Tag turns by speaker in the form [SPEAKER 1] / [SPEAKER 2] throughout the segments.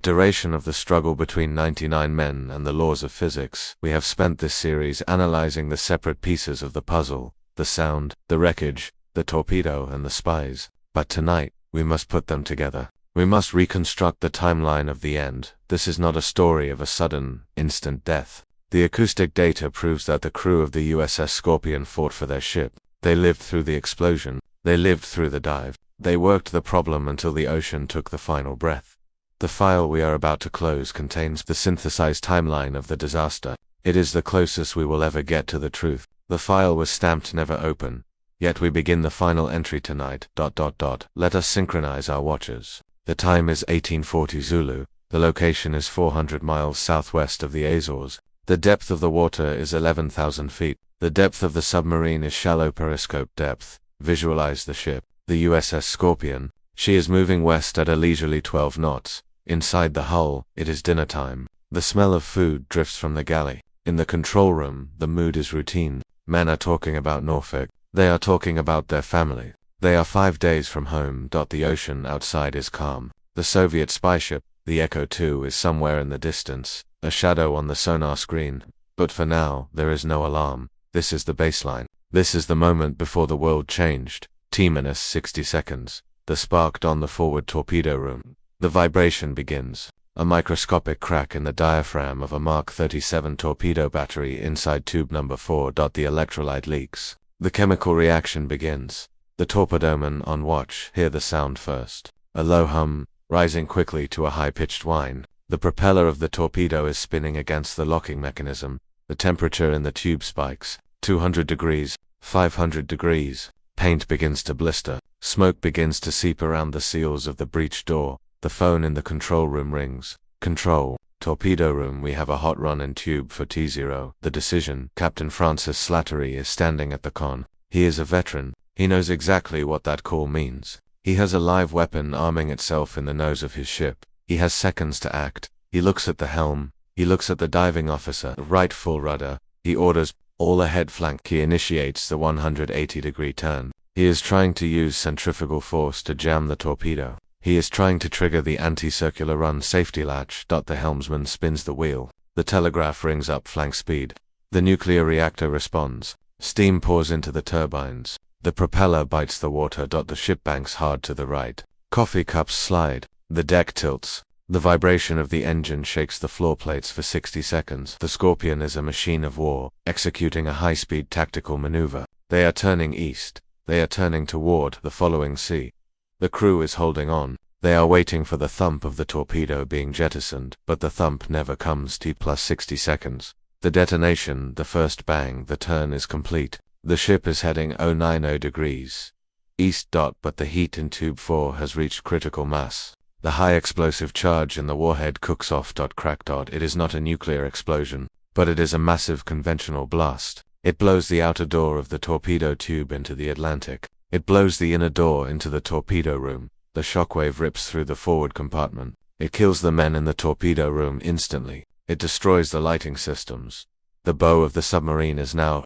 [SPEAKER 1] Duration of the struggle between 99 men and the laws of physics. We have spent this series analyzing the separate pieces of the puzzle, the sound, the wreckage, the torpedo, and the spies. But tonight, we must put them together. We must reconstruct the timeline of the end. This is not a story of a sudden, instant death. The acoustic data proves that the crew of the USS Scorpion fought for their ship. They lived through the explosion. They lived through the dive. They worked the problem until the ocean took the final breath. The file we are about to close contains the synthesized timeline of the disaster. It is the closest we will ever get to the truth. The file was stamped never open. Yet we begin the final entry tonight. Let us synchronize our watches. The time is 1840 Zulu. The location is 400 miles southwest of the Azores. The depth of the water is 11,000 feet. The depth of the submarine is shallow periscope depth. Visualize the ship, the USS Scorpion. She is moving west at a leisurely 12 knots. Inside the hull, it is dinner time. The smell of food drifts from the galley. In the control room, the mood is routine. Men are talking about Norfolk. They are talking about their family. They are 5 days from home. The ocean outside is calm. The Soviet spy ship, the Echo 2, is somewhere in the distance, a shadow on the sonar screen. But for now, there is no alarm. This is the baseline. This is the moment before the world changed. T-minus 60 seconds. The spark on the forward torpedo room. The vibration begins. A microscopic crack in the diaphragm of a Mark 37 torpedo battery inside tube number 4. The electrolyte leaks. The chemical reaction begins. The torpedomen on watch hear the sound first. A low hum, rising quickly to a high-pitched whine. The propeller of the torpedo is spinning against the locking mechanism. The temperature in the tube spikes. 200 degrees, 500 degrees. Paint begins to blister. Smoke begins to seep around the seals of the breech door. The phone in the control room rings. Control. Torpedo room, we have a hot run in tube for T0. The decision. Captain Francis Slattery is standing at the con. He is a veteran. He knows exactly what that call means. He has a live weapon arming itself in the nose of his ship. He has seconds to act. He looks at the helm. He looks at the diving officer. Right full rudder. He orders, all ahead flank. He initiates the 180-degree turn. He is trying to use centrifugal force to jam the torpedo. He is trying to trigger the anti-circular run safety latch. The helmsman spins the wheel. The telegraph rings up flank speed. The nuclear reactor responds. Steam pours into the turbines. The propeller bites the water. The ship banks hard to the right. Coffee cups slide. The deck tilts. The vibration of the engine shakes the floor plates for 60 seconds. The Scorpion is a machine of war, executing a high-speed tactical maneuver. They are turning east. They are turning toward the following sea. The crew is holding on. They are waiting for the thump of the torpedo being jettisoned, but the thump never comes. T plus 60 seconds. The detonation, the first bang, the turn is complete. The ship is heading 090 degrees east. But the heat in tube 4 has reached critical mass. The high explosive charge in the warhead cooks off. Crack. It is not a nuclear explosion, but it is a massive conventional blast. It blows the outer door of the torpedo tube into the Atlantic. It blows the inner door into the torpedo room. The shockwave rips through the forward compartment. It kills the men in the torpedo room instantly. It destroys the lighting systems. The bow of the submarine is now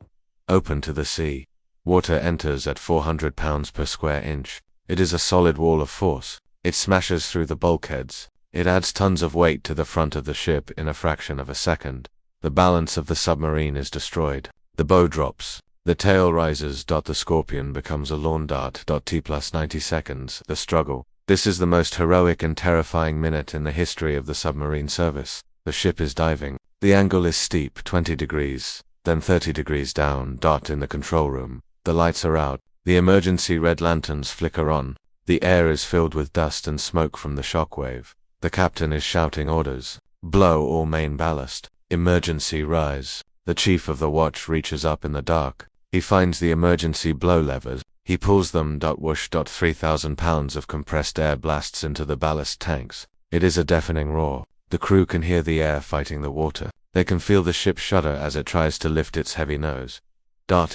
[SPEAKER 1] open to the sea. Water enters at 400 pounds per square inch. It is a solid wall of force. It smashes through the bulkheads. It adds tons of weight to the front of the ship in a fraction of a second. The balance of the submarine is destroyed. The bow drops. The tail rises. The Scorpion becomes a lawn dart. T plus 90 seconds. The struggle. This is the most heroic and terrifying minute in the history of the submarine service. The ship is diving. The angle is steep, 20 degrees, then 30 degrees down. In the control room. The lights are out. The emergency red lanterns flicker on. The air is filled with dust and smoke from the shockwave. The captain is shouting orders. Blow all main ballast. Emergency rise. The chief of the watch reaches up in the dark. He finds the emergency blow levers. He pulls them. Whoosh. 3,000 pounds of compressed air blasts into the ballast tanks. It is a deafening roar. The crew can hear the air fighting the water. They can feel the ship shudder as it tries to lift its heavy nose.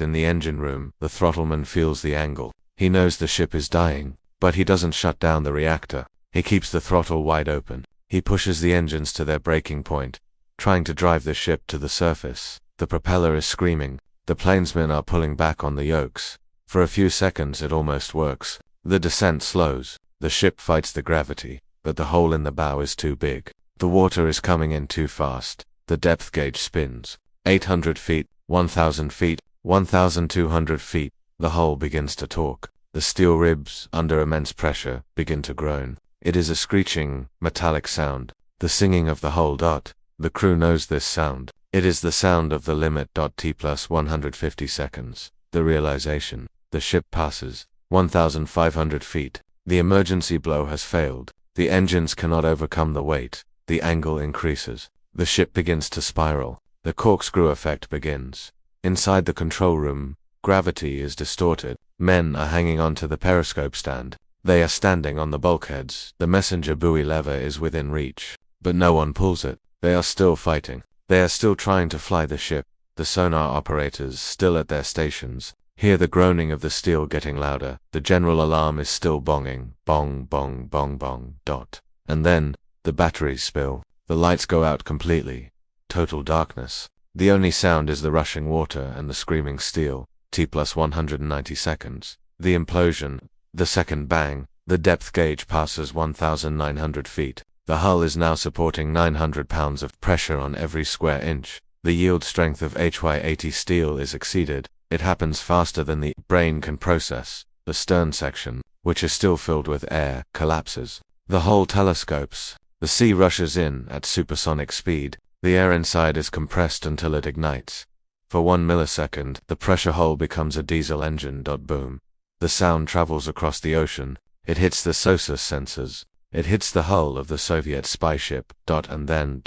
[SPEAKER 1] In the engine room, the throttleman feels the angle. He knows the ship is dying, but he doesn't shut down the reactor. He keeps the throttle wide open. He pushes the engines to their breaking point, trying to drive the ship to the surface. The propeller is screaming. The plainsmen are pulling back on the yokes. For a few seconds it almost works. The descent slows. The ship fights the gravity. but the hole in the bow is too big. The water is coming in too fast. The depth gauge spins. 800 feet, 1,000 feet, 1,200 feet. The hull begins to talk. The steel ribs, under immense pressure, begin to groan. It is a screeching, metallic sound. The singing of the hull. The crew knows this sound. It is the sound of the limit. T plus 150 seconds. The realization. The ship passes 1,500 feet. The emergency blow has failed. The engines cannot overcome the weight. The angle increases. The ship begins to spiral. The corkscrew effect begins. Inside the control room, gravity is distorted. Men are hanging onto the periscope stand. They are standing on the bulkheads. The messenger buoy lever is within reach, but no one pulls it. They are still fighting. They are still trying to fly the ship. The sonar operators, still at their stations, hear the groaning of the steel getting louder. The general alarm is still bonging. Bong, bong, bong, bong. And then, the batteries spill. The lights go out completely. Total darkness. The only sound is the rushing water and the screaming steel. T plus 190 seconds. The implosion. The second bang. The depth gauge passes 1,900 feet. The hull is now supporting 900 pounds of pressure on every square inch. The yield strength of HY80 steel is exceeded. It happens faster than the brain can process. The stern section, which is still filled with air, collapses. The hull telescopes. The sea rushes in at supersonic speed. The air inside is compressed until it ignites. For 1 millisecond, the pressure hull becomes a diesel engine. Boom. The sound travels across the ocean. It hits the SOSUS sensors. It hits the hull of the Soviet spy ship. And then ...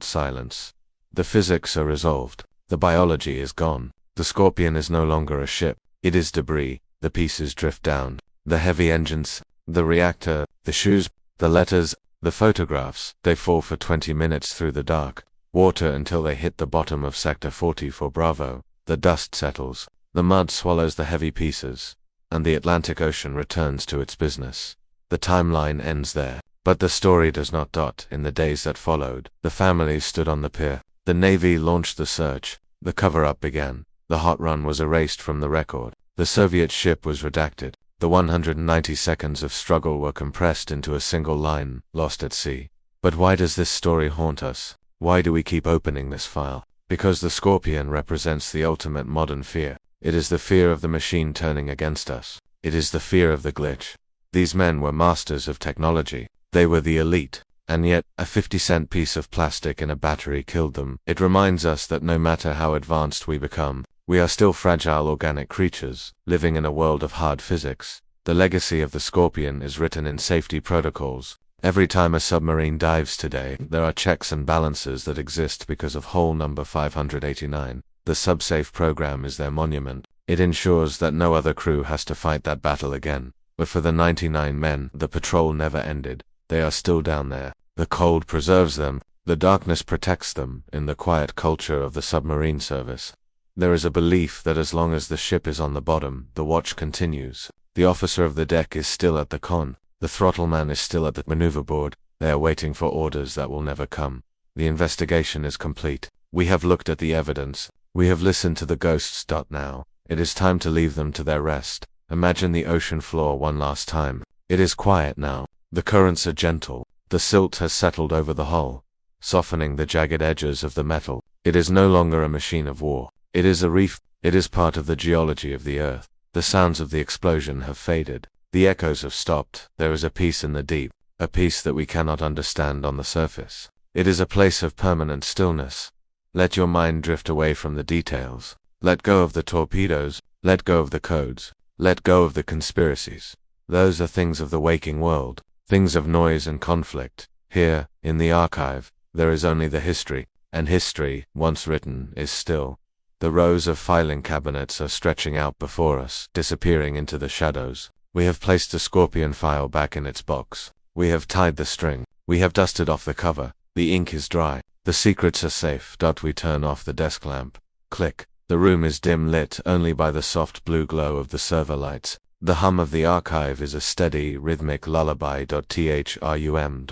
[SPEAKER 1] silence. The physics are resolved. The biology is gone. The Scorpion is no longer a ship. It is debris. The pieces drift down. The heavy engines, the reactor, the shoes, the letters, the photographs, they fall for 20 minutes through the dark water until they hit the bottom of Sector 44 Bravo. The dust settles. The mud swallows the heavy pieces. And the Atlantic Ocean returns to its business. The timeline ends there. But the story does not. In the days that followed, the families stood on the pier. The Navy launched the search. The cover-up began. The hot run was erased from the record. The Soviet ship was redacted. The 190 seconds of struggle were compressed into a single line, lost at sea. But why does this story haunt us? Why do we keep opening this file? Because the Scorpion represents the ultimate modern fear. It is the fear of the machine turning against us. It is the fear of the glitch. These men were masters of technology. They were the elite. And yet, a 50-cent piece of plastic in a battery killed them. It reminds us that no matter how advanced we become, we are still fragile organic creatures, living in a world of hard physics. The legacy of the Scorpion is written in safety protocols. Every time a submarine dives today, there are checks and balances that exist because of hole number 589. The SubSafe program is their monument. It ensures that no other crew has to fight that battle again. But for the 99 men, the patrol never ended. They are still down there. The cold preserves them. The darkness protects them in the quiet culture of the submarine service. There is a belief that as long as the ship is on the bottom, the watch continues. The officer of the deck is still at the con. The throttle man is still at the maneuver board. They are waiting for orders that will never come. The investigation is complete. We have looked at the evidence. We have listened to the ghosts. Now, it is time to leave them to their rest. Imagine the ocean floor one last time. It is quiet now. The currents are gentle. The silt has settled over the hull, softening the jagged edges of the metal. It is no longer a machine of war. It is a reef. It is part of the geology of the earth. The sounds of the explosion have faded. The echoes have stopped. There is a peace in the deep, a peace that we cannot understand on the surface. It is a place of permanent stillness. Let your mind drift away from the details. Let go of the torpedoes. Let go of the codes. Let go of the conspiracies. Those are things of the waking world, things of noise and conflict. Here, in the archive, there is only the history, and history, once written, is still. The rows of filing cabinets are stretching out before us, disappearing into the shadows. We have placed the Scorpion file back in its box. We have tied the string. We have dusted off the cover. The ink is dry. The secrets are safe. We turn off the desk lamp. Click. The room is dim lit only by the soft blue glow of the server lights. The hum of the archive is a steady, rhythmic lullaby. Thrum. Thrum.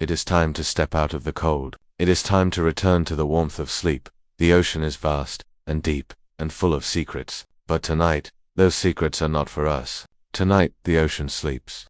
[SPEAKER 1] It is time to step out of the cold. It is time to return to the warmth of sleep. The ocean is vast, and deep, and full of secrets. But tonight, those secrets are not for us. Tonight, the ocean sleeps.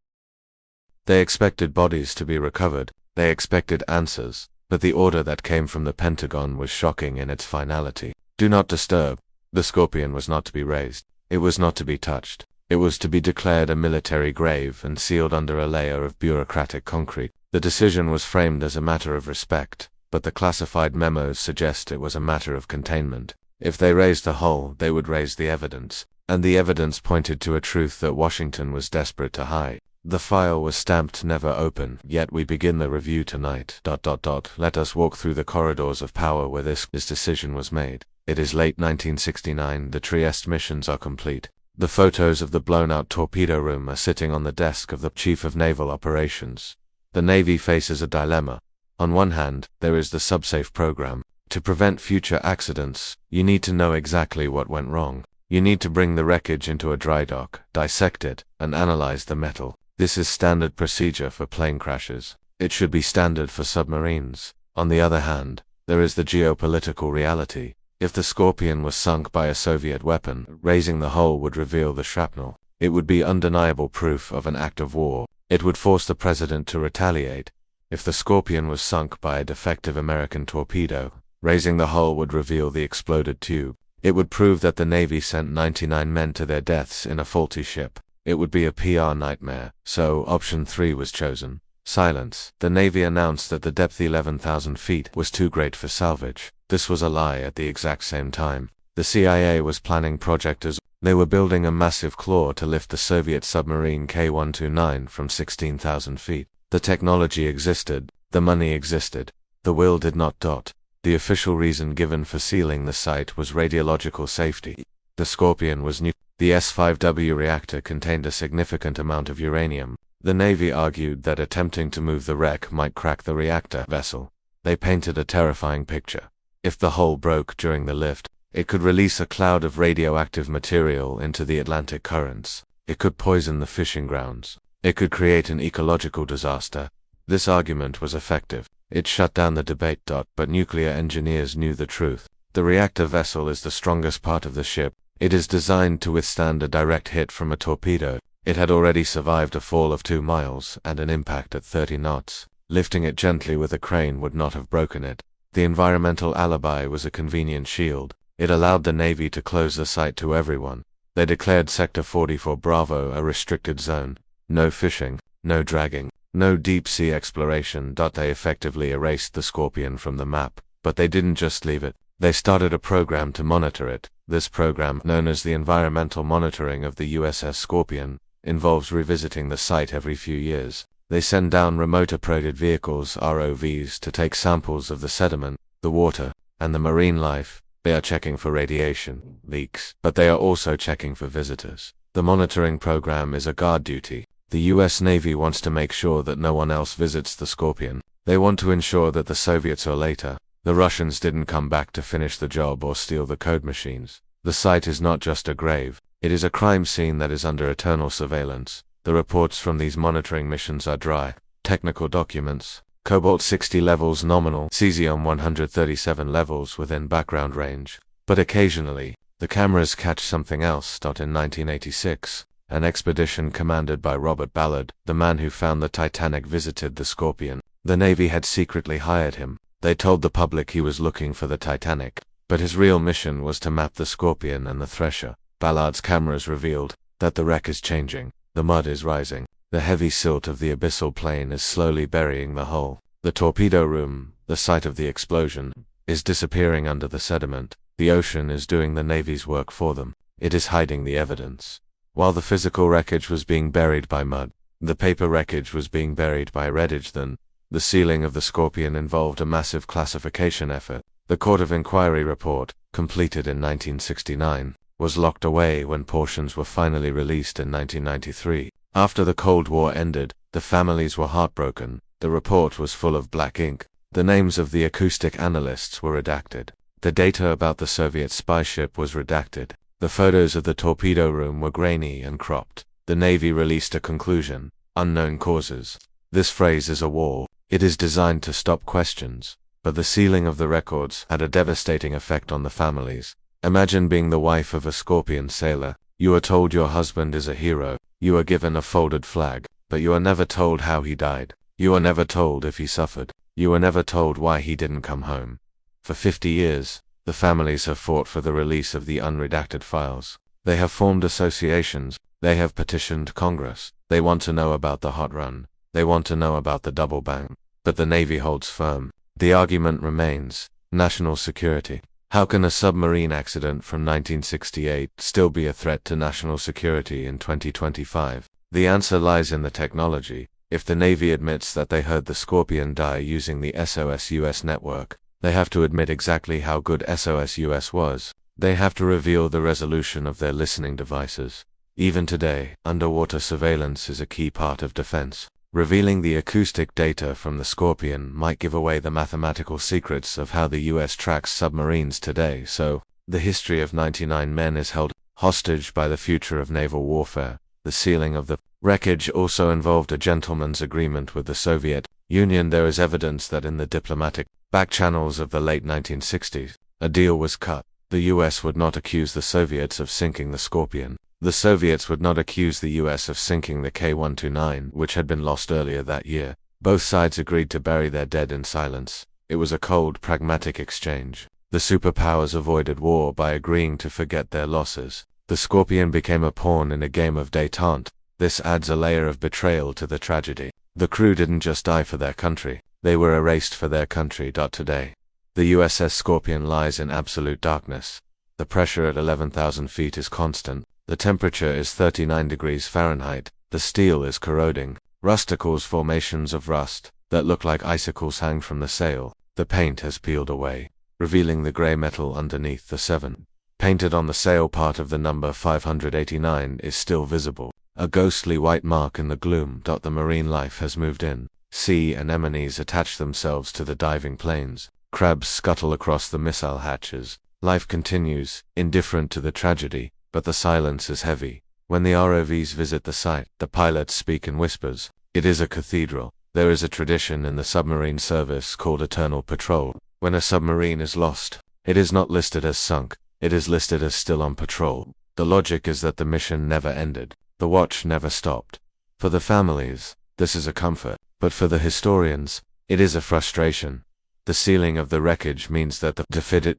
[SPEAKER 1] They expected bodies to be recovered, they expected answers, but the order that came from the Pentagon was shocking in its finality. Do not disturb. The Scorpion was not to be raised. It was not to be touched. It was to be declared a military grave and sealed under a layer of bureaucratic concrete. The decision was framed as a matter of respect, but the classified memos suggest it was a matter of containment. If they raised the hull, they would raise the evidence, and the evidence pointed to a truth that Washington was desperate to hide. The file was stamped never open, yet we begin the review tonight. Let us walk through the corridors of power where this decision was made. It is late 1969, the Trieste missions are complete. The photos of the blown-out torpedo room are sitting on the desk of the Chief of Naval Operations. The Navy faces a dilemma. On one hand, there is the subsafe program. To prevent future accidents, you need to know exactly what went wrong. You need to bring the wreckage into a dry dock, dissect it, and analyze the metal. This is standard procedure for plane crashes. It should be standard for submarines. On the other hand, there is the geopolitical reality. If the Scorpion was sunk by a Soviet weapon, raising the hull would reveal the shrapnel. It would be undeniable proof of an act of war. It would force the president to retaliate. If the Scorpion was sunk by a defective American torpedo, raising the hull would reveal the exploded tube. It would prove that the Navy sent 99 men to their deaths in a faulty ship. It would be a PR nightmare, so option 3 was chosen. Silence. The Navy announced that the depth 11,000 feet was too great for salvage. This was a lie at the exact same time. The CIA was planning Project Azure. They were building a massive claw to lift the Soviet submarine K-129 from 16,000 feet. The technology existed, the money existed, the will did not. The official reason given for sealing the site was radiological safety. The Scorpion was new. The S-5W reactor contained a significant amount of uranium. The Navy argued that attempting to move the wreck might crack the reactor vessel. They painted a terrifying picture. If the hull broke during the lift, it could release a cloud of radioactive material into the Atlantic currents. It could poison the fishing grounds. It could create an ecological disaster. This argument was effective. It shut down the debate. But nuclear engineers knew the truth. The reactor vessel is the strongest part of the ship. It is designed to withstand a direct hit from a torpedo. It had already survived a fall of 2 miles and an impact at 30 knots. Lifting it gently with a crane would not have broken it. The environmental alibi was a convenient shield. It allowed the Navy to close the site to everyone. They declared Sector 44 Bravo a restricted zone. No fishing, no dragging, no deep-sea exploration. They effectively erased the Scorpion from the map, but they didn't just leave it. They started a program to monitor it. This program, known as the environmental monitoring of the USS Scorpion, involves revisiting the site every few years. They send down remote-operated vehicles, ROVs, to take samples of the sediment, the water, and the marine life. They are checking for radiation, leaks, but they are also checking for visitors. The monitoring program is a guard duty. The US Navy wants to make sure that no one else visits the Scorpion. They want to ensure that the Soviets or later, the Russians didn't come back to finish the job or steal the code machines. The site is not just a grave. It is a crime scene that is under eternal surveillance. The reports from these monitoring missions are dry. Technical documents. Cobalt-60 levels nominal, cesium-137 levels within background range. But occasionally, the cameras catch something else. In 1986, an expedition commanded by Robert Ballard, the man who found the Titanic, visited the Scorpion. The Navy had secretly hired him. They told the public he was looking for the Titanic, but his real mission was to map the Scorpion and the Thresher. Ballard's cameras revealed that the wreck is changing. The mud is rising. The heavy silt of the abyssal plain is slowly burying the hull. The torpedo room, the site of the explosion, is disappearing under the sediment. The ocean is doing the Navy's work for them. It is hiding the evidence. While the physical wreckage was being buried by mud, the paper wreckage was being buried by reddish. The sealing of the Scorpion involved a massive classification effort. The Court of Inquiry report, completed in 1969, was locked away when portions were finally released in 1993. After the Cold War ended, the families were heartbroken. The report was full of black ink. The names of the acoustic analysts were redacted. The data about the Soviet spy ship was redacted. The photos of the torpedo room were grainy and cropped. The Navy released a conclusion: unknown causes. This phrase is a wall. It is designed to stop questions. But the sealing of the records had a devastating effect on the families. Imagine being the wife of a Scorpion sailor. You are told your husband is a hero. You are given a folded flag, but you are never told how he died. You are never told if he suffered. You are never told why he didn't come home. For 50 years, the families have fought for the release of the unredacted files. They have formed associations. They have petitioned Congress. They want to know about the hot run. They want to know about the double bang. But the Navy holds firm. The argument remains: national security. How can a submarine accident from 1968 still be a threat to national security in 2025? The answer lies in the technology. If the Navy admits that they heard the Scorpion die using the SOS-US network, they have to admit exactly how good SOS-US was. They have to reveal the resolution of their listening devices. Even today, underwater surveillance is a key part of defense. Revealing the acoustic data from the Scorpion might give away the mathematical secrets of how the US tracks submarines today, so the history of 99 men is held hostage by the future of naval warfare. The sealing of the wreckage also involved a gentleman's agreement with the Soviet Union. There is evidence that in the diplomatic back channels of the late 1960s, a deal was cut. The US would not accuse the Soviets of sinking the Scorpion. The Soviets would not accuse the US of sinking the K-129, which had been lost earlier that year. Both sides agreed to bury their dead in silence. It was a cold, pragmatic exchange. The superpowers avoided war by agreeing to forget their losses. The Scorpion became a pawn in a game of détente. This adds a layer of betrayal to the tragedy. The crew didn't just die for their country. They were erased for their country. Today, the USS Scorpion lies in absolute darkness. The pressure at 11,000 feet is constant. The temperature is 39 degrees Fahrenheit. The steel is corroding. Rusticles, formations of rust that look like icicles, hang from the sail. The paint has peeled away, revealing the gray metal underneath. The 7 painted on the sail part of the number 589 is still visible, a ghostly white mark in the gloom. The marine life has moved in. Sea anemones attach themselves to the diving planes. Crabs scuttle across the missile hatches. Life continues, indifferent to the tragedy. But the silence is heavy. When the ROVs visit the site, the pilots speak in whispers. It is a cathedral. There is a tradition in the submarine service called eternal patrol. When a submarine is lost, it is not listed as sunk. It is listed as still on patrol. The logic is that the mission never ended. The watch never stopped. For the families, this is a comfort. But for the historians, it is a frustration. The sealing of the wreckage means that the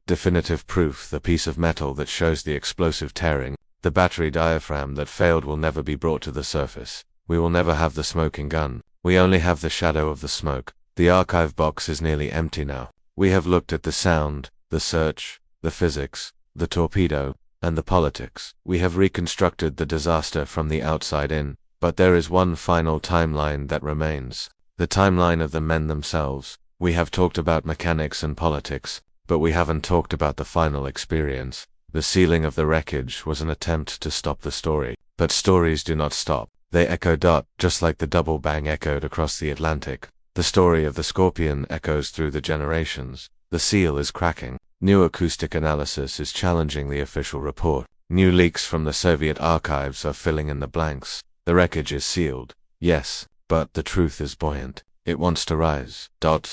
[SPEAKER 1] definitive proof, the piece of metal that shows the explosive tearing, the battery diaphragm that failed, will never be brought to the surface. We will never have the smoking gun. We only have the shadow of the smoke. The archive box is nearly empty now. We have looked at the sound, the search, the physics, the torpedo, and the politics. We have reconstructed the disaster from the outside in. But there is one final timeline that remains. The timeline of the men themselves. We have talked about mechanics and politics, but we haven't talked about the final experience. The sealing of the wreckage was an attempt to stop the story. But stories do not stop. They echo. Just like the double bang echoed across the Atlantic. The story of the Scorpion echoes through the generations. The seal is cracking. New acoustic analysis is challenging the official report. New leaks from the Soviet archives are filling in the blanks. The wreckage is sealed. Yes, but the truth is buoyant. It wants to rise.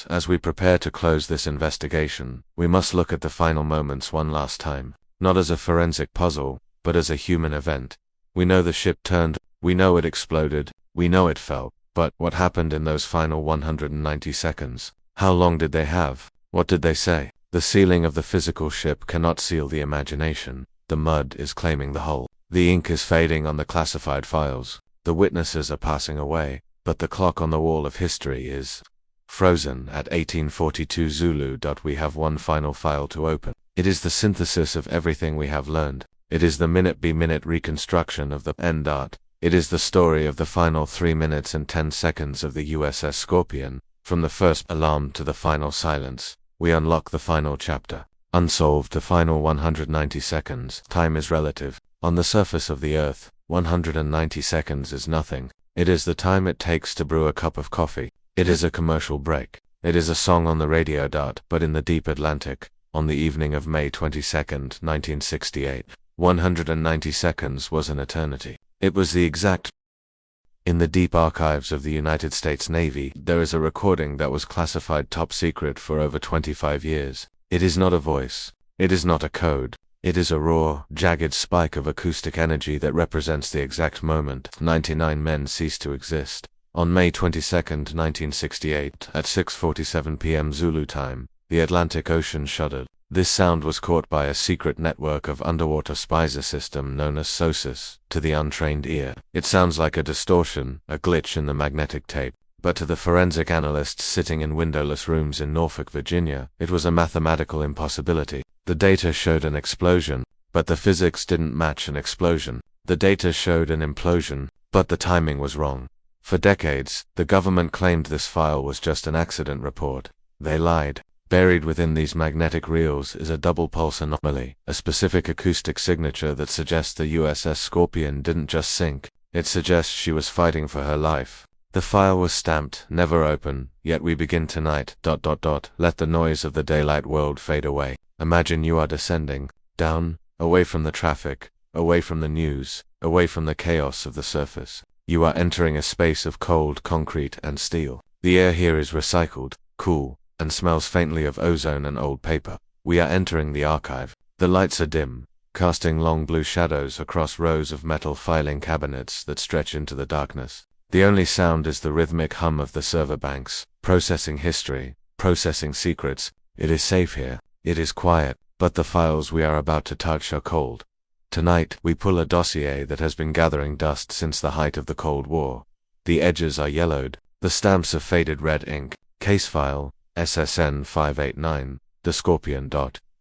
[SPEAKER 1] As we prepare to close this investigation, we must look at the final moments one last time, not as a forensic puzzle, but as a human event. We know the ship turned, we know it exploded, we know it fell, but what happened in those final 190 seconds? How long did they have? What did they say? The sealing of the physical ship cannot seal the imagination. The mud is claiming the hull. The ink is fading on the classified files. The witnesses are passing away. But the clock on the wall of history is frozen at 1842 Zulu. We have one final file to open. It is the synthesis of everything we have learned. It is the minute-by-minute reconstruction of the end. It is the story of the final 3 minutes and 10 seconds of the USS Scorpion. From the first alarm to the final silence, we unlock the final chapter. Unsolved, the final 190 seconds. Time is relative. On the surface of the Earth, 190 seconds is nothing. It is the time it takes to brew a cup of coffee. It is a commercial break. It is a song on the radio. But in the deep Atlantic, on the evening of May 22nd, 1968, 190 seconds was an eternity. It was the exact. In the deep archives of the United States Navy, there is a recording that was classified top secret for over 25 years. It is not a voice. It is not a code. It is a raw, jagged spike of acoustic energy that represents the exact moment 99 men ceased to exist. On May 22, 1968, at 6:47 p.m. Zulu time, the Atlantic Ocean shuddered. This sound was caught by a secret network of underwater spies system known as SOSUS. To the untrained ear, it sounds like a distortion, a glitch in the magnetic tape. But to the forensic analysts sitting in windowless rooms in Norfolk, Virginia, it was a mathematical impossibility. The data showed an explosion, but the physics didn't match an explosion. The data showed an implosion, but the timing was wrong. For decades, the government claimed this file was just an accident report. They lied. Buried within these magnetic reels is a double pulse anomaly, a specific acoustic signature that suggests the USS Scorpion didn't just sink, it suggests she was fighting for her life. The file was stamped, never open, yet we begin tonight, ... Let the noise of the daylight world fade away. Imagine you are descending, down, away from the traffic, away from the news, away from the chaos of the surface. You are entering a space of cold concrete and steel. The air here is recycled, cool, and smells faintly of ozone and old paper. We are entering the archive. The lights are dim, casting long blue shadows across rows of metal filing cabinets that stretch into the darkness. The only sound is the rhythmic hum of the server banks, processing history, processing secrets. It is safe here. It is quiet, but the files we are about to touch are cold. Tonight, we pull a dossier that has been gathering dust since the height of the Cold War. The edges are yellowed, the stamps of faded red ink. Case file, SSN 589, the Scorpion.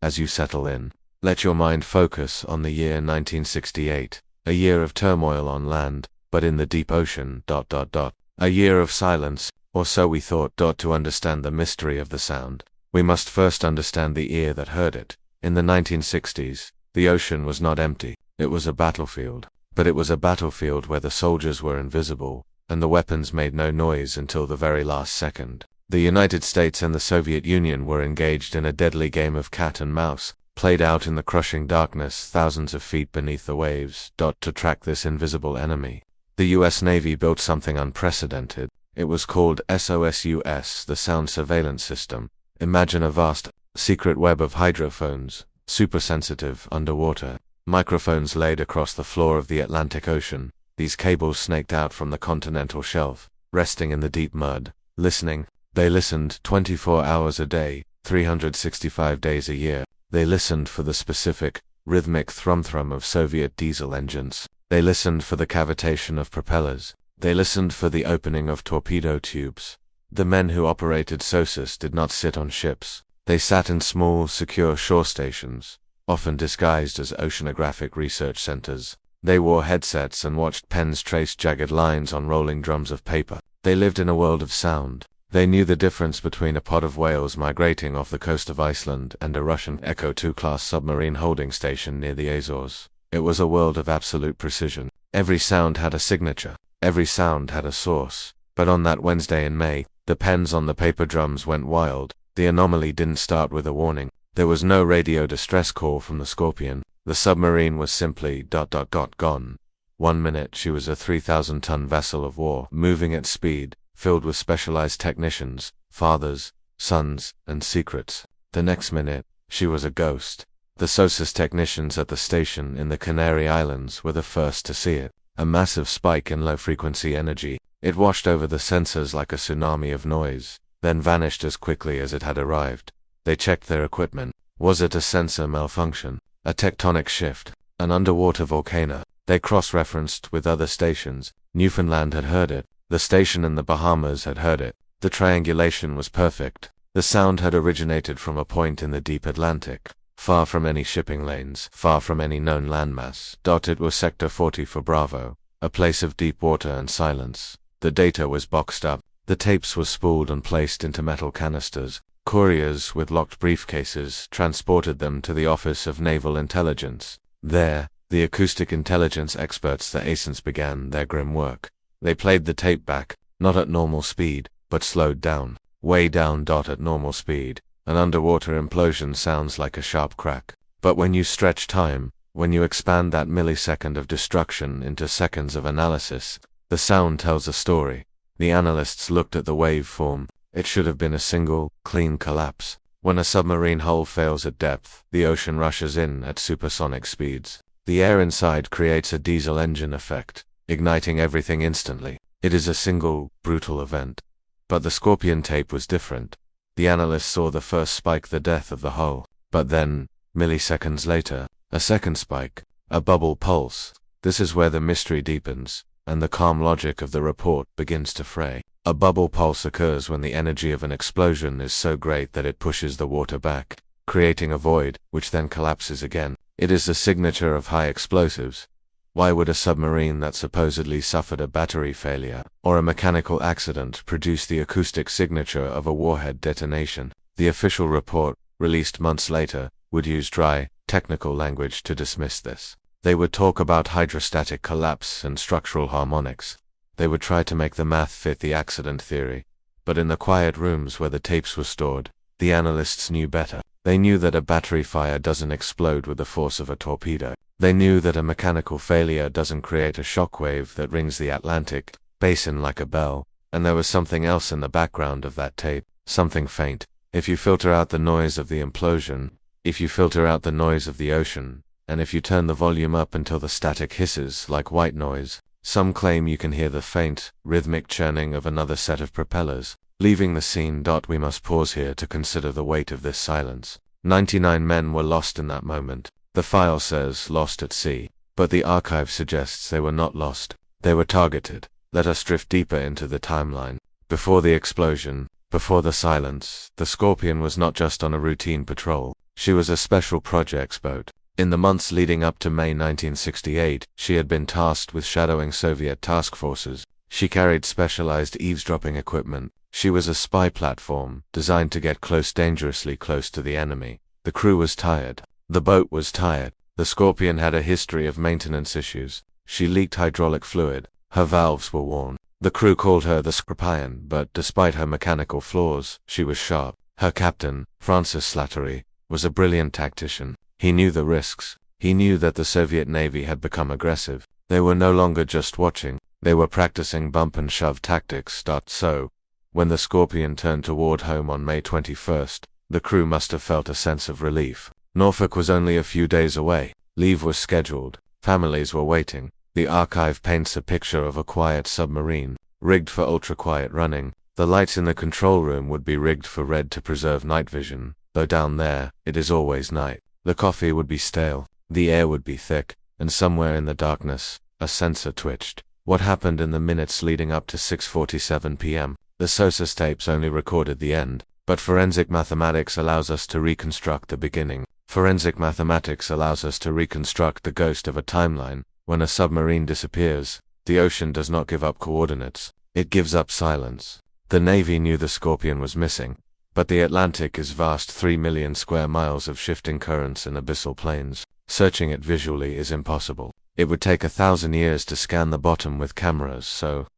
[SPEAKER 1] As you settle in, let your mind focus on the year 1968, a year of turmoil on land, but in the deep ocean. A year of silence, or so we thought. To understand the mystery of the sound, we must first understand the ear that heard it. In the 1960s, the ocean was not empty, it was a battlefield. But it was a battlefield where the soldiers were invisible, and the weapons made no noise until the very last second. The United States and the Soviet Union were engaged in a deadly game of cat and mouse, played out in the crushing darkness thousands of feet beneath the waves. To track this invisible enemy, the US Navy built something unprecedented. It was called SOSUS, the Sound Surveillance System. Imagine a vast, secret web of hydrophones, supersensitive, underwater. Microphones laid across the floor of the Atlantic Ocean. These cables snaked out from the continental shelf, resting in the deep mud, listening. They listened 24 hours a day, 365 days a year. They listened for the specific, rhythmic thrum-thrum of Soviet diesel engines. They listened for the cavitation of propellers. They listened for the opening of torpedo tubes. The men who operated SOSUS did not sit on ships. They sat in small, secure shore stations, often disguised as oceanographic research centers. They wore headsets and watched pens trace jagged lines on rolling drums of paper. They lived in a world of sound. They knew the difference between a pod of whales migrating off the coast of Iceland and a Russian Echo II-class submarine holding station near the Azores. It was a world of absolute precision. Every sound had a signature. Every sound had a source. But on that Wednesday in May, the pens on the paper drums went wild. The anomaly didn't start with a warning. There was no radio distress call from the Scorpion. The submarine was simply ... gone. 1 minute she was a 3,000-ton vessel of war, moving at speed, filled with specialized technicians, fathers, sons, and secrets. The next minute, she was a ghost. The SOSUS technicians at the station in the Canary Islands were the first to see it. A massive spike in low-frequency energy. It washed over the sensors like a tsunami of noise, then vanished as quickly as it had arrived. They checked their equipment. Was it a sensor malfunction? A tectonic shift? An underwater volcano? They cross-referenced with other stations. Newfoundland had heard it. The station in the Bahamas had heard it. The triangulation was perfect. The sound had originated from a point in the deep Atlantic, far from any shipping lanes, far from any known landmass. It was Sector 40 for Bravo, a place of deep water and silence. The data was boxed up. The tapes were spooled and placed into metal canisters. Couriers with locked briefcases transported them to the Office of Naval Intelligence. There, the acoustic intelligence experts, the ASINs, began their grim work. They played the tape back, not at normal speed, but slowed down, way down. At normal speed, an underwater implosion sounds like a sharp crack. But when you stretch time, when you expand that millisecond of destruction into seconds of analysis, the sound tells a story. The analysts looked at the waveform. It should have been a single, clean collapse. When a submarine hull fails at depth, the ocean rushes in at supersonic speeds. The air inside creates a diesel engine effect, igniting everything instantly. It is a single, brutal event. But the Scorpion tape was different. The analyst saw the first spike, the death of the hull. But then, milliseconds later, a second spike, a bubble pulse. This is where the mystery deepens, and the calm logic of the report begins to fray. A bubble pulse occurs when the energy of an explosion is so great that it pushes the water back, creating a void, which then collapses again. It is the signature of high explosives. Why would a submarine that supposedly suffered a battery failure or a mechanical accident produce the acoustic signature of a warhead detonation? The official report, released months later, would use dry, technical language to dismiss this. They would talk about hydrostatic collapse and structural harmonics. They would try to make the math fit the accident theory. But in the quiet rooms where the tapes were stored, the analysts knew better. They knew that a battery fire doesn't explode with the force of a torpedo. They knew that a mechanical failure doesn't create a shockwave that rings the Atlantic basin like a bell. And there was something else in the background of that tape, something faint. If you filter out the noise of the implosion, if you filter out the noise of the ocean, and if you turn the volume up until the static hisses like white noise, some claim you can hear the faint, rhythmic churning of another set of propellers. Leaving the scene. We must pause here to consider the weight of this silence. 99 men were lost in that moment. The file says lost at sea, but the archive suggests they were not lost. They were targeted. Let us drift deeper into the timeline. Before the explosion, before the silence, the Scorpion was not just on a routine patrol. She was a special projects boat. In the months leading up to May 1968, she had been tasked with shadowing Soviet task forces. She carried specialized eavesdropping equipment. She was a spy platform, designed to get close, dangerously close to the enemy. The crew was tired. The boat was tired. The Scorpion had a history of maintenance issues. She leaked hydraulic fluid. Her valves were worn. The crew called her the Scorpion, but despite her mechanical flaws, she was sharp. Her captain, Francis Slattery, was a brilliant tactician. He knew the risks. He knew that the Soviet Navy had become aggressive. They were no longer just watching. They were practicing bump and shove tactics. So, when the Scorpion turned toward home on May 21st, the crew must have felt a sense of relief. Norfolk was only a few days away. Leave was scheduled. Families were waiting. The archive paints a picture of a quiet submarine, rigged for ultra-quiet running. The lights in the control room would be rigged for red to preserve night vision, though down there, it is always night. The coffee would be stale, the air would be thick, and somewhere in the darkness, a sensor twitched. What happened in the minutes leading up to 6:47 p.m.? The SOSUS tapes only recorded the end, but forensic mathematics allows us to reconstruct the beginning. Forensic mathematics allows us to reconstruct the ghost of a timeline. When a submarine disappears, the ocean does not give up coordinates, it gives up silence. The Navy knew the Scorpion was missing, but the Atlantic is vast, 3 million square miles of shifting currents and abyssal plains. Searching it visually is impossible. It would take 1,000 years to scan the bottom with cameras, so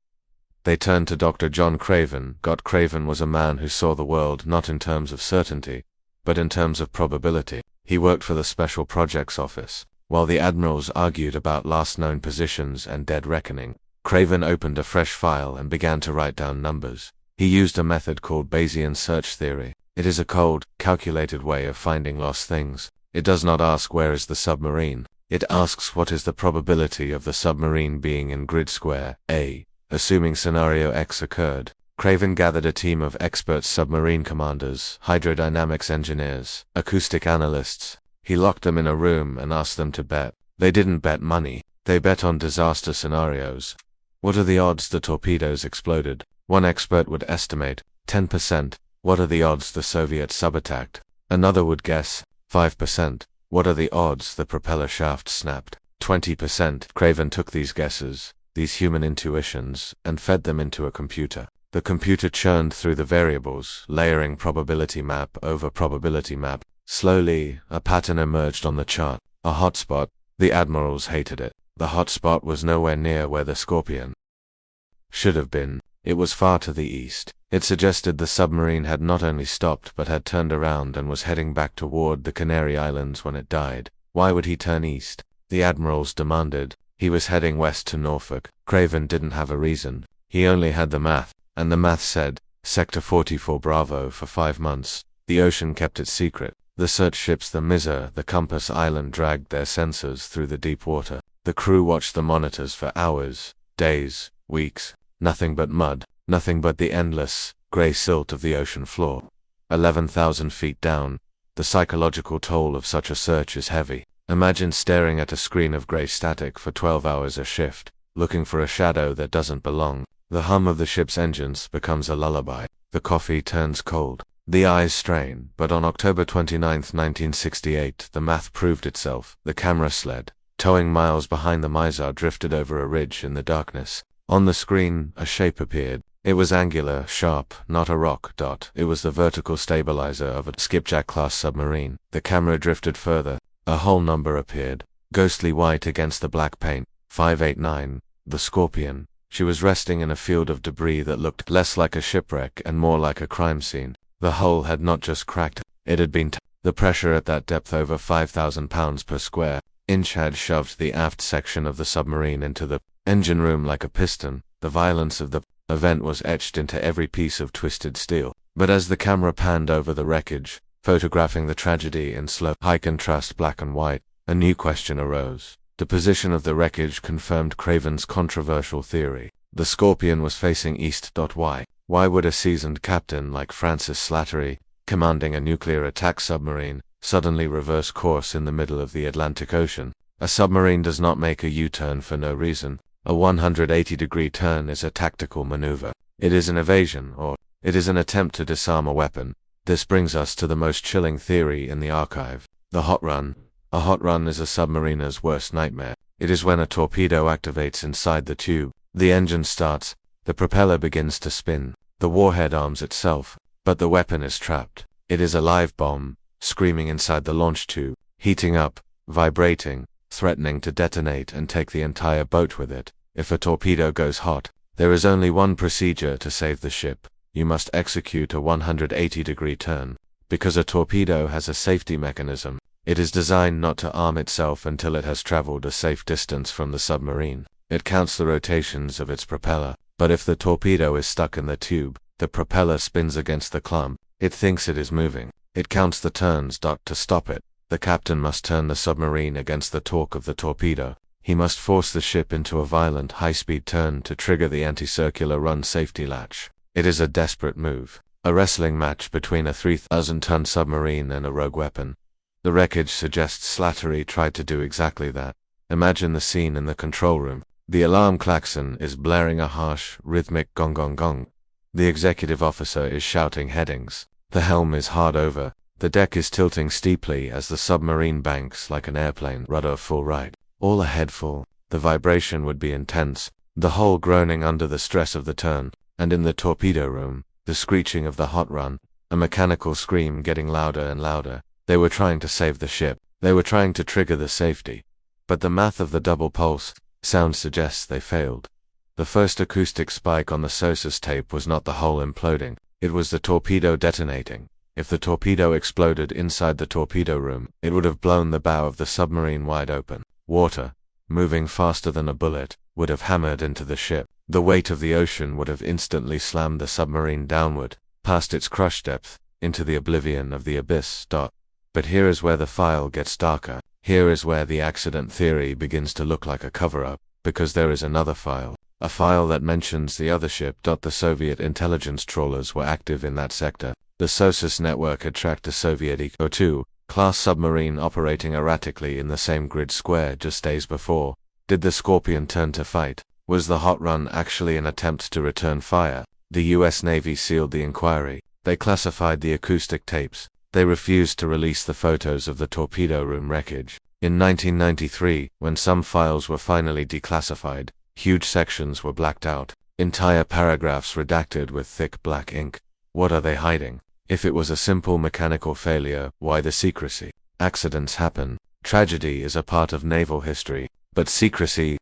[SPEAKER 1] they turned to Dr. John Craven. Craven was a man who saw the world not in terms of certainty, but in terms of probability. He worked for the Special Projects Office. While the admirals argued about last known positions and dead reckoning, Craven opened a fresh file and began to write down numbers. He used a method called Bayesian search theory. It is a cold, calculated way of finding lost things. It does not ask where is the submarine. It asks what is the probability of the submarine being in grid square A. Assuming scenario X occurred, Craven gathered a team of expert submarine commanders, hydrodynamics engineers, acoustic analysts. He locked them in a room and asked them to bet. They didn't bet money. They bet on disaster scenarios. What are the odds the torpedoes exploded? One expert would estimate 10%. What are the odds the Soviets subattacked? Another would guess 5%. What are the odds the propeller shaft snapped? 20%. Craven took these guesses, these human intuitions, and fed them into a computer. The computer churned through the variables, layering probability map over probability map. Slowly, a pattern emerged on the chart. A hotspot. The admirals hated it. The hotspot was nowhere near where the Scorpion should have been. It was far to the east. It suggested the submarine had not only stopped but had turned around and was heading back toward the Canary Islands when it died. Why would he turn east? The admirals demanded. He was heading west to Norfolk. Craven didn't have a reason. He only had the math, and the math said, Sector 44 Bravo for 5 months. The ocean kept it secret. The search ships, the Mizar, the Compass Island, dragged their sensors through the deep water. The crew watched the monitors for hours, days, weeks. Nothing but mud, nothing but the endless, grey silt of the ocean floor. 11,000 feet down, the psychological toll of such a search is heavy. Imagine staring at a screen of grey static for 12 hours a shift, looking for a shadow that doesn't belong. The hum of the ship's engines becomes a lullaby. The coffee turns cold. The eyes strain, but on October 29, 1968, the math proved itself. The camera sled, towing miles behind the Mizar, drifted over a ridge in the darkness. On the screen, a shape appeared. It was angular, sharp, not a rock. It was the vertical stabilizer of a skipjack-class submarine. The camera drifted further. A whole number appeared, ghostly white against the black paint. 589, the Scorpion. She was resting in a field of debris that looked less like a shipwreck and more like a crime scene. The hull had not just cracked, it had been the pressure at that depth, over 5,000 pounds per square inch, had shoved the aft section of the submarine into the engine room like a piston. The violence of the event was etched into every piece of twisted steel. But as the camera panned over the wreckage, photographing the tragedy in slow, high-contrast black and white, a new question arose. The position of the wreckage confirmed Craven's controversial theory. The Scorpion was facing east. Why would a seasoned captain like Francis Slattery, commanding a nuclear attack submarine, suddenly reverse course in the middle of the Atlantic Ocean? A submarine does not make a U-turn for no reason. A 180-degree turn is a tactical maneuver. It is an evasion, or it is an attempt to disarm a weapon. This brings us to the most chilling theory in the archive: the hot run. A hot run is a submariner's worst nightmare. It is when a torpedo activates inside the tube. The engine starts, the propeller begins to spin, the warhead arms itself, but the weapon is trapped. It is a live bomb, screaming inside the launch tube, heating up, vibrating, threatening to detonate and take the entire boat with it. If a torpedo goes hot, there is only one procedure to save the ship. You must execute a 180-degree turn. Because a torpedo has a safety mechanism, it is designed not to arm itself until it has traveled a safe distance from the submarine. It counts the rotations of its propeller, but if the torpedo is stuck in the tube, the propeller spins against the clump. It thinks it is moving. It counts the turns. To stop it, the captain must turn the submarine against the torque of the torpedo. He must force the ship into a violent high-speed turn to trigger the anti-circular run safety latch. It is a desperate move, a wrestling match between a 3,000-ton submarine and a rogue weapon. The wreckage suggests Slattery tried to do exactly that. Imagine the scene in the control room. The alarm klaxon is blaring a harsh, rhythmic gong gong gong. The executive officer is shouting headings. The helm is hard over. The deck is tilting steeply as the submarine banks like an airplane, rudder full right. All ahead full. The vibration would be intense, the hull groaning under the stress of the turn. And in the torpedo room, the screeching of the hot run, a mechanical scream getting louder and louder. They were trying to save the ship. They were trying to trigger the safety. But the math of the double pulse sound suggests they failed. The first acoustic spike on the SOSUS tape was not the hull imploding. It was the torpedo detonating. If the torpedo exploded inside the torpedo room, it would have blown the bow of the submarine wide open. Water, moving faster than a bullet, would have hammered into the ship. The weight of the ocean would have instantly slammed the submarine downward, past its crush depth, into the oblivion of the abyss. But here is where the file gets darker. Here is where the accident theory begins to look like a cover-up, because there is another file. A file that mentions the other ship. The Soviet intelligence trawlers were active in that sector. The SOSUS network had tracked a Soviet ECO-2 class submarine operating erratically in the same grid square just days before. Did the Scorpion turn to fight? Was the hot run actually an attempt to return fire? The US Navy sealed the inquiry. They classified the acoustic tapes. They refused to release the photos of the torpedo room wreckage. In 1993, when some files were finally declassified, huge sections were blacked out, entire paragraphs redacted with thick black ink. What are they hiding? If it was a simple mechanical failure, why the secrecy? Accidents happen. Tragedy is a part of naval history. But secrecy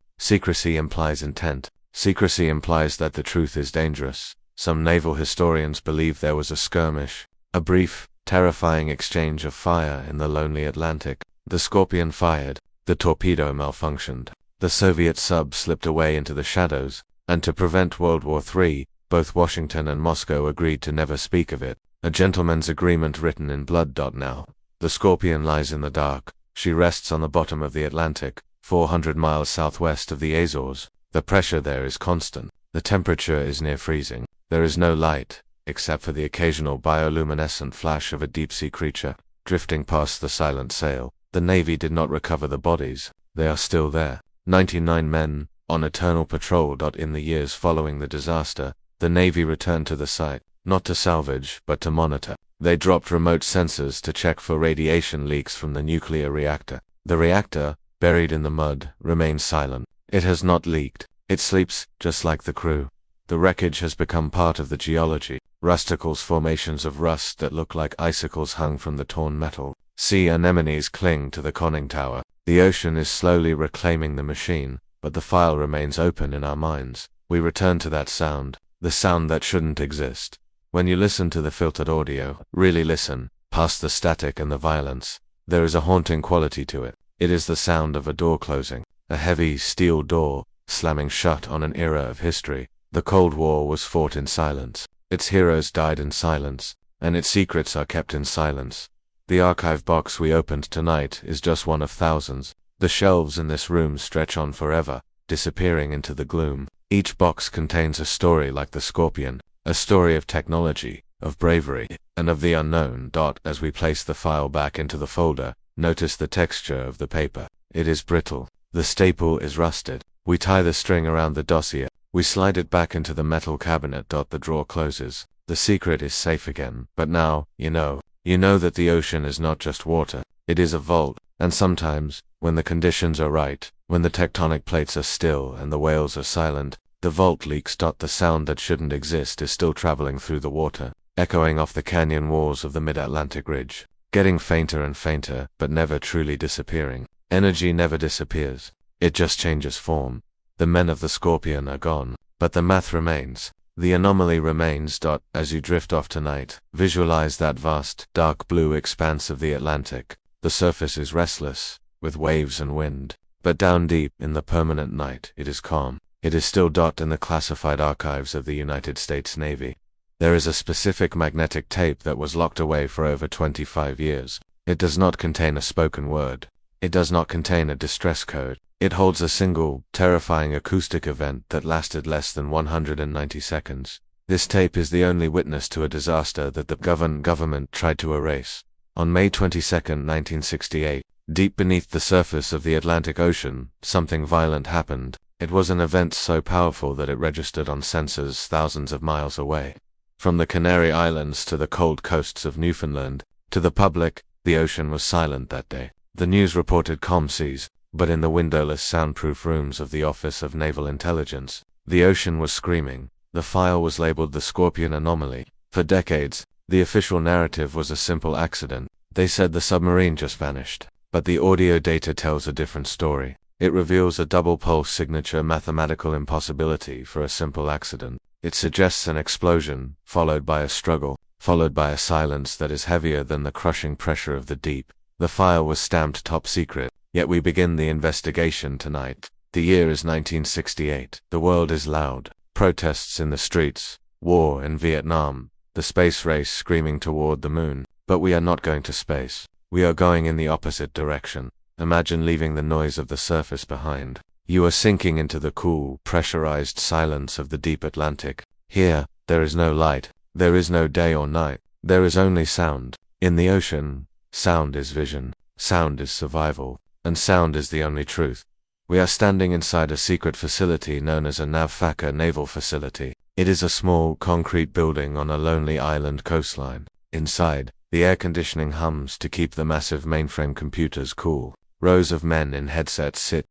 [SPEAKER 1] implies intent. Secrecy implies that the truth is dangerous. Some naval historians believe there was a skirmish, a brief, terrifying exchange of fire in the lonely Atlantic. The Scorpion fired. The torpedo malfunctioned. The Soviet sub slipped away into the shadows, and to prevent World War III, both Washington and Moscow agreed to never speak of it. A gentleman's agreement written in blood. Now, the Scorpion lies in the dark. She rests on the bottom of the Atlantic, 400 miles southwest of the Azores. The pressure there is constant. The temperature is near freezing. There is no light, except for the occasional bioluminescent flash of a deep-sea creature, drifting past the silent sail. The Navy did not recover the bodies. They are still there. 99 men, on eternal patrol. In the years following the disaster, the Navy returned to the site, not to salvage, but to monitor. They dropped remote sensors to check for radiation leaks from the nuclear reactor. The reactor, buried in the mud, remains silent. It has not leaked. It sleeps, just like the crew. The wreckage has become part of the geology. Rusticles, formations of rust that look like icicles hung from the torn metal. Sea anemones cling to the conning tower. The ocean is slowly reclaiming the machine, but the file remains open in our minds. We return to that sound, the sound that shouldn't exist. When you listen to the filtered audio, really listen, past the static and the violence, there is a haunting quality to it. It is the sound of a door closing, a heavy steel door, slamming shut on an era of history. The Cold War was fought in silence. Its heroes died in silence, and its secrets are kept in silence. The archive box we opened tonight is just one of thousands. The shelves in this room stretch on forever, disappearing into the gloom. Each box contains a story like the Scorpion, a story of technology, of bravery, and of the unknown. As we place the file back into the folder, notice the texture of the paper. It is brittle. The staple is rusted. We tie the string around the dossier. We slide it back into the metal cabinet. The drawer closes. The secret is safe again. But now, you know that the ocean is not just water. It is a vault. And sometimes, when the conditions are right, when the tectonic plates are still and the whales are silent, the vault leaks. The sound that shouldn't exist is still traveling through the water, echoing off the canyon walls of the mid-Atlantic ridge, getting fainter and fainter, but never truly disappearing. Energy never disappears. It just changes form. The men of the Scorpion are gone, but the math remains. The anomaly remains. As you drift off tonight, visualize that vast, dark blue expanse of the Atlantic. The surface is restless, with waves and wind, but down deep in the permanent night it is calm. It is still. In the classified archives of the United States Navy, there is a specific magnetic tape that was locked away for over 25 years. It does not contain a spoken word. It does not contain a distress code. It holds a single, terrifying acoustic event that lasted less than 190 seconds. This tape is the only witness to a disaster that the government tried to erase. On May 22, 1968, deep beneath the surface of the Atlantic Ocean, something violent happened. It was an event so powerful that it registered on sensors thousands of miles away. From the Canary Islands to the cold coasts of Newfoundland, to the public, the ocean was silent that day. The news reported calm seas, but in the windowless soundproof rooms of the Office of Naval Intelligence, the ocean was screaming. The file was labeled the Scorpion anomaly. For decades, the official narrative was a simple accident. They said the submarine just vanished. But the audio data tells a different story. It reveals a double pulse signature mathematical impossibility for a simple accident. It suggests an explosion, followed by a struggle, followed by a silence that is heavier than the crushing pressure of the deep. The file was stamped top secret, yet we begin the investigation tonight. The year is 1968. The world is loud. Protests in the streets, war in Vietnam, the space race screaming toward the moon. But we are not going to space. We are going in the opposite direction. Imagine leaving the noise of the surface behind. You are sinking into the cool, pressurized silence of the deep Atlantic. Here, there is no light. There is no day or night. There is only sound. In the ocean, sound is vision. Sound is survival. And sound is the only truth. We are standing inside a secret facility known as a Navfaka naval facility. It is a small, concrete building on a lonely island coastline. Inside, the air conditioning hums to keep the massive mainframe computers cool. Rows of men in headsets sit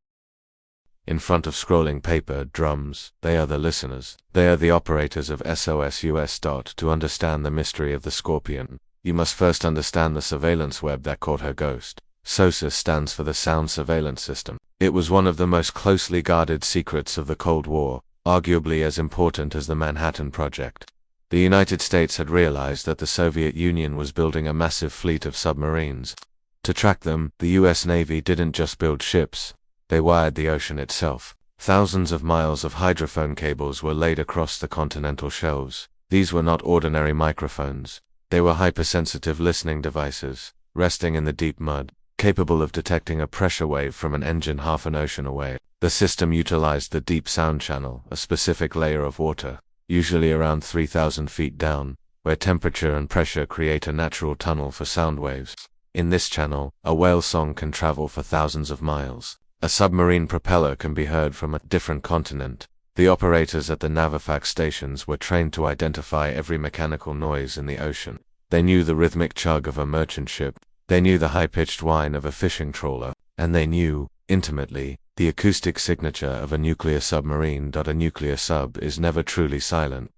[SPEAKER 1] in front of scrolling paper drums. They are the listeners. They are the operators of SOS US. To understand the mystery of the Scorpion, you must first understand the surveillance web that caught her ghost. SOSUS stands for the Sound Surveillance System. It was one of the most closely guarded secrets of the Cold War, arguably as important as the Manhattan Project. The United States had realized that the Soviet Union was building a massive fleet of submarines. To track them, the US Navy didn't just build ships, they wired the ocean itself. Thousands of miles of hydrophone cables were laid across the continental shelves. These were not ordinary microphones. They were hypersensitive listening devices, resting in the deep mud, capable of detecting a pressure wave from an engine half an ocean away. The system utilized the deep sound channel, a specific layer of water, usually around 3,000 feet down, where temperature and pressure create a natural tunnel for sound waves. In this channel, a whale song can travel for thousands of miles. A submarine propeller can be heard from a different continent. The operators at the Navifax stations were trained to identify every mechanical noise in the ocean. They knew the rhythmic chug of a merchant ship, they knew the high-pitched whine of a fishing trawler, and they knew, intimately, the acoustic signature of a nuclear submarine. A nuclear sub is never truly silent.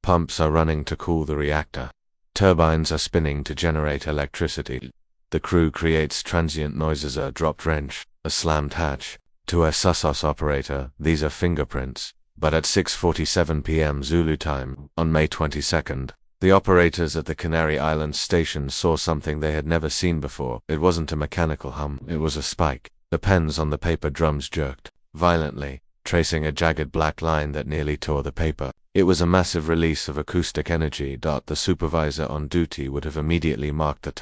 [SPEAKER 1] Pumps are running to cool the reactor. Turbines are spinning to generate electricity. The crew creates transient noises: a dropped wrench, a slammed hatch. To a SUSOS operator, these are fingerprints. But at 6:47 p.m. Zulu time, on May 22nd, the operators at the Canary Islands station saw something they had never seen before. It wasn't a mechanical hum, it was a spike. The pens on the paper drums jerked violently, tracing a jagged black line that nearly tore the paper. It was a massive release of acoustic energy. The supervisor on duty would have immediately marked the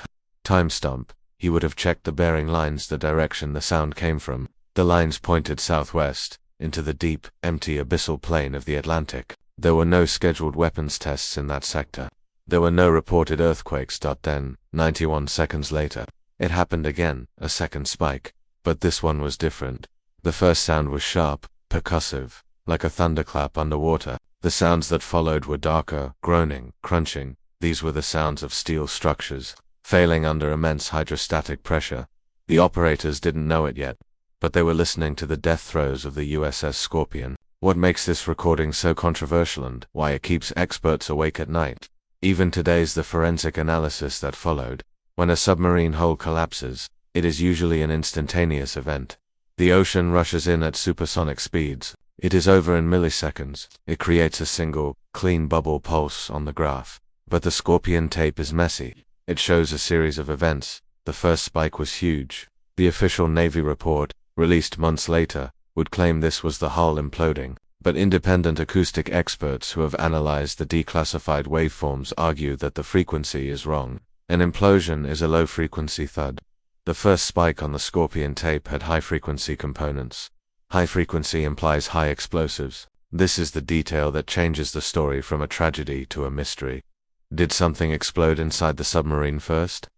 [SPEAKER 1] time stump. He would have checked the bearing lines, the direction the sound came from. The lines pointed southwest, into the deep, empty abyssal plain of the Atlantic. There were no scheduled weapons tests in that sector. There were no reported earthquakes. Then, 91 seconds later, it happened again, a second spike. But this one was different. The first sound was sharp, percussive, like a thunderclap underwater. The sounds that followed were darker, groaning, crunching. These were the sounds of steel structures, failing under immense hydrostatic pressure. The operators didn't know it yet, but they were listening to the death throes of the USS Scorpion. What makes this recording so controversial and why it keeps experts awake at night? Even today's the forensic analysis that followed. When a submarine hull collapses, it is usually an instantaneous event. The ocean rushes in at supersonic speeds. It is over in milliseconds. It creates a single, clean bubble pulse on the graph. But the Scorpion tape is messy. It shows a series of events. The first spike was huge. The official Navy report, released months later, would claim this was the hull imploding, but independent acoustic experts who have analyzed the declassified waveforms argue that the frequency is wrong. An implosion is a low-frequency thud. The first spike on the Scorpion tape had high-frequency components. High frequency implies high explosives. This is the detail that changes the story from a tragedy to a mystery. Did something explode inside the submarine first?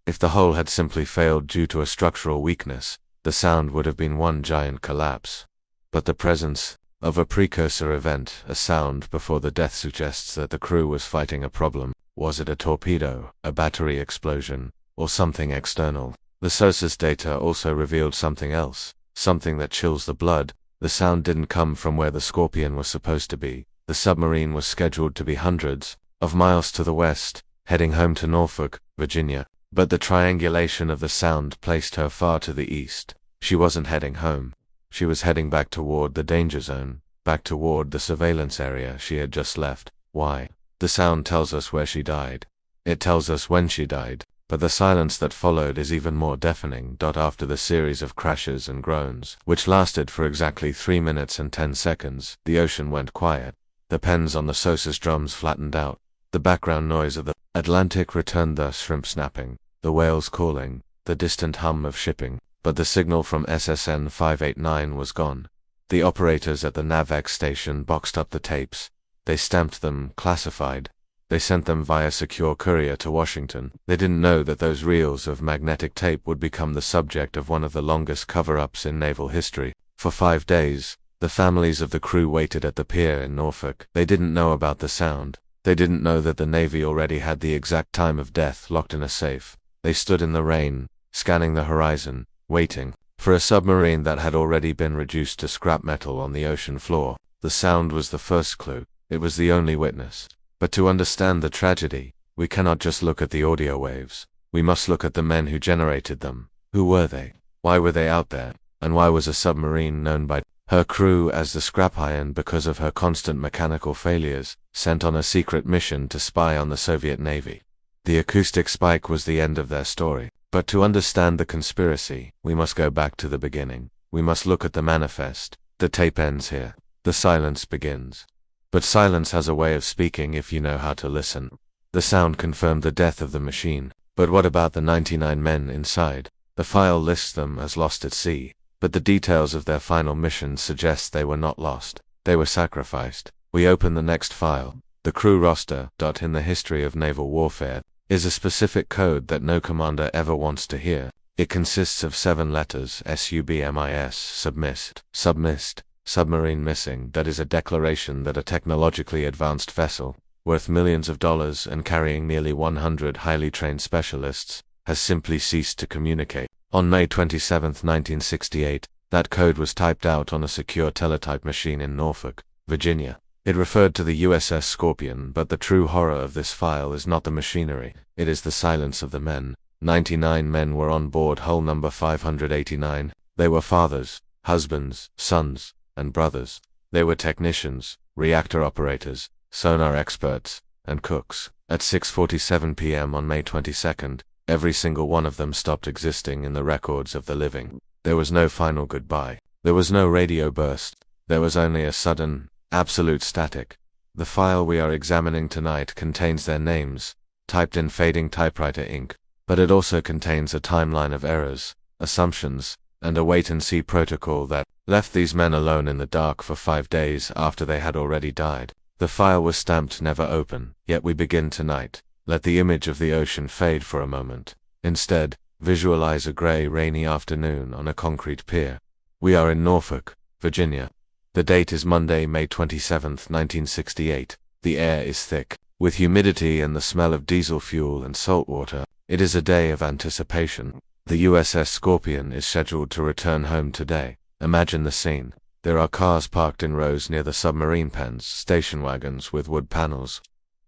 [SPEAKER 1] If the hull had simply failed due to a structural weakness, the sound would have been one giant collapse. But the presence of a precursor event, a sound before the death, suggests that the crew was fighting a problem. Was it a torpedo, a battery explosion, or something external? The SOSUS data also revealed something else, something that chills the blood. The sound didn't come from where the Scorpion was supposed to be. The submarine was scheduled to be hundreds of miles to the west, heading home to Norfolk, Virginia. But the triangulation of the sound placed her far to the east. She wasn't heading home. She was heading back toward the danger zone, back toward the surveillance area she had just left. Why? The sound tells us where she died. It tells us when she died, but the silence that followed is even more deafening. After the series of crashes and groans, which lasted for exactly 3 minutes and 10 seconds, the ocean went quiet. The pens on the SOSUS drums flattened out. The background noise of the Atlantic returned, the shrimp snapping, the whales calling, the distant hum of shipping, but the signal from SSN 589 was gone. The operators at the NAVX station boxed up the tapes. They stamped them classified. They sent them via secure courier to Washington. They didn't know that those reels of magnetic tape would become the subject of one of the longest cover-ups in naval history. For 5 days, the families of the crew waited at the pier in Norfolk. They didn't know about the sound. They didn't know that the Navy already had the exact time of death locked in a safe. They stood in the rain, scanning the horizon, waiting for a submarine that had already been reduced to scrap metal on the ocean floor. The sound was the first clue. It was the only witness. But to understand the tragedy, we cannot just look at the audio waves. We must look at the men who generated them. Who were they? Why were they out there? And why was a submarine known by her crew as the Scrap Iron because of her constant mechanical failures, sent on a secret mission to spy on the Soviet Navy? The acoustic spike was the end of their story. But to understand the conspiracy, we must go back to the beginning. We must look at the manifest. The tape ends here. The silence begins. But silence has a way of speaking if you know how to listen. The sound confirmed the death of the machine. But what about the 99 men inside? The file lists them as lost at sea, but the details of their final mission suggest they were not lost. They were sacrificed. We open the next file. The crew roster. In the history of naval warfare, is a specific code that no commander ever wants to hear. It consists of 7 letters: SUBMIS, submissed, submarine missing. That is a declaration that a technologically advanced vessel, worth millions of dollars and carrying nearly 100 highly trained specialists, has simply ceased to communicate. On May 27, 1968, that code was typed out on a secure teletype machine in Norfolk, Virginia. It referred to the USS Scorpion, but the true horror of this file is not the machinery, it is the silence of the men. 99 men were on board hull number 589. They were fathers, husbands, sons, and brothers. They were technicians, reactor operators, sonar experts, and cooks. At 6:47 p.m. on May 22nd, every single one of them stopped existing in the records of the living. There was no final goodbye. There was no radio burst. There was only a sudden, absolute static. The file we are examining tonight contains their names, typed in fading typewriter ink, but it also contains a timeline of errors, assumptions, and a wait-and-see protocol that left these men alone in the dark for 5 days after they had already died. The file was stamped never open, yet we begin tonight. Let the image of the ocean fade for a moment. Instead, visualize a gray, rainy afternoon on a concrete pier. We are in Norfolk, Virginia. The date is Monday, May 27, 1968. The air is thick, with humidity and the smell of diesel fuel and salt water. It is a day of anticipation. The USS Scorpion is scheduled to return home today. Imagine the scene. There are cars parked in rows near the submarine pens, station wagons with wood panels.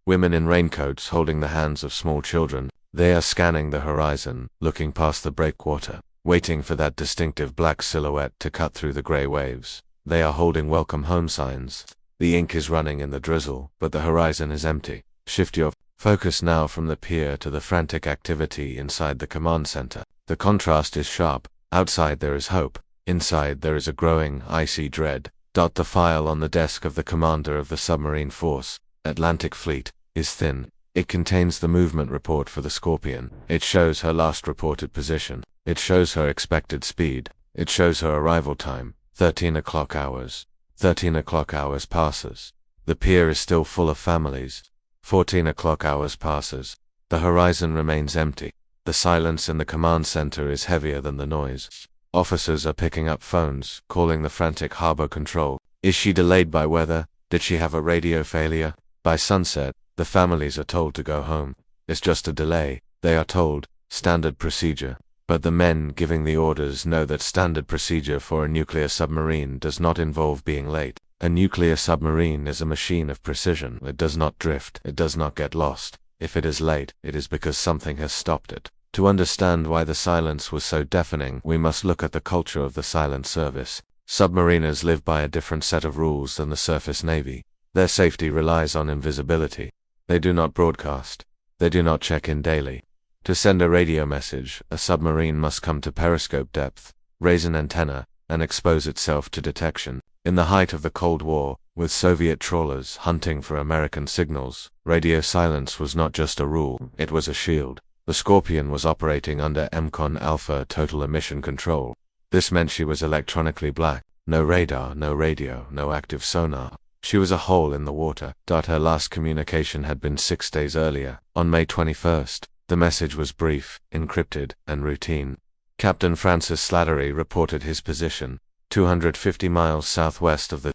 [SPEAKER 1] Women in raincoats holding the hands of small children. They are scanning the horizon, looking past the breakwater, waiting for that distinctive black silhouette to cut through the gray waves. They are holding welcome home signs. The ink is running in the drizzle, but the horizon is empty. Shift your focus now from the pier to the frantic activity inside the command center. The contrast is sharp. Outside there is hope. Inside there is a growing, icy dread. The file on the desk of the commander of the submarine force, Atlantic Fleet, is thin. It contains the movement report for the Scorpion. It shows her last reported position. It shows her expected speed. It shows her arrival time, 13 o'clock hours. 13 o'clock hours passes. The pier is still full of families. 14 o'clock hours passes. The horizon remains empty. The silence in the command center is heavier than the noise. Officers are picking up phones, calling the frantic harbor control. Is she delayed by weather? Did she have a radio failure? By sunset, the families are told to go home. It's just a delay, they are told, standard procedure. But the men giving the orders know that standard procedure for a nuclear submarine does not involve being late. A nuclear submarine is a machine of precision. It does not drift, it does not get lost. If it is late, it is because something has stopped it. To understand why the silence was so deafening, we must look at the culture of the silent service. Submariners live by a different set of rules than the surface navy. Their safety relies on invisibility. They do not broadcast. They do not check in daily. To send a radio message, a submarine must come to periscope depth, raise an antenna, and expose itself to detection. In the height of the Cold War, with Soviet trawlers hunting for American signals, radio silence was not just a rule, it was a shield. The Scorpion was operating under MCON Alpha total emission control. This meant she was electronically black. No radar, no radio, no active sonar. She was a hole in the water. Her last communication had been 6 days earlier, on May 21st. The message was brief, encrypted, and routine. Captain Francis Slattery reported his position, 250 miles southwest of the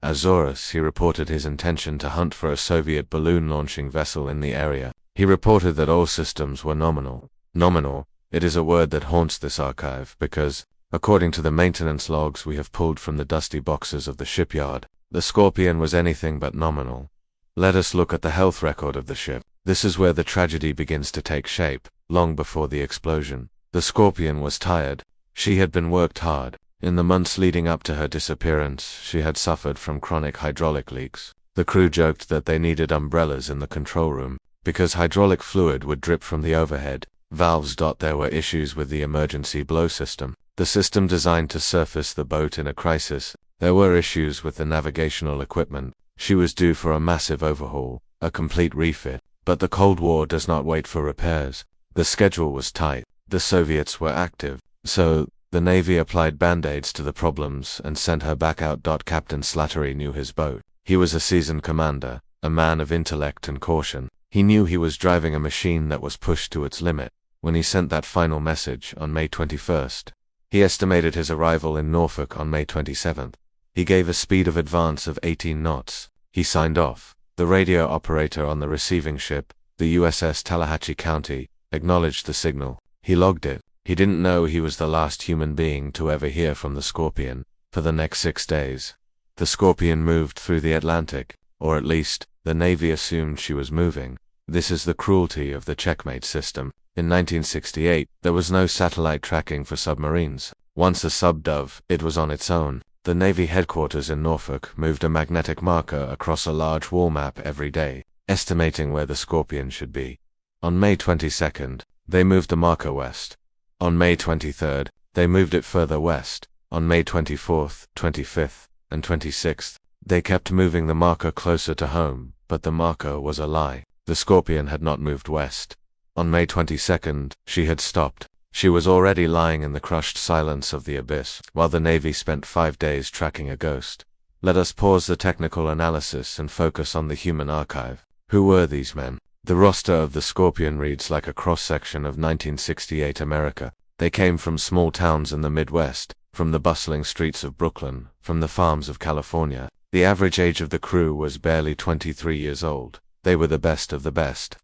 [SPEAKER 1] Azores. He reported his intention to hunt for a Soviet balloon launching vessel in the area. He reported that all systems were nominal. Nominal, it is a word that haunts this archive because, according to the maintenance logs we have pulled from the dusty boxes of the shipyard, the Scorpion was anything but nominal. Let us look at the health record of the ship. This is where the tragedy begins to take shape, long before the explosion. The Scorpion was tired. She had been worked hard. In the months leading up to her disappearance, she had suffered from chronic hydraulic leaks. The crew joked that they needed umbrellas in the control room, because hydraulic fluid would drip from the overhead valves. There were issues with the emergency blow system, the system designed to surface the boat in a crisis. There were issues with the navigational equipment. She was due for a massive overhaul, a complete refit. But the Cold War does not wait for repairs. The schedule was tight. The Soviets were active. So, the Navy applied band-aids to the problems and sent her back out. Captain Slattery knew his boat. He was a seasoned commander, a man of intellect and caution. He knew he was driving a machine that was pushed to its limit. When he sent that final message on May 21st, he estimated his arrival in Norfolk on May 27th. He gave a speed of advance of 18 knots. He signed off. The radio operator on the receiving ship, the USS Tallahatchie County, acknowledged the signal. He logged it. He didn't know he was the last human being to ever hear from the Scorpion. For the next 6 days, the Scorpion moved through the Atlantic, or at least, the Navy assumed she was moving. This is the cruelty of the checkmate system. In 1968, there was no satellite tracking for submarines. Once a sub-dove, it was on its own. The Navy headquarters in Norfolk moved a magnetic marker across a large wall map every day, estimating where the Scorpion should be. On May 22nd, they moved the marker west. On May 23rd, they moved it further west. On May 24th, 25th, and 26th, they kept moving the marker closer to home, but the marker was a lie. The Scorpion had not moved west. On May 22nd, she had stopped. She was already lying in the crushed silence of the abyss, while the Navy spent 5 days tracking a ghost. Let us pause the technical analysis and focus on the human archive. Who were these men? The roster of the Scorpion reads like a cross-section of 1968 America. They came from small towns in the Midwest, from the bustling streets of Brooklyn, from the farms of California. The average age of the crew was barely 23 years old. They were the best of the best.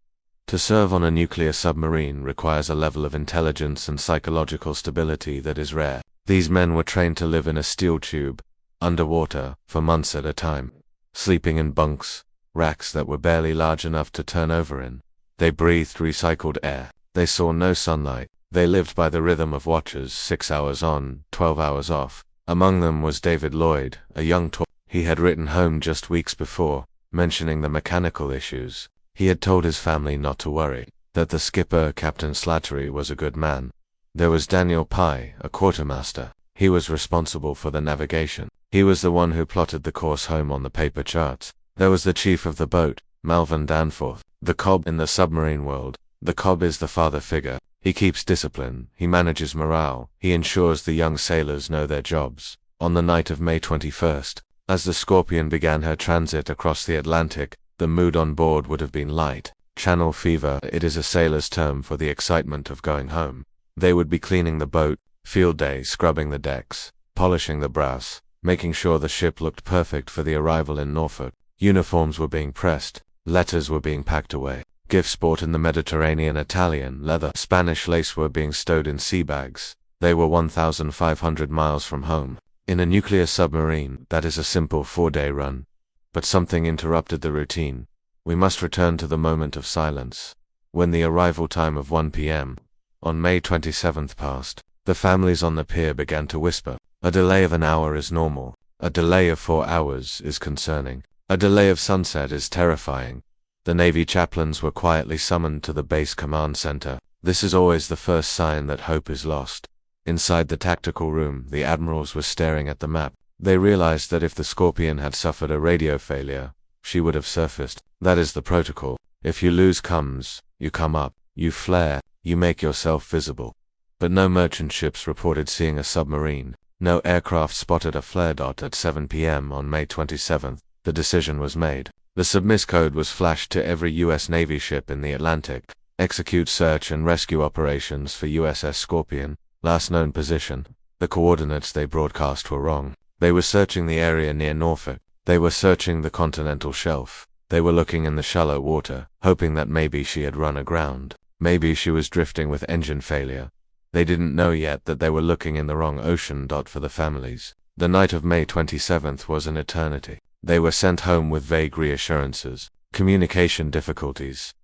[SPEAKER 1] To serve on a nuclear submarine requires a level of intelligence and psychological stability that is rare. These men were trained to live in a steel tube, underwater, for months at a time, sleeping in bunks, racks that were barely large enough to turn over in. They breathed recycled air. They saw no sunlight. They lived by the rhythm of watches, 6 hours on, 12 hours off. Among them was David Lloyd, a young torpedo. He had written home just weeks before, mentioning the mechanical issues. He had told his family not to worry, that the skipper, Captain Slattery, was a good man. There was Daniel Pye, a quartermaster. He was responsible for the navigation. He was the one who plotted the course home on the paper charts. There was the chief of the boat, Malvern Danforth, the cob in the submarine world. The cob is the father figure. He keeps discipline, he manages morale, he ensures the young sailors know their jobs. On the night of May 21st, as the Scorpion began her transit across the Atlantic, the mood on board would have been light. Channel fever, it is a sailor's term for the excitement of going home. They would be cleaning the boat, field day, scrubbing the decks, polishing the brass, making sure the ship looked perfect for the arrival in Norfolk. Uniforms were being pressed, letters were being packed away. Gifts bought in the Mediterranean, Italian, leather, Spanish lace were being stowed in sea bags. They were 1,500 miles from home. In a nuclear submarine, that is a simple 4-day run. But something interrupted the routine. We must return to the moment of silence. When the arrival time of 1 p.m. on May 27th passed, the families on the pier began to whisper. A delay of an hour is normal. A delay of 4 hours is concerning. A delay of sunset is terrifying. The Navy chaplains were quietly summoned to the base command center. This is always the first sign that hope is lost. Inside the tactical room, the admirals were staring at the map. They realized that if the Scorpion had suffered a radio failure, she would have surfaced. That is the protocol. If you lose comms, you come up, you flare, you make yourself visible. But no merchant ships reported seeing a submarine. No aircraft spotted a flare dot at 7 p.m. on May 27th. The decision was made. The submiss code was flashed to every U.S. Navy ship in the Atlantic. Execute search and rescue operations for USS Scorpion. Last known position. The coordinates they broadcast were wrong. They were searching the area near Norfolk. They were searching the continental shelf. They were looking in the shallow water, hoping that maybe she had run aground. Maybe she was drifting with engine failure. They didn't know yet that they were looking in the wrong ocean. For the families, the night of May 27th was an eternity. They were sent home with vague reassurances, communication difficulties,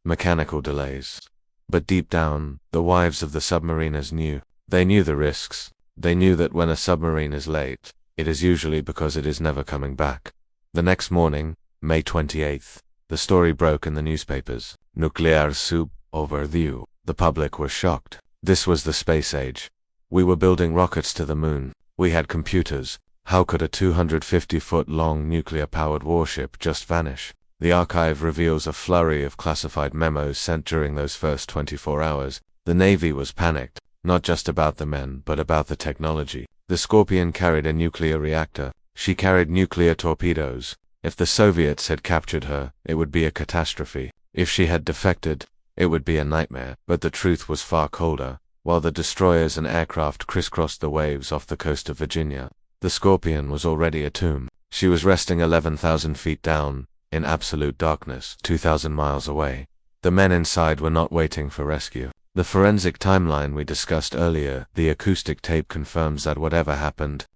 [SPEAKER 1] mechanical delays. But deep down, the wives of the submariners knew. They knew the risks. They knew that when a submarine is late, it is usually because it is never coming back. The next morning, May 28th, the story broke in the newspapers. Nuclear soup overview. The public was shocked. This was the space age. We were building rockets to the moon. We had computers. How could a 250-foot-long nuclear-powered warship just vanish? The archive reveals a flurry of classified memos sent during those first 24 hours. The Navy was panicked, not just about the men, but about the technology. The Scorpion carried a nuclear reactor. She carried nuclear torpedoes. If the Soviets had captured her, it would be a catastrophe. If she had defected, it would be a nightmare. But the truth was far colder. While the destroyers and aircraft crisscrossed the waves off the coast of Virginia, the Scorpion was already a tomb. She was resting 11,000 feet down, in absolute darkness, 2,000 miles away. The men inside were not waiting for rescue. The forensic timeline we discussed earlier, the acoustic tape confirms that whatever happened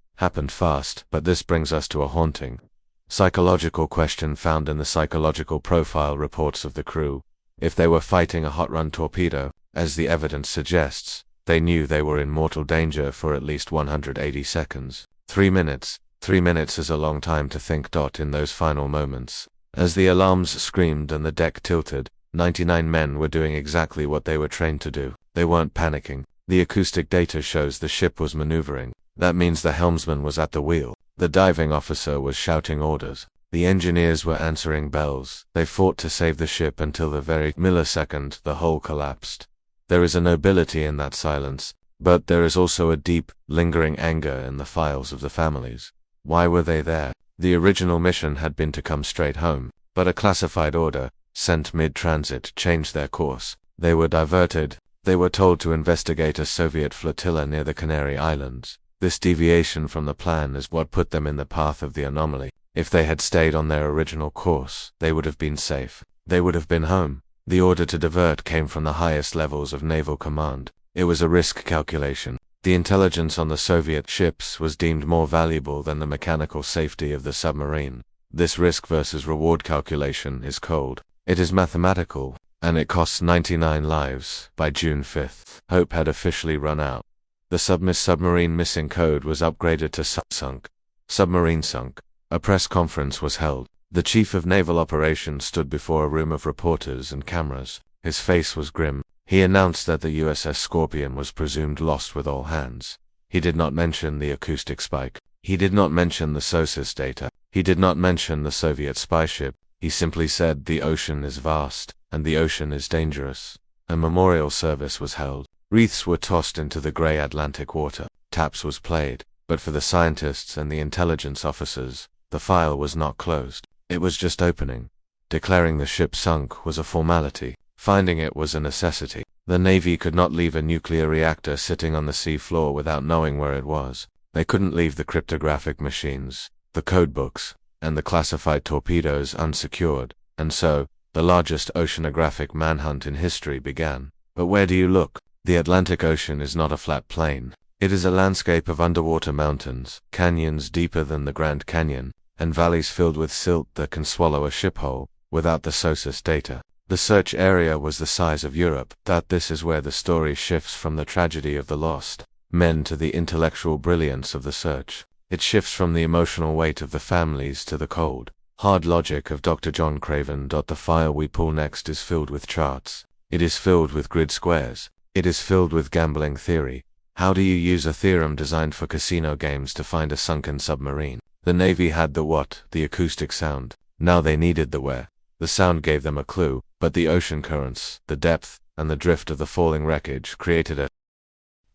[SPEAKER 1] fast. But this brings us to a haunting psychological question found in the psychological profile reports of the crew. If they were fighting a hot-run torpedo, as the evidence suggests, they knew they were in mortal danger for at least 180 seconds. 3 minutes. 3 minutes is a long time to think. In those final moments, as the alarms screamed and the deck tilted, 99 men were doing exactly what they were trained to do. They weren't panicking. The acoustic data shows the ship was maneuvering. That means the helmsman was at the wheel. The diving officer was shouting orders. The engineers were answering bells. They fought to save the ship until the very millisecond the hull collapsed. There is a nobility in that silence, but there is also a deep, lingering anger in the files of the families. Why were they there? The original mission had been to come straight home, but a classified order, sent mid-transit, changed their course. They were diverted. They were told to investigate a Soviet flotilla near the Canary Islands. This deviation from the plan is what put them in the path of the anomaly. If they had stayed on their original course, they would have been safe. They would have been home. The order to divert came from the highest levels of naval command. It was a risk calculation. The intelligence on the Soviet ships was deemed more valuable than the mechanical safety of the submarine. This risk versus reward calculation is cold. It is mathematical, and it costs 99 lives. By June 5th, hope had officially run out. The submarine missing code was upgraded to sunk. Submarine sunk. A press conference was held. The chief of naval operations stood before a room of reporters and cameras. His face was grim. He announced that the USS Scorpion was presumed lost with all hands. He did not mention the acoustic spike. He did not mention the SOSUS data. He did not mention the Soviet spy ship. He simply said the ocean is vast, and the ocean is dangerous. A memorial service was held. Wreaths were tossed into the grey Atlantic water. Taps was played. But for the scientists and the intelligence officers, the file was not closed. It was just opening. Declaring the ship sunk was a formality. Finding it was a necessity. The Navy could not leave a nuclear reactor sitting on the sea floor without knowing where it was. They couldn't leave the cryptographic machines, the codebooks, and the classified torpedoes unsecured. And so, the largest oceanographic manhunt in history began. But where do you look? The Atlantic Ocean is not a flat plain. It is a landscape of underwater mountains, canyons deeper than the Grand Canyon, and valleys filled with silt that can swallow a ship whole, without the SOSUS data. The search area was the size of Europe. This is where the story shifts from the tragedy of the lost men to the intellectual brilliance of the search. It shifts from the emotional weight of the families to the cold, hard logic of Dr. John Craven. The file we pull next is filled with charts. It is filled with grid squares. It is filled with gambling theory. How do you use a theorem designed for casino games to find a sunken submarine? The Navy had the what, the acoustic sound. Now they needed the where. The sound gave them a clue, but the ocean currents, the depth, and the drift of the falling wreckage created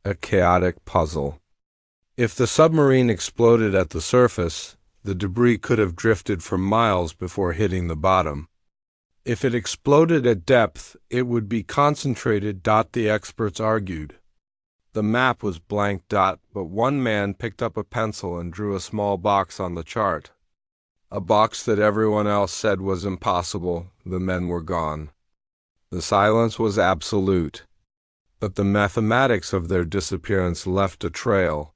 [SPEAKER 1] a
[SPEAKER 2] chaotic puzzle. If the submarine exploded at the surface, the debris could have drifted for miles before hitting the bottom. If it exploded at depth, it would be concentrated. The experts argued. The map was blank. But one man picked up a pencil and drew a small box on the chart. A box that everyone else said was impossible. The men were gone. The silence was absolute. But the mathematics of their disappearance left a trail.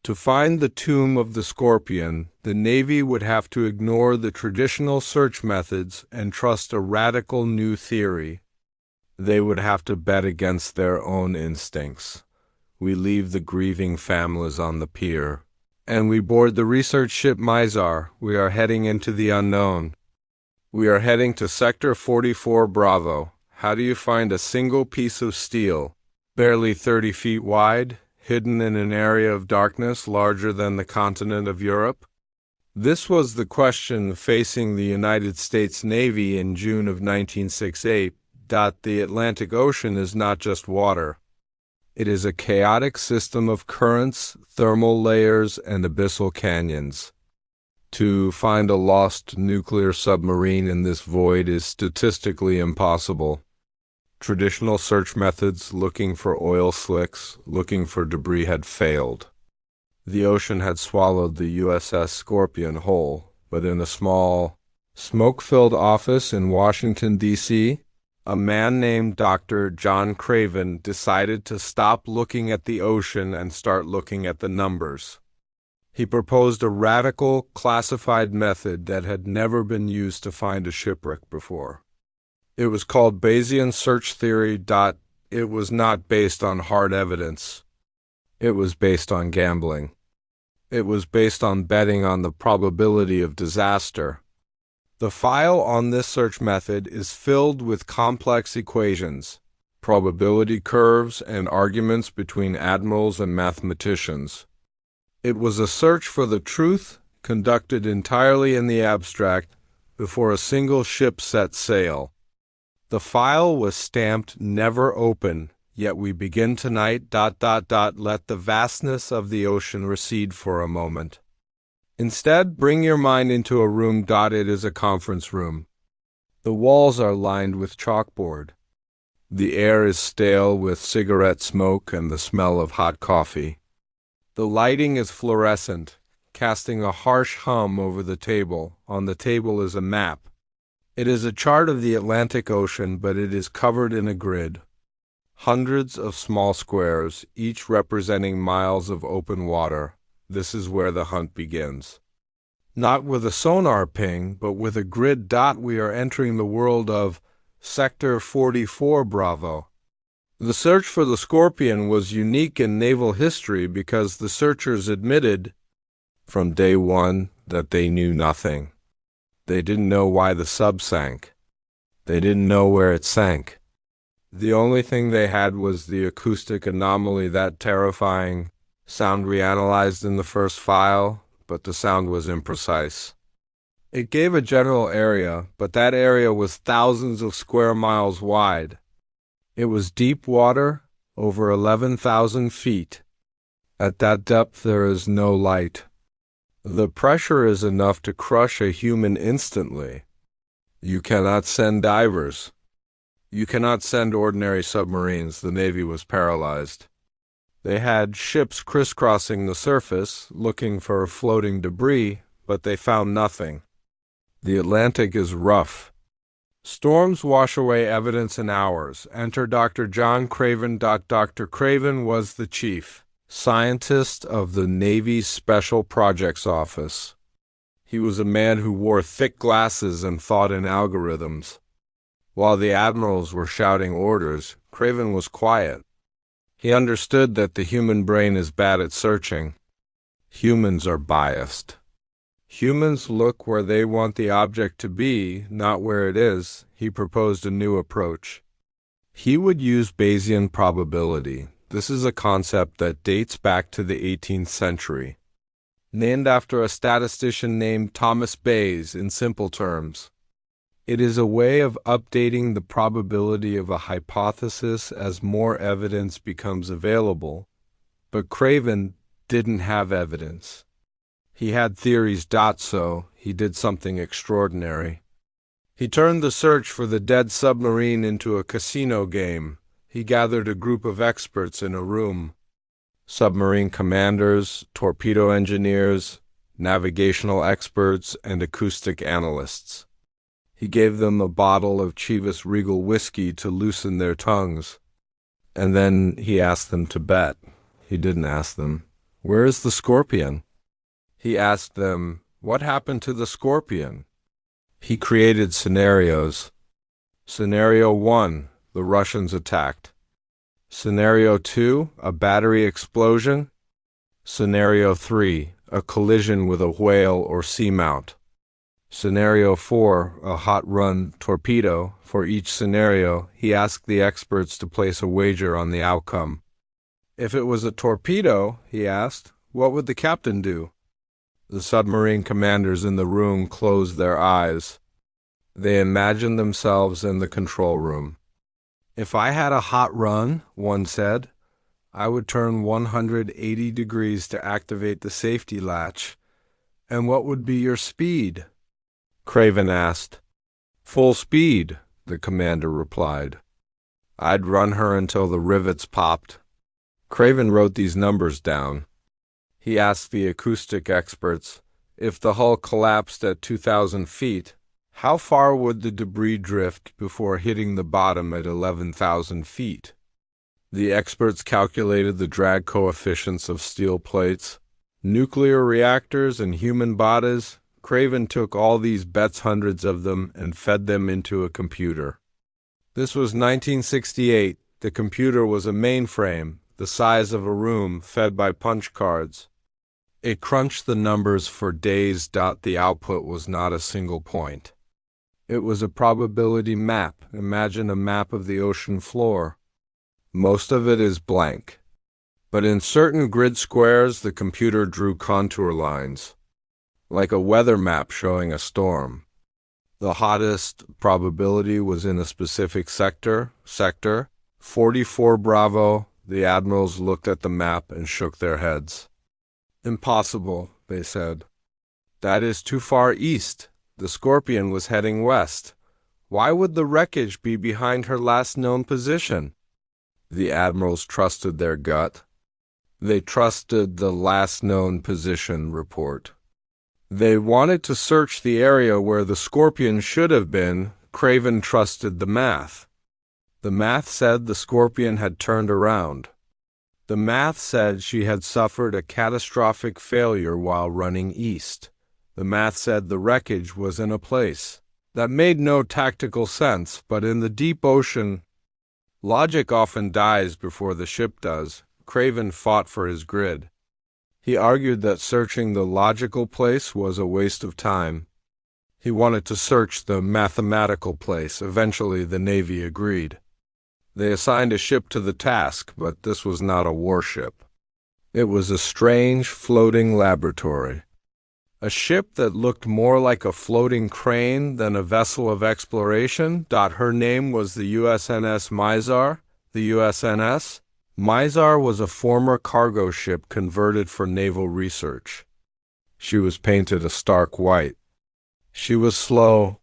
[SPEAKER 2] To find the tomb of the Scorpion, the Navy would have to ignore the traditional search methods and trust a radical new theory. They would have to bet against their own instincts. We leave the grieving families on the pier, and we board the research ship Mizar. We are heading into the unknown. We are heading to Sector 44 Bravo. How do you find a single piece of steel, barely 30 feet wide, hidden in an area of darkness larger than the continent of Europe? This was the question facing the United States Navy in June of 1968. The Atlantic Ocean is not just water. It is a chaotic system of currents, thermal layers, and abyssal canyons. To find a lost nuclear submarine in this void is statistically impossible. Traditional search methods looking for oil slicks, looking for debris had failed. The ocean had swallowed the USS Scorpion whole, but in a small, smoke-filled office in Washington, D.C., a man named Dr. John Craven decided to stop looking at the ocean and start looking at the numbers. He proposed a radical, classified method that had never been used to find a shipwreck before. It was called Bayesian search theory. It was not based on hard evidence. It was based on gambling. It was based on betting on the probability of disaster. The file on this search method is filled with complex equations, probability curves, and arguments between admirals and mathematicians. It was a search for the truth, conducted entirely in the abstract, before a single ship set sail. The file was stamped "Never Open," yet we begin tonight. Let the vastness of the ocean recede for a moment. Instead, bring your mind into a room. It is a conference room. The walls are lined with chalkboard. The air is stale with cigarette smoke and the smell of hot coffee. The lighting is fluorescent, casting a harsh hum over the table. On the table is a map. It is a chart of the Atlantic Ocean, but it is covered in a grid. Hundreds of small squares, each representing miles of open water. This is where the hunt begins. Not with a sonar ping, but with a grid. We are entering the world of Sector 44 Bravo. The search for the Scorpion was unique in naval history because the searchers admitted from day one that they knew nothing. They didn't know why the sub sank. They didn't know where it sank. The only thing they had was the acoustic anomaly, that terrifying sound reanalyzed in the first file, but the sound was imprecise. It gave a general area, but that area was thousands of square miles wide. It was deep water, over 11,000 feet. At that depth there is no light. The pressure is enough to crush a human instantly. You cannot send divers. You cannot send ordinary submarines. The Navy was paralyzed. They had ships crisscrossing the surface, looking for floating debris, but they found nothing. The Atlantic is rough. Storms wash away evidence in hours. Enter Dr. John Craven. Dr. Craven was the chief scientist of the Navy's Special Projects Office. He was a man who wore thick glasses and thought in algorithms. While the admirals were shouting orders, Craven was quiet. He understood that the human brain is bad at searching. Humans are biased. Humans look where they want the object to be, not where it is. He proposed a new approach. He would use Bayesian probability. This is a concept that dates back to the 18th century. Named after a statistician named Thomas Bayes. In simple terms, it is a way of updating the probability of a hypothesis as more evidence becomes available. But Craven didn't have evidence. He had theories. So he did something extraordinary. He turned the search for the dead submarine into a casino game. He gathered a group of experts in a room. Submarine commanders, torpedo engineers, navigational experts, and acoustic analysts. He gave them a bottle of Chivas Regal whiskey to loosen their tongues. And then he asked them to bet. He didn't ask them, "Where is the Scorpion?" He asked them, "What happened to the Scorpion?" He created scenarios. Scenario 1, the Russians attacked. Scenario 2, a battery explosion. Scenario 3, a collision with a whale or seamount. Scenario 4, a hot-run torpedo. For each scenario, he asked the experts to place a wager on the outcome. If it was a torpedo, he asked, what would the captain do? The submarine commanders in the room closed their eyes. They imagined themselves in the control room. "If I had a hot run," one said, "I would turn 180 degrees to activate the safety latch." "And what would be your speed?" Craven asked. "Full speed," the commander replied. "I'd run her until the rivets popped." Craven wrote these numbers down. He asked the acoustic experts, if the hull collapsed at 2,000 feet, how far would the debris drift before hitting the bottom at 11,000 feet? The experts calculated the drag coefficients of steel plates, nuclear reactors, and human bodies. Craven took all these bets, hundreds of them, and fed them into a computer. This was 1968. The computer was a mainframe, the size of a room, fed by punch cards. It crunched the numbers for days. The output was not a single point. It was a probability map. Imagine a map of the ocean floor. Most of it is blank. But in certain grid squares, the computer drew contour lines, like a weather map showing a storm. The hottest probability was in a specific sector 44 Bravo. The admirals looked at the map and shook their heads. "Impossible," they said. "That is too far east. The Scorpion was heading west. Why would the wreckage be behind her last known position?" The admirals trusted their gut. They trusted the last known position report. They wanted to search the area where the Scorpion should have been. Craven trusted the math. The math said the Scorpion had turned around. The math said she had suffered a catastrophic failure while running east. The math said the wreckage was in a place that made no tactical sense, but in the deep ocean, logic often dies before the ship does. Craven fought for his grid. He argued that searching the logical place was a waste of time. He wanted to search the mathematical place. Eventually, the Navy agreed. They assigned a ship to the task, but this was not a warship. It was a strange, floating laboratory. A ship that looked more like a floating crane than a vessel of exploration. Her name was the USNS Mizar. The USNS Mizar was a former cargo ship converted for naval research. She was painted a stark white. She was slow.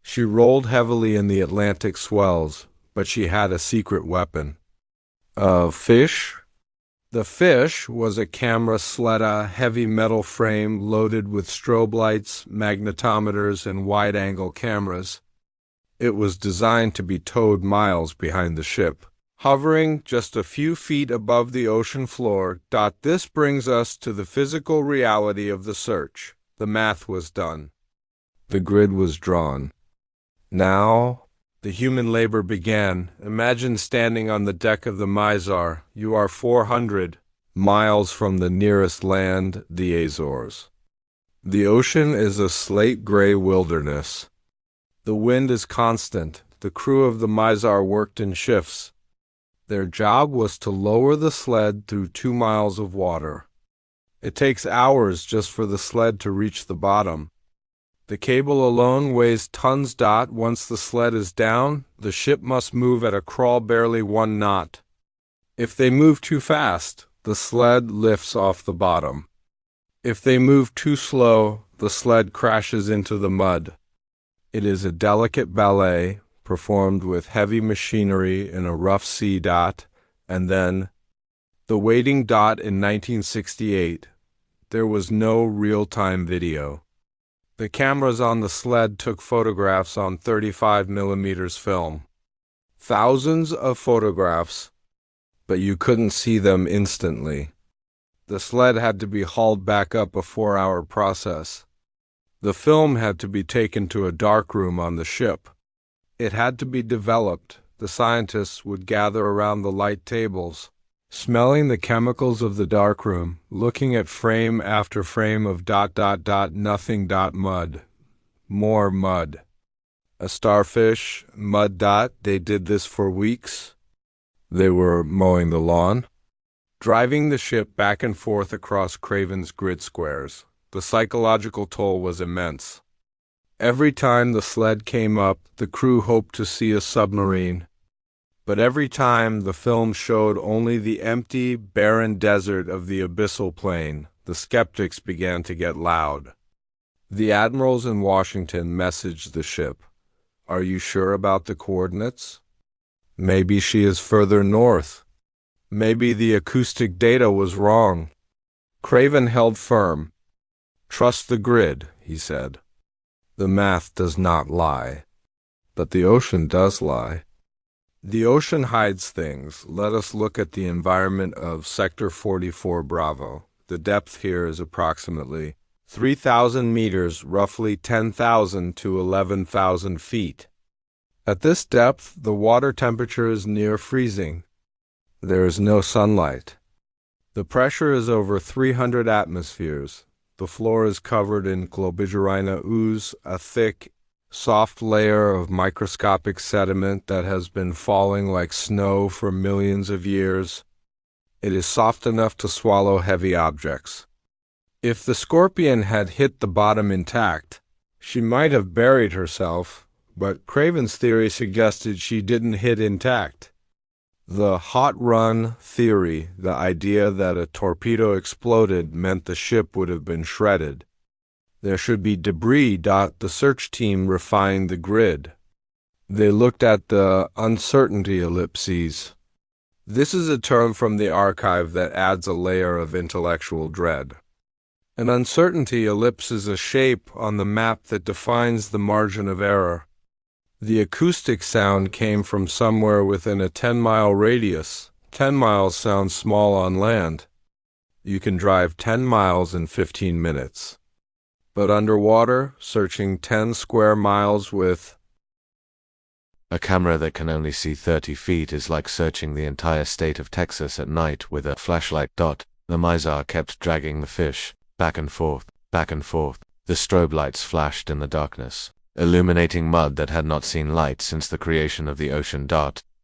[SPEAKER 2] She rolled heavily in the Atlantic swells, but she had a secret weapon. A fish? The fish was a camera sled, a heavy metal frame loaded with strobe lights, magnetometers, and wide-angle cameras. It was designed to be towed miles behind the ship, hovering just a few feet above the ocean floor. This brings us to the physical reality of the search. The math was done. The grid was drawn. Now, the human labor began. Imagine standing on the deck of the Mizar. You are 400 miles from the nearest land, the Azores. The ocean is a slate-gray wilderness. The wind is constant. The crew of the Mizar worked in shifts. Their job was to lower the sled through 2 miles of water. It takes hours just for the sled to reach the bottom. The cable alone weighs tons. Once the sled is down, the ship must move at a crawl, barely 1 knot. If they move too fast, the sled lifts off the bottom. If they move too slow, the sled crashes into the mud. It is a delicate ballet, performed with heavy machinery in a rough sea. And then, the waiting. In 1968, there was no real-time video. The cameras on the sled took photographs on 35mm film. Thousands of photographs, but you couldn't see them instantly. The sled had to be hauled back up, a 4-hour process. The film had to be taken to a darkroom on the ship. It had to be developed. The scientists would gather around the light tables, smelling the chemicals of the darkroom, looking at frame after frame of ... nothing. Mud. More mud. A starfish, mud. They did this for weeks. They were mowing the lawn, driving the ship back and forth across Craven's grid squares. The psychological toll was immense. Every time the sled came up, the crew hoped to see a submarine. But every time the film showed only the empty, barren desert of the abyssal plain, the skeptics began to get loud. The admirals in Washington messaged the ship, "Are you sure about the coordinates? Maybe she is further north. Maybe the acoustic data was wrong." Craven held firm. "Trust the grid," he said. "The math does not lie. But the ocean does lie. The ocean hides things. Let us look at the environment of Sector 44 Bravo. The depth here is approximately 3,000 meters, roughly 10,000 to 11,000 feet. At this depth, the water temperature is near freezing. There is no sunlight. The pressure is over 300 atmospheres. The floor is covered in globigerina ooze, a thick, soft layer of microscopic sediment that has been falling like snow for millions of years. It is soft enough to swallow heavy objects. If the Scorpion had hit the bottom intact, she might have buried herself, but Craven's theory suggested she didn't hit intact. The hot run theory, the idea that a torpedo exploded, meant the ship would have been shredded. There should be debris. The search team refined the grid. They looked at the uncertainty ellipses. This is a term from the archive that adds a layer of intellectual dread. An uncertainty ellipse is a shape on the map that defines the margin of error. The acoustic sound came from somewhere within a 10-mile radius. 10 miles sounds small on land. You can drive 10 miles in 15 minutes. But underwater, searching 10 square miles with
[SPEAKER 1] a camera that can only see 30 feet is like searching the entire state of Texas at night with a flashlight. The Mizar kept dragging the fish, back and forth, back and forth. The strobe lights flashed in the darkness, illuminating mud that had not seen light since the creation of the ocean.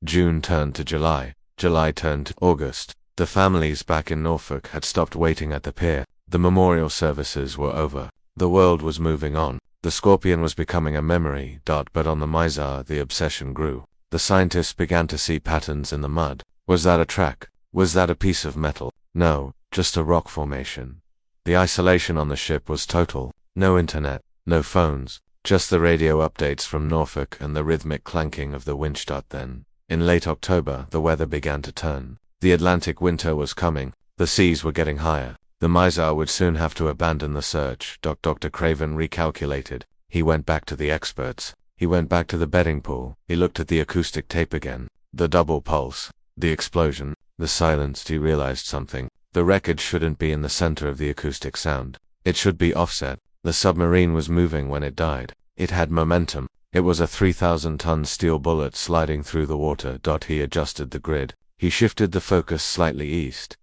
[SPEAKER 1] June turned to July. July turned to August. The families back in Norfolk had stopped waiting at the pier. The memorial services were over. The world was moving on. The Scorpion was becoming a memory. But on the Mizar, the obsession grew. The scientists began to see patterns in the mud. Was that a track? Was that a piece of metal? No, just a rock formation. The isolation on the ship was total. No internet, no phones, just the radio updates from Norfolk and the rhythmic clanking of the winch. Then, in late October, the weather began to turn. The Atlantic winter was coming. The seas were getting higher. The Mizar would soon have to abandon the search. Dr. Craven recalculated. He went back to the experts. He went back to the betting pool. He looked at the acoustic tape again. The double pulse. The explosion. The silence. He realized something. The wreckage shouldn't be in the center of the acoustic sound. It should be offset. The submarine was moving when it died. It had momentum. It was a 3,000-ton steel bullet sliding through the water. He adjusted the grid. He shifted the focus slightly east.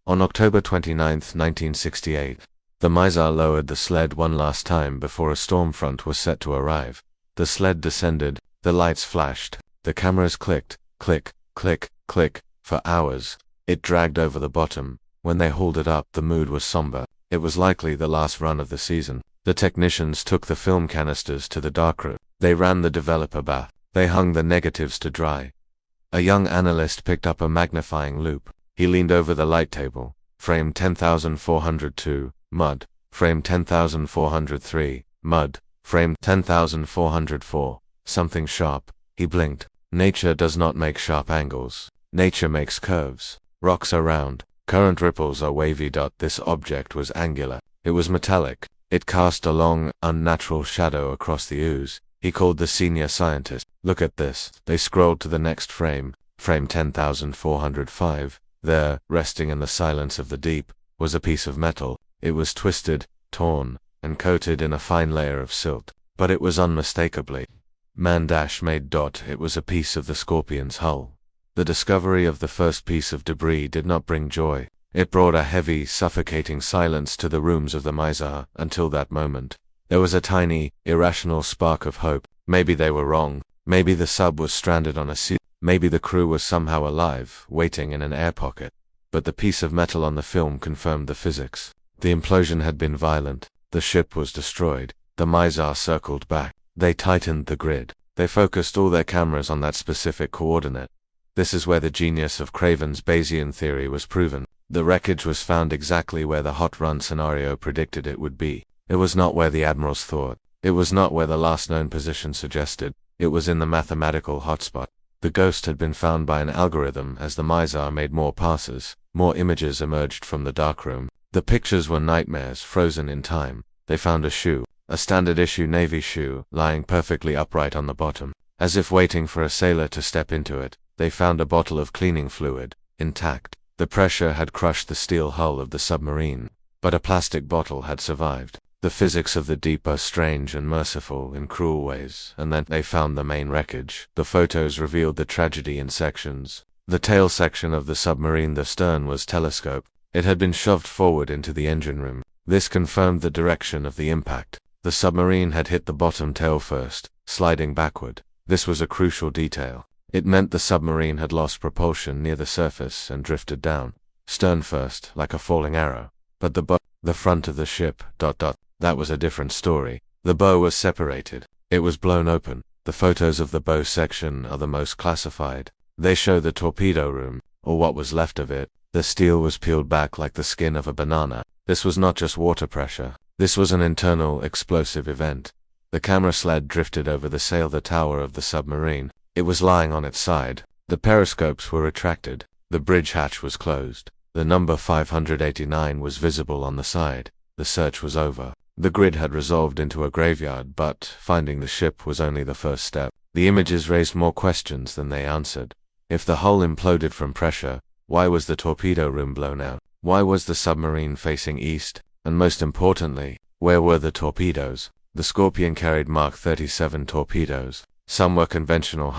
[SPEAKER 1] On October 29, 1968, the Mizar lowered the sled one last time before a storm front was set to arrive. The sled descended, the lights flashed, the cameras clicked, click, click, click, for hours. It dragged over the bottom. When they hauled it up, the mood was somber. It was likely the last run of the season. The technicians took the film canisters to the darkroom. They ran the developer bath. They hung the negatives to dry. A young analyst picked up a magnifying loupe. He leaned over the light table. Frame 10,402, mud. Frame 10,403, mud. Frame 10,404, something sharp. He blinked. Nature does not make sharp angles. Nature makes curves. Rocks are round. Current ripples are wavy. This object was angular. It was metallic. It cast a long, unnatural shadow across the ooze. He called the senior scientist. Look at this. They scrolled to the next frame. Frame 10,405. There, resting in the silence of the deep, was a piece of metal. It was twisted, torn, and coated in a fine layer of silt. But it was unmistakably man-made. It was a piece of the Scorpion's hull. The discovery of the first piece of debris did not bring joy. It brought a heavy, suffocating silence to the rooms of the Mizar. Until that moment, there was a tiny, irrational spark of hope. Maybe they were wrong. Maybe the sub was stranded on a sea. Maybe the crew was somehow alive, waiting in an air pocket. But the piece of metal on the film confirmed the physics. The implosion had been violent. The ship was destroyed. The Mizar circled back. They tightened the grid. They focused all their cameras on that specific coordinate. This is where the genius of Craven's Bayesian theory was proven. The wreckage was found exactly where the hot run scenario predicted it would be. It was not where the admirals thought. It was not where the last known position suggested. It was in the mathematical hotspot. The ghost had been found by an algorithm. As the Mizar made more passes, more images emerged from the darkroom. The pictures were nightmares frozen in time. They found a shoe, a standard-issue Navy shoe, lying perfectly upright on the bottom. As if waiting for a sailor to step into it, they found a bottle of cleaning fluid, intact. The pressure had crushed the steel hull of the submarine, but a plastic bottle had survived. The physics of the deep are strange and merciful in cruel ways. And then they found the main wreckage. The photos revealed the tragedy in sections. The tail section of the submarine, the stern, was telescoped. It had been shoved forward into the engine room. This confirmed the direction of the impact. The submarine had hit the bottom tail first, sliding backward. This was a crucial detail. It meant the submarine had lost propulsion near the surface and drifted down, stern first, like a falling arrow. But the front of the ship, that was a different story. The bow was separated. It was blown open. The photos of the bow section are the most classified. They show the torpedo room, or what was left of it. The steel was peeled back like the skin of a banana. This was not just water pressure. This was an internal, explosive event. The camera sled drifted over the sail, the tower of the submarine. It was lying on its side. The periscopes were retracted. The bridge hatch was closed. The number 589 was visible on the side. The search was over. The grid had resolved into a graveyard, but finding the ship was only the first step. The images raised more questions than they answered. If the hull imploded from pressure, why was the torpedo room blown out? Why was the submarine facing east? And most importantly, where were the torpedoes? The Scorpion carried Mark 37 torpedoes. Some were conventional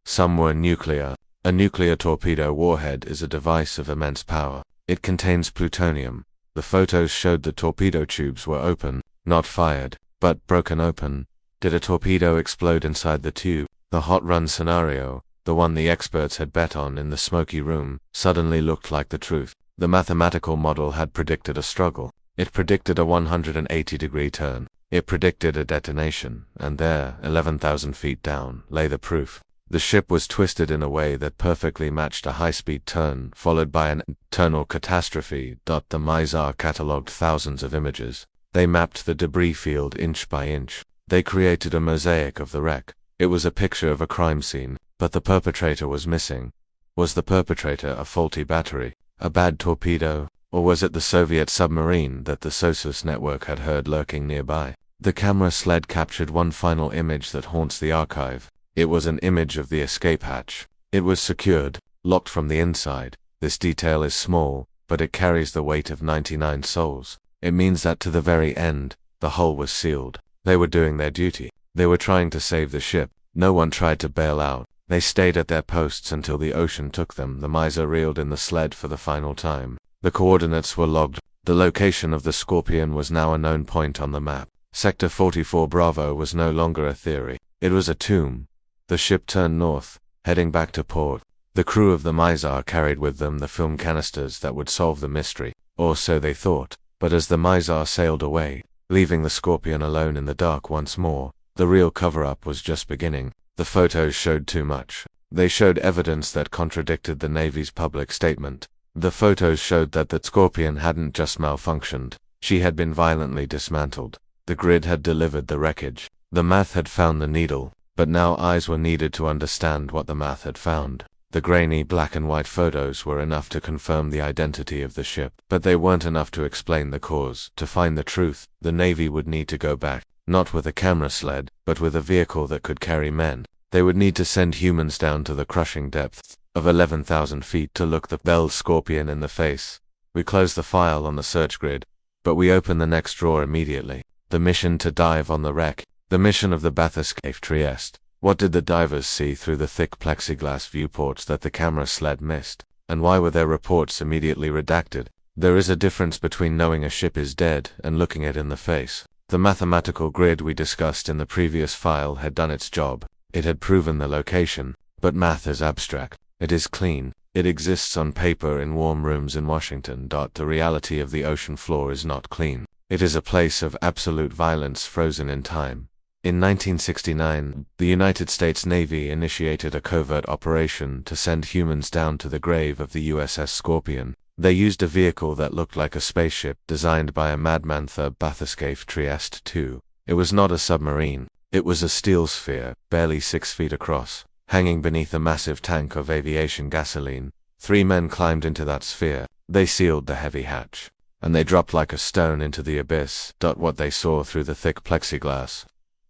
[SPEAKER 1] some were nuclear. A nuclear torpedo warhead is a device of immense power. It contains plutonium. The photos showed the torpedo tubes were open, not fired, but broken open. Did a torpedo explode inside the tube? The hot run scenario, the one the experts had bet on in the smoky room, suddenly looked like the truth. The mathematical model had predicted a struggle. It predicted a 180-degree turn. It predicted a detonation, and there, 11,000 feet down, lay the proof. The ship was twisted in a way that perfectly matched a high-speed turn, followed by an internal catastrophe. The Mizar catalogued thousands of images. They mapped the debris field inch by inch. They created a mosaic of the wreck. It was a picture of a crime scene, but the perpetrator was missing. Was the perpetrator a faulty battery, a bad torpedo, or was it the Soviet submarine that the SOSUS network had heard lurking nearby? The camera sled captured one final image that haunts the archive. It was an image of the escape hatch. It was secured, locked from the inside. This detail is small, but it carries the weight of 99 souls. It means that to the very end, the hull was sealed. They were doing their duty. They were trying to save the ship. No one tried to bail out. They stayed at their posts until the ocean took them. The Mizar reeled in the sled for the final time. The coordinates were logged. The location of the Scorpion was now a known point on the map. Sector 44 Bravo was no longer a theory. It was a tomb. The ship turned north, heading back to port. The crew of the Mizar carried with them the film canisters that would solve the mystery, or so they thought. But as the Mizar sailed away, leaving the Scorpion alone in the dark once more, the real cover-up was just beginning. The photos showed too much. They showed evidence that contradicted the Navy's public statement. The photos showed that the Scorpion hadn't just malfunctioned. She had been violently dismantled. The grid had delivered the wreckage. The math had found the needle. But now eyes were needed to understand what the math had found. The grainy black and white photos were enough to confirm the identity of the ship, but they weren't enough to explain the cause. To find the truth, the Navy would need to go back, not with a camera sled, but with a vehicle that could carry men. They would need to send humans down to the crushing depths of 11,000 feet to look the Bell Scorpion in the face. We closed the file on the search grid, but we opened the next drawer immediately. The mission to dive on the wreck. The mission of the Bathurst Cave Trieste. What did the divers see through the thick plexiglass viewports that the camera sled missed? And why were their reports immediately redacted? There is a difference between knowing a ship is dead and looking it in the face. The mathematical grid we discussed in the previous file had done its job. It had proven the location, but math is abstract. It is clean. It exists on paper in warm rooms in Washington. The reality of the ocean floor is not clean. It is a place of absolute violence frozen in time. In 1969, the United States Navy initiated a covert operation to send humans down to the grave of the USS Scorpion. They used a vehicle that looked like a spaceship designed by a madman Bathyscaphe Trieste II. It was not a submarine. It was a steel sphere, barely 6 feet across, hanging beneath a massive tank of aviation gasoline. 3 men climbed into that sphere. They sealed the heavy hatch, and they dropped like a stone into the abyss. What they saw through the thick plexiglass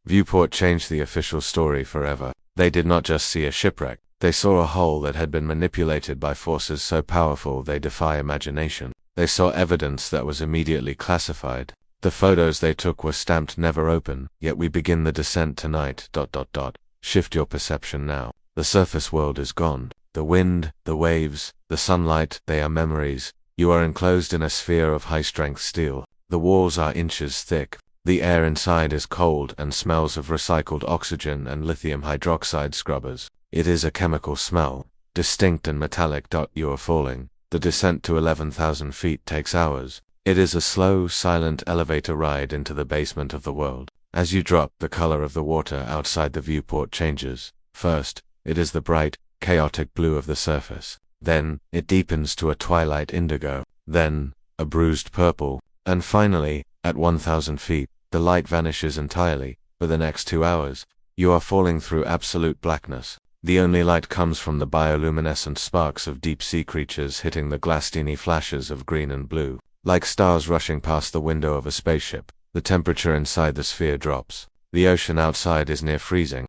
[SPEAKER 1] viewport changed the official story forever. They did not just see a shipwreck. They saw a hole that had been manipulated by forces so powerful they defy imagination. They saw evidence that was immediately classified. The photos they took were stamped never open, yet we begin the descent tonight. Shift your perception now. The surface world is gone. The wind, the waves, the sunlight, they are memories. You are enclosed in a sphere of high-strength steel. The walls are inches thick. The air inside is cold and smells of recycled oxygen and lithium hydroxide scrubbers. It is a chemical smell, distinct and metallic. You are falling. The descent to 11,000 feet takes hours. It is a slow, silent elevator ride into the basement of the world. As you drop, the color of the water outside the viewport changes. First, it is the bright, chaotic blue of the surface. Then, it deepens to a twilight indigo. Then, a bruised purple. And finally, at 1,000 feet, the light vanishes entirely. For the next 2 hours, you are falling through absolute blackness. The only light comes from the bioluminescent sparks of deep-sea creatures hitting the glass-teeny flashes of green and blue. Like stars rushing past the window of a spaceship, the temperature inside the sphere drops. The ocean outside is near freezing,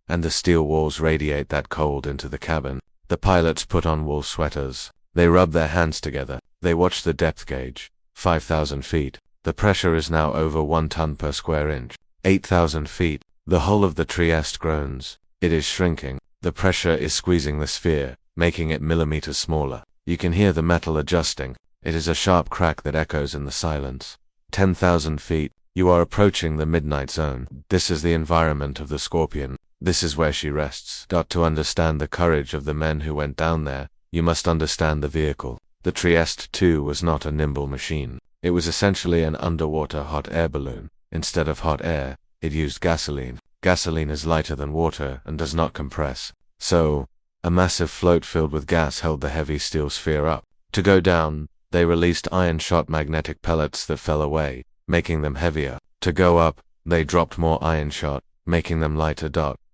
[SPEAKER 1] and the steel walls radiate that cold into the cabin. The pilots put on wool sweaters. They rub their hands together. They watch the depth gauge. 5,000 feet. The pressure is now over 1 ton per square inch. 8,000 feet. The hull of the Trieste groans. It is shrinking. The pressure is squeezing the sphere, making it millimeters smaller. You can hear the metal adjusting. It is a sharp crack that echoes in the silence. 10,000 feet. You are approaching the midnight zone. This is the environment of the Scorpion. This is where she rests. To understand the courage of the men who went down there, you must understand the vehicle. The Trieste II was not a nimble machine. It was essentially an underwater hot air balloon. Instead of hot air, it used gasoline. Gasoline is lighter than water and does not compress. So, a massive float filled with gas held the heavy steel sphere up. To go down, they released iron-shot magnetic pellets that fell away, making them heavier. To go up, they dropped more iron-shot, making them lighter.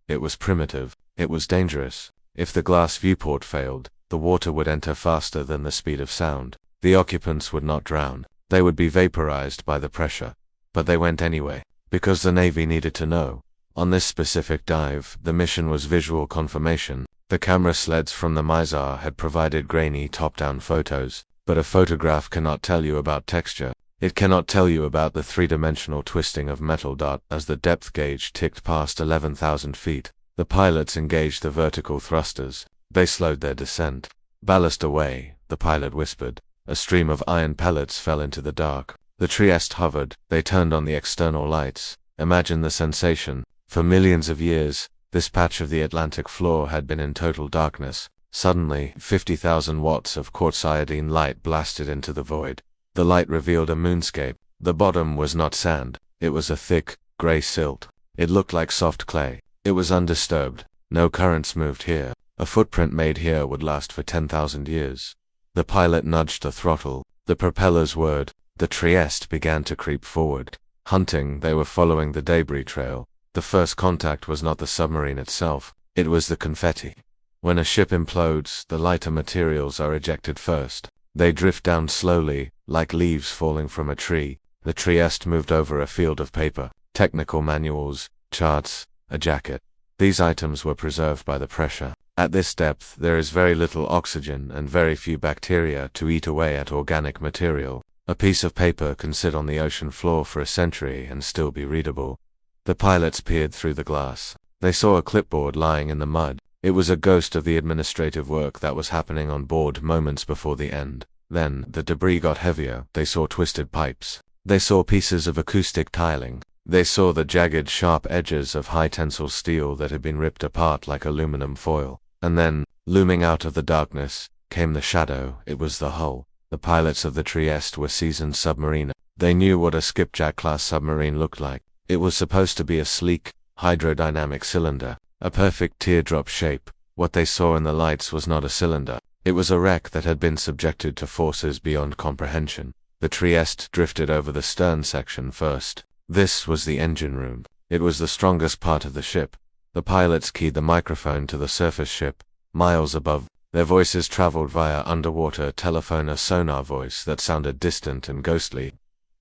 [SPEAKER 1] It was primitive. It was dangerous. If the glass viewport failed, the water would enter faster than the speed of sound. The occupants would not drown. They would be vaporized by the pressure. But they went anyway, because the Navy needed to know. On this specific dive, the mission was visual confirmation. The camera sleds from the Mizar had provided grainy top-down photos, but a photograph cannot tell you about texture. It cannot tell you about the three-dimensional twisting of metal. As the depth gauge ticked past 11,000 feet, the pilots engaged the vertical thrusters. They slowed their descent. Ballast away, the pilot whispered. A stream of iron pellets fell into the dark. The Trieste hovered. They turned on the external lights. Imagine the sensation. For millions of years, this patch of the Atlantic floor had been in total darkness. Suddenly, 50,000 watts of quartz iodine light blasted into the void. The light revealed a moonscape. The bottom was not sand. It was a thick, gray silt. It looked like soft clay. It was undisturbed. No currents moved here. A footprint made here would last for 10,000 years. The pilot nudged the throttle. The propellers whirred. The Trieste began to creep forward. Hunting, they were following the debris trail. The first contact was not the submarine itself. It was the confetti. When a ship implodes, the lighter materials are ejected first. They drift down slowly, like leaves falling from a tree. The Trieste moved over a field of paper, technical manuals, charts, a jacket. These items were preserved by the pressure. At this depth, there is very little oxygen and very few bacteria to eat away at organic material. A piece of paper can sit on the ocean floor for a century and still be readable. The pilots peered through the glass. They saw a clipboard lying in the mud. It was a ghost of the administrative work that was happening on board moments before the end. Then, the debris got heavier. They saw twisted pipes. They saw pieces of acoustic tiling. They saw the jagged, sharp edges of high-tensile steel that had been ripped apart like aluminum foil. And then, looming out of the darkness, came the shadow. It was the hull. The pilots of the Trieste were seasoned submarine. They knew what a skipjack-class submarine looked like. It was supposed to be a sleek, hydrodynamic cylinder, a perfect teardrop shape. What they saw in the lights was not a cylinder. It was a wreck that had been subjected to forces beyond comprehension. The Trieste drifted over the stern section first. This was the engine room. It was the strongest part of the ship. The pilots keyed the microphone to the surface ship, miles above. Their voices traveled via underwater telephone, a sonar voice that sounded distant and ghostly.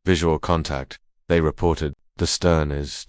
[SPEAKER 1] Visual contact, they reported. The stern is ...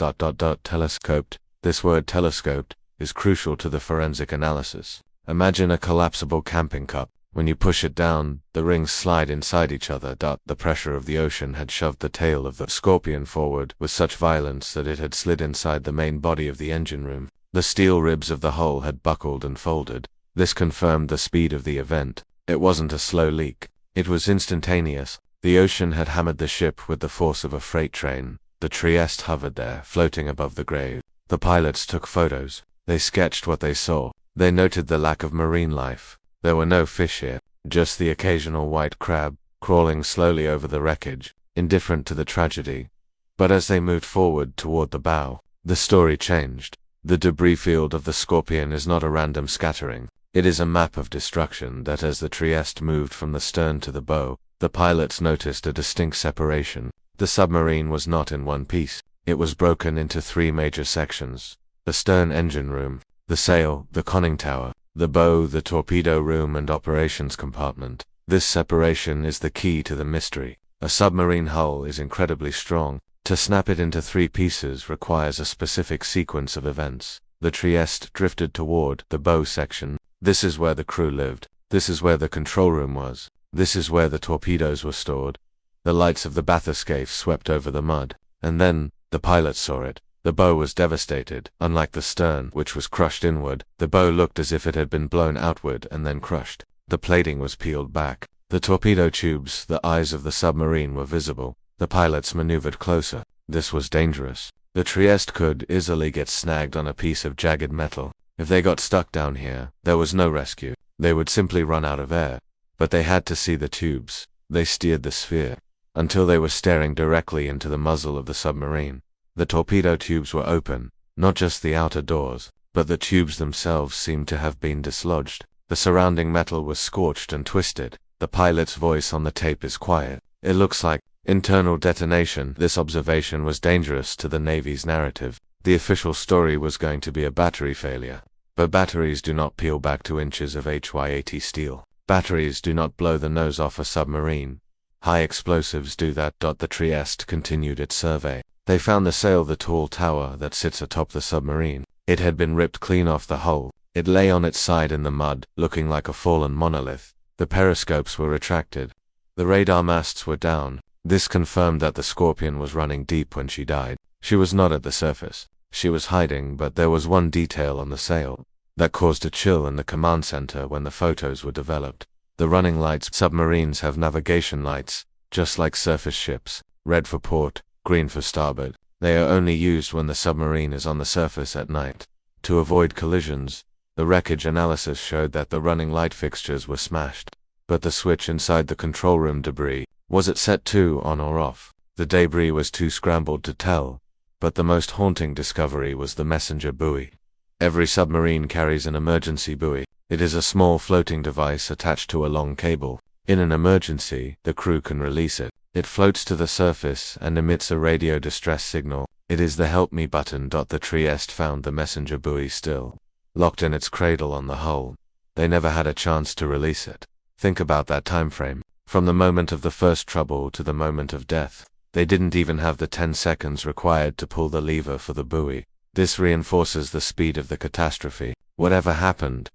[SPEAKER 1] telescoped. This word telescoped is crucial to the forensic analysis. Imagine a collapsible camping cup. When you push it down, the rings slide inside each other. The pressure of the ocean had shoved the tail of the Scorpion forward with such violence that it had slid inside the main body of the engine room. The steel ribs of the hull had buckled and folded. This confirmed the speed of the event. It wasn't a slow leak. It was instantaneous. The ocean had hammered the ship with the force of a freight train. The Trieste hovered there, floating above the grave. The pilots took photos. They sketched what they saw. They noted the lack of marine life. There were no fish here, just the occasional white crab, crawling slowly over the wreckage, indifferent to the tragedy. But as they moved forward toward the bow, the story changed. The debris field of the Scorpion is not a random scattering. It is a map of destruction that as the Trieste moved from the stern to the bow, the pilots noticed a distinct separation. The submarine was not in one piece. It was broken into three major sections: the stern engine room, the sail, the conning tower, the bow, the torpedo room and operations compartment. This separation is the key to the mystery. A submarine hull is incredibly strong. To snap it into three pieces requires a specific sequence of events. The Trieste drifted toward the bow section. This is where the crew lived. This is where the control room was. This is where the torpedoes were stored. The lights of the bathyscaphe swept over the mud. And then, the pilots saw it. The bow was devastated. Unlike the stern, which was crushed inward, the bow looked as if it had been blown outward and then crushed. The plating was peeled back. The torpedo tubes, the eyes of the submarine, were visible. The pilots maneuvered closer. This was dangerous. The Trieste could easily get snagged on a piece of jagged metal. If they got stuck down here, there was no rescue. They would simply run out of air. But they had to see the tubes. They steered the sphere until they were staring directly into the muzzle of the submarine. The torpedo tubes were open, not just the outer doors, but the tubes themselves seemed to have been dislodged. The surrounding metal was scorched and twisted. The pilot's voice on the tape is quiet. It looks like internal detonation. This observation was dangerous to the Navy's narrative. The official story was going to be a battery failure. But batteries do not peel back to inches of HY-80 steel. Batteries do not blow the nose off a submarine. High explosives do that. The Trieste continued its survey. They found the sail, the tall tower that sits atop the submarine. It had been ripped clean off the hull. It lay on its side in the mud, looking like a fallen monolith. The periscopes were retracted. The radar masts were down. This confirmed that the Scorpion was running deep when she died. She was not at the surface. She was hiding, but there was one detail on the sail that caused a chill in the command center when the photos were developed. The running lights. Submarines have navigation lights, just like surface ships. Red for port, green for starboard. They are only used when the submarine is on the surface at night. To avoid collisions, the wreckage analysis showed that the running light fixtures were smashed. But the switch inside the control room debris, was it set to on or off? The debris was too scrambled to tell. But the most haunting discovery was the messenger buoy. Every submarine carries an emergency buoy. It is a small floating device attached to a long cable. In an emergency, the crew can release it. It floats to the surface and emits a radio distress signal. It is the help me button. The Trieste found the messenger buoy still locked in its cradle on the hull. They never had a chance to release it. Think about that time frame. From the moment of the first trouble to the moment of death. They didn't even have the 10 seconds required to pull the lever for the buoy. This reinforces the speed of the catastrophe. Whatever happened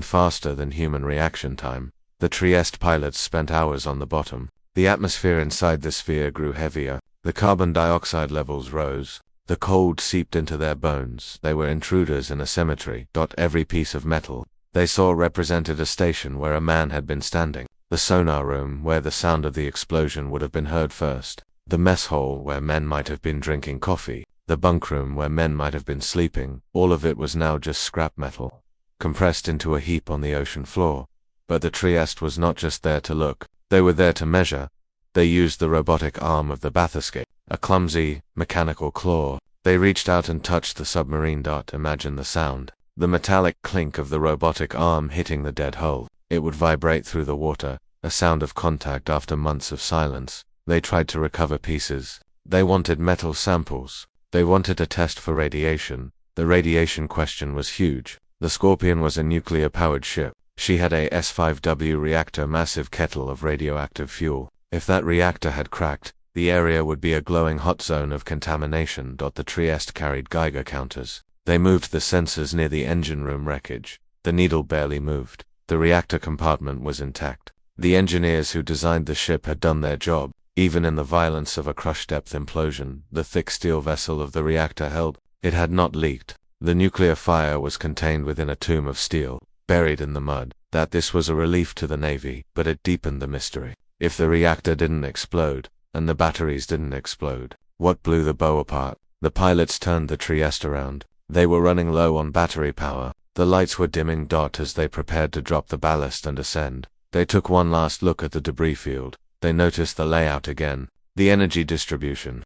[SPEAKER 1] faster than human reaction time. The Trieste pilots spent hours on the bottom. The atmosphere inside the sphere grew heavier. The carbon dioxide levels rose. The cold seeped into their bones. They were intruders in a cemetery. Every piece of metal they saw represented a station where a man had been standing. The sonar room, where the sound of the explosion would have been heard first. The mess hall, where men might have been drinking coffee. The bunk room, where men might have been sleeping. All of it was now just scrap metal, compressed into a heap on the ocean floor. But the Trieste was not just there to look. They were there to measure. They used the robotic arm of the bathyscaphe, a clumsy, mechanical claw. They reached out and touched the submarine. Imagine the sound. The metallic clink of the robotic arm hitting the dead hull. It would vibrate through the water, a sound of contact after months of silence. They tried to recover pieces. They wanted metal samples. They wanted a test for radiation. The radiation question was huge. The Scorpion was a nuclear-powered ship. She had a S5W reactor, massive kettle of radioactive fuel. If that reactor had cracked, the area would be a glowing hot zone of contamination. The Trieste carried Geiger counters. They moved the sensors near the engine room wreckage. The needle barely moved. The reactor compartment was intact. The engineers who designed the ship had done their job. Even in the violence of a crush-depth implosion, the thick steel vessel of the reactor held. It had not leaked. The nuclear fire was contained within a tomb of steel, buried in the mud. This was a relief to the Navy, but it deepened the mystery. If the reactor didn't explode, and the batteries didn't explode, what blew the bow apart? The pilots turned the Trieste around. They were running low on battery power. The lights were dimming. As they prepared to drop the ballast and ascend, they took one last look at the debris field. They noticed the layout again, the energy distribution.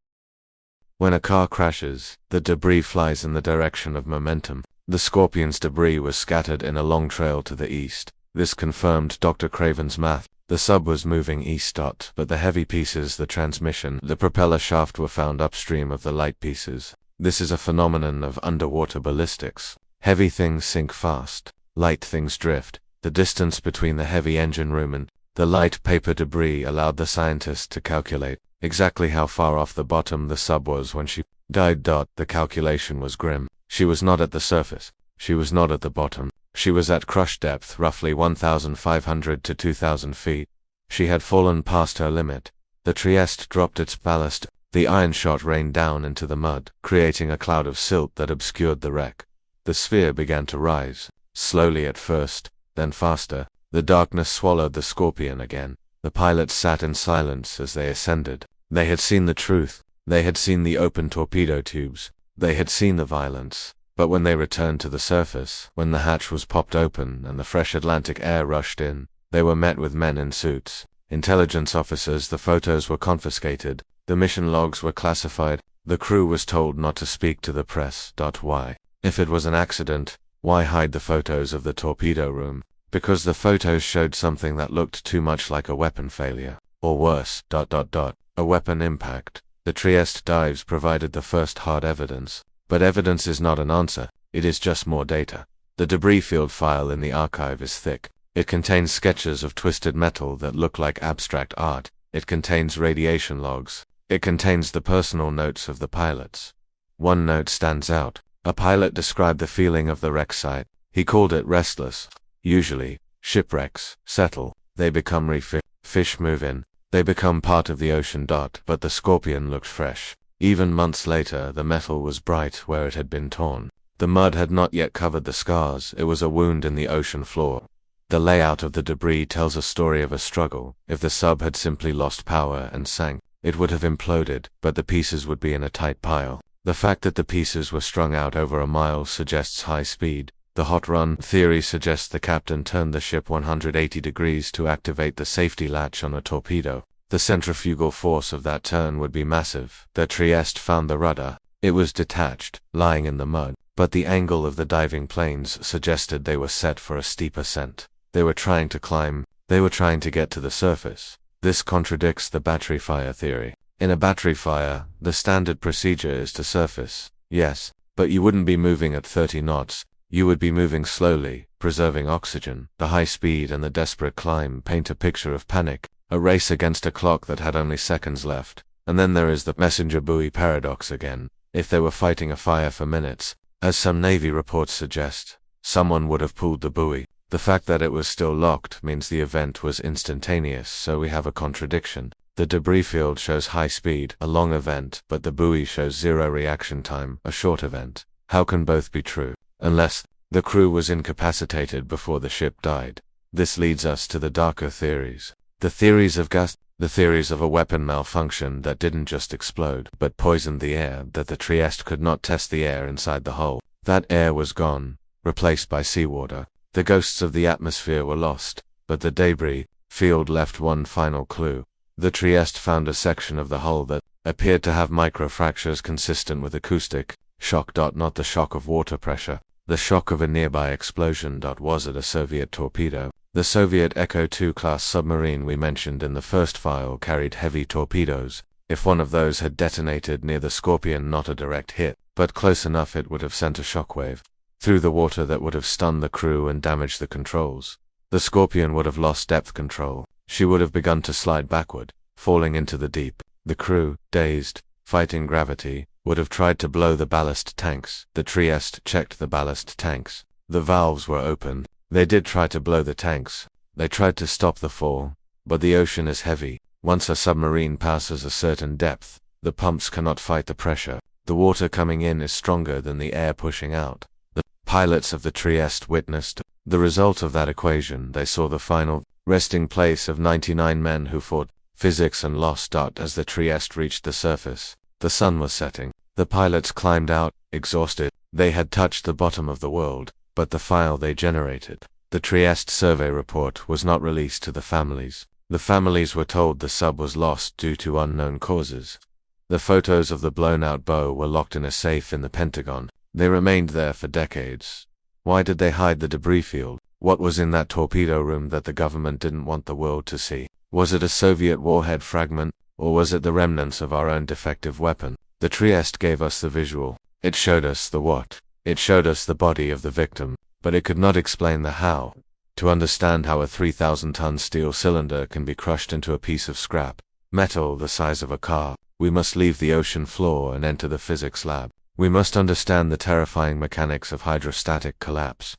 [SPEAKER 1] When a car crashes, the debris flies in the direction of momentum. The Scorpion's debris was scattered in a long trail to the east. This confirmed Dr. Craven's math. The sub was moving east. But the heavy pieces, the transmission, the propeller shaft were found upstream of the light pieces. This is a phenomenon of underwater ballistics. Heavy things sink fast. Light things drift. The distance between the heavy engine room and the light paper debris allowed the scientists to calculate exactly how far off the bottom the sub was when she died. The calculation was grim. She was not at the surface. She was not at the bottom. She was at crush depth, roughly 1,500 to 2,000 feet. She had fallen past her limit. The Trieste dropped its ballast. The iron shot rained down into the mud, creating a cloud of silt that obscured the wreck. The sphere began to rise, slowly at first, then faster. The darkness swallowed the Scorpion again. The pilots sat in silence as they ascended. They had seen the truth. They had seen the open torpedo tubes. They had seen the violence. But when they returned to the surface, when the hatch was popped open and the fresh Atlantic air rushed in, they were met with men in suits. Intelligence officers. The photos were confiscated. The mission logs were classified. The crew was told not to speak to the press. Why? If it was an accident, why hide the photos of the torpedo room? Because the photos showed something that looked too much like a weapon failure. Or worse, a weapon impact. The Trieste dives provided the first hard evidence. But evidence is not an answer, it is just more data. The debris field file in the archive is thick. It contains sketches of twisted metal that look like abstract art. It contains radiation logs. It contains the personal notes of the pilots. One note stands out. A pilot described the feeling of the wreck site. He called it restless. Usually, shipwrecks settle. They become reef. Fish move in. They become part of the ocean. But the Scorpion looked fresh. Even months later, the metal was bright where it had been torn. The mud had not yet covered the scars. It was a wound in the ocean floor. The layout of the debris tells a story of a struggle. If the sub had simply lost power and sank, it would have imploded, but the pieces would be in a tight pile. The fact that the pieces were strung out over a mile suggests high speed. The hot run theory suggests the captain turned the ship 180 degrees to activate the safety latch on a torpedo. The centrifugal force of that turn would be massive. The Trieste found the rudder. It was detached, lying in the mud, but the angle of the diving planes suggested they were set for a steep ascent. They were trying to climb. They were trying to get to the surface. This contradicts the battery fire theory. In a battery fire, the standard procedure is to surface. Yes, but you wouldn't be moving at 30 knots. You would be moving slowly, preserving oxygen. The high speed and the desperate climb paint a picture of panic, a race against a clock that had only seconds left. And then there is the messenger buoy paradox again. If they were fighting a fire for minutes, as some Navy reports suggest, someone would have pulled the buoy. The fact that it was still locked means the event was instantaneous, so we have a contradiction. The debris field shows high speed, a long event, but the buoy shows zero reaction time, a short event. How can both be true? Unless the crew was incapacitated before the ship died. This leads us to the darker theories. The theories of gas, the theories of a weapon malfunction that didn't just explode, but poisoned the air, that the Trieste could not test the air inside the hull. That air was gone, replaced by seawater. The ghosts of the atmosphere were lost, but the debris field left one final clue. The Trieste found a section of the hull that appeared to have microfractures consistent with acoustic shock. Not the shock of water pressure. The shock of a nearby explosion. Was it a Soviet torpedo? The Soviet Echo II class submarine we mentioned in the first file carried heavy torpedoes. If one of those had detonated near the Scorpion, not a direct hit, but close enough, it would have sent a shockwave through the water that would have stunned the crew and damaged the controls. The Scorpion would have lost depth control. She would have begun to slide backward, falling into the deep. The crew, dazed, fighting gravity, would have tried to blow the ballast tanks. The Trieste checked the ballast tanks. The valves were open. They did try to blow the tanks. They tried to stop the fall. But the ocean is heavy. Once a submarine passes a certain depth, the pumps cannot fight the pressure. The water coming in is stronger than the air pushing out. The pilots of the Trieste witnessed the result of that equation. They saw the final resting place of 99 men who fought physics and lost. As the Trieste reached the surface, the sun was setting. The pilots climbed out, exhausted. They had touched the bottom of the world, but the file they generated, the Trieste survey report, was not released to the families. The families were told the sub was lost due to unknown causes. The photos of the blown-out bow were locked in a safe in the Pentagon. They remained there for decades. Why did they hide the debris field? What was in that torpedo room that the government didn't want the world to see? Was it a Soviet warhead fragment, or was it the remnants of our own defective weapon? The Trieste gave us the visual. It showed us the what. It showed us the body of the victim, but it could not explain the how. To understand how a 3,000-ton steel cylinder can be crushed into a piece of scrap metal the size of a car, we must leave the ocean floor and enter the physics lab. We must understand the terrifying mechanics of hydrostatic collapse.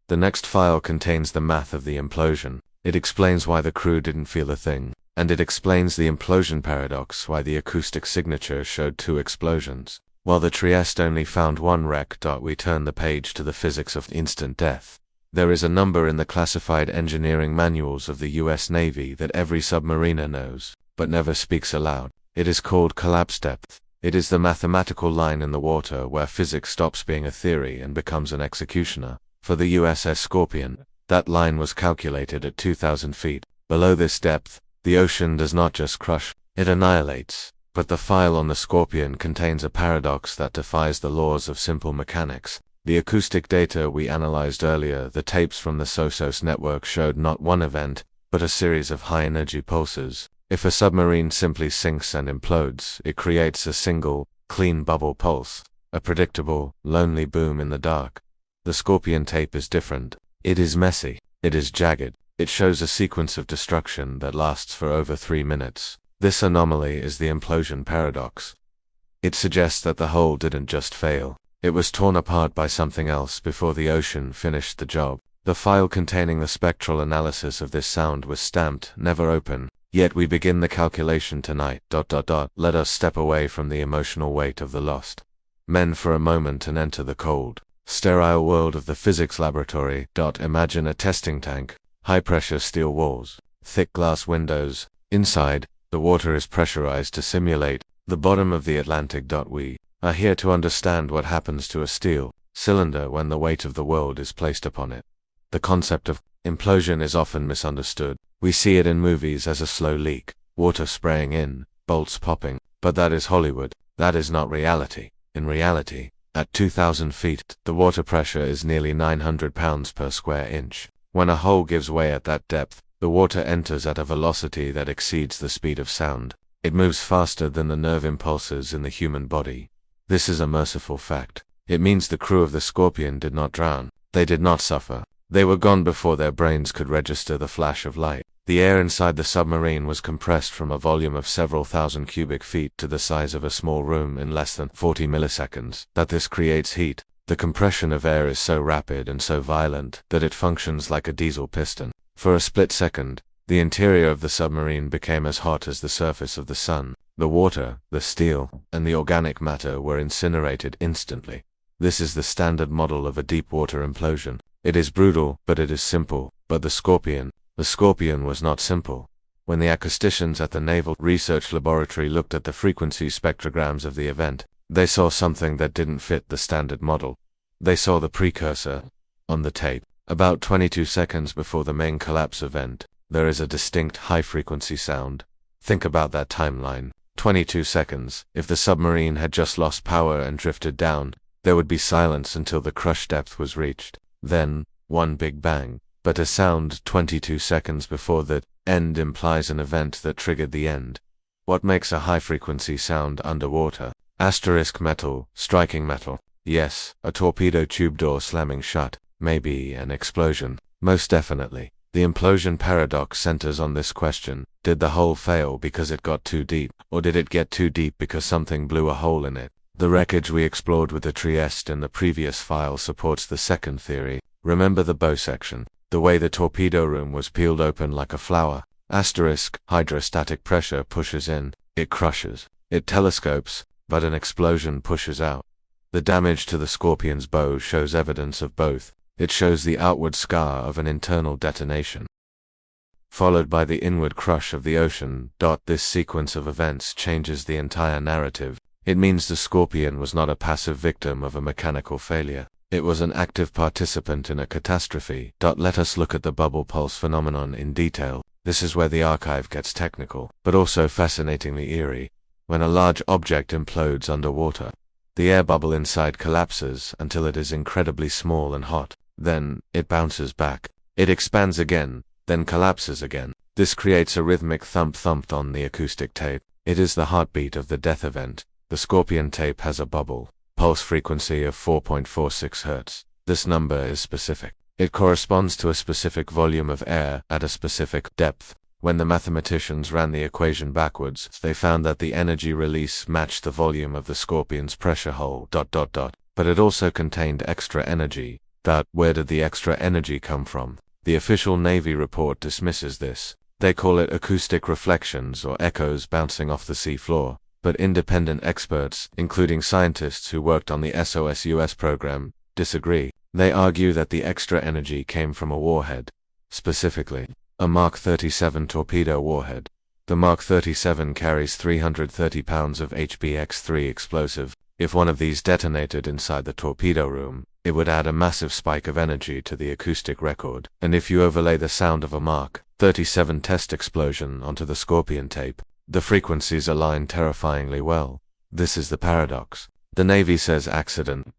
[SPEAKER 1] The next file contains the math of the implosion. It explains why the crew didn't feel a thing, and it explains the implosion paradox, why the acoustic signature showed 2 explosions, while the Trieste only found 1 wreck. We turn the page to the physics of instant death. There is a number in the classified engineering manuals of the US Navy that every submariner knows, but never speaks aloud. It is called collapse depth. It is the mathematical line in the water where physics stops being a theory and becomes an executioner. For the USS Scorpion, that line was calculated at 2,000 feet. Below this depth, the ocean does not just crush, it annihilates. But the file on the Scorpion contains a paradox that defies the laws of simple mechanics. The acoustic data we analyzed earlier, the tapes from the SOSOS network, showed not one event, but a series of high-energy pulses. If a submarine simply sinks and implodes, it creates a single, clean bubble pulse, a predictable, lonely boom in the dark. The Scorpion tape is different. It is messy. It is jagged. It shows a sequence of destruction that lasts for over 3 minutes. This anomaly is the implosion paradox. It suggests that the hull didn't just fail. It was torn apart by something else before the ocean finished the job. The file containing the spectral analysis of this sound was stamped, never open. Yet we begin the calculation tonight. Let us step away from the emotional weight of the lost men for a moment and enter the cold, sterile world of the physics laboratory. Imagine a testing tank, high-pressure steel walls, thick glass windows. Inside, the water is pressurized to simulate the bottom of the Atlantic. We are here to understand what happens to a steel cylinder when the weight of the world is placed upon it. The concept of implosion is often misunderstood. We see it in movies as a slow leak, water spraying in, bolts popping, but that is Hollywood. That is not reality. In reality, at 2,000 feet, the water pressure is nearly 900 pounds per square inch. When a hull gives way at that depth, the water enters at a velocity that exceeds the speed of sound. It moves faster than the nerve impulses in the human body. This is a merciful fact. It means the crew of the Scorpion did not drown. They did not suffer. They were gone before their brains could register the flash of light. The air inside the submarine was compressed from a volume of several thousand cubic feet to the size of a small room in less than 40 milliseconds. That this creates heat. The compression of air is so rapid and so violent that it functions like a diesel piston. For a split second, the interior of the submarine became as hot as the surface of the sun. The water, the steel, and the organic matter were incinerated instantly. This is the standard model of a deep-water implosion. It is brutal, but it is simple. But the Scorpion was not simple. When the acousticians at the Naval Research Laboratory looked at the frequency spectrograms of the event, they saw something that didn't fit the standard model. They saw the precursor on the tape. About 22 seconds before the main collapse event, there is a distinct high-frequency sound. Think about that timeline. 22 seconds. If the submarine had just lost power and drifted down, there would be silence until the crush depth was reached. Then, one big bang. But a sound 22 seconds before the end implies an event that triggered the end. What makes a high-frequency sound underwater? Asterisk metal, striking metal. Yes, a torpedo tube door slamming shut. Maybe an explosion. Most definitely. The implosion paradox centers on this question. Did the hole fail because it got too deep, or did it get too deep because something blew a hole in it? The wreckage we explored with the Trieste in the previous file supports the second theory. Remember the bow section? The way the torpedo room was peeled open like a flower. Asterisk, hydrostatic pressure pushes in, it crushes, it telescopes, but an explosion pushes out. The damage to the Scorpion's bow shows evidence of both. It shows the outward scar of an internal detonation, followed by the inward crush of the ocean. This sequence of events changes the entire narrative. It means the Scorpion was not a passive victim of a mechanical failure. It was an active participant in a catastrophe. Let us look at the bubble pulse phenomenon in detail. This is where the archive gets technical, but also fascinatingly eerie. When a large object implodes underwater, the air bubble inside collapses until it is incredibly small and hot. Then, it bounces back. It expands again, then collapses again. This creates a rhythmic thump-thump on the acoustic tape. It is the heartbeat of the death event. The Scorpion tape has a bubble pulse frequency of 4.46 Hz. This number is specific. It corresponds to a specific volume of air at a specific depth. When the mathematicians ran the equation backwards, they found that the energy release matched the volume of the Scorpion's pressure hole. But it also contained extra energy. Where did the extra energy come from? The official Navy report dismisses this. They call it acoustic reflections or echoes bouncing off the sea floor. But independent experts, including scientists who worked on the SOS-US program, disagree. They argue that the extra energy came from a warhead. Specifically, a Mark 37 torpedo warhead. The Mark 37 carries 330 pounds of HBX-3 explosive. If one of these detonated inside the torpedo room, it would add a massive spike of energy to the acoustic record. And if you overlay the sound of a Mark 37 test explosion onto the Scorpion tape, the frequencies align terrifyingly well. This is the paradox. The Navy says accident,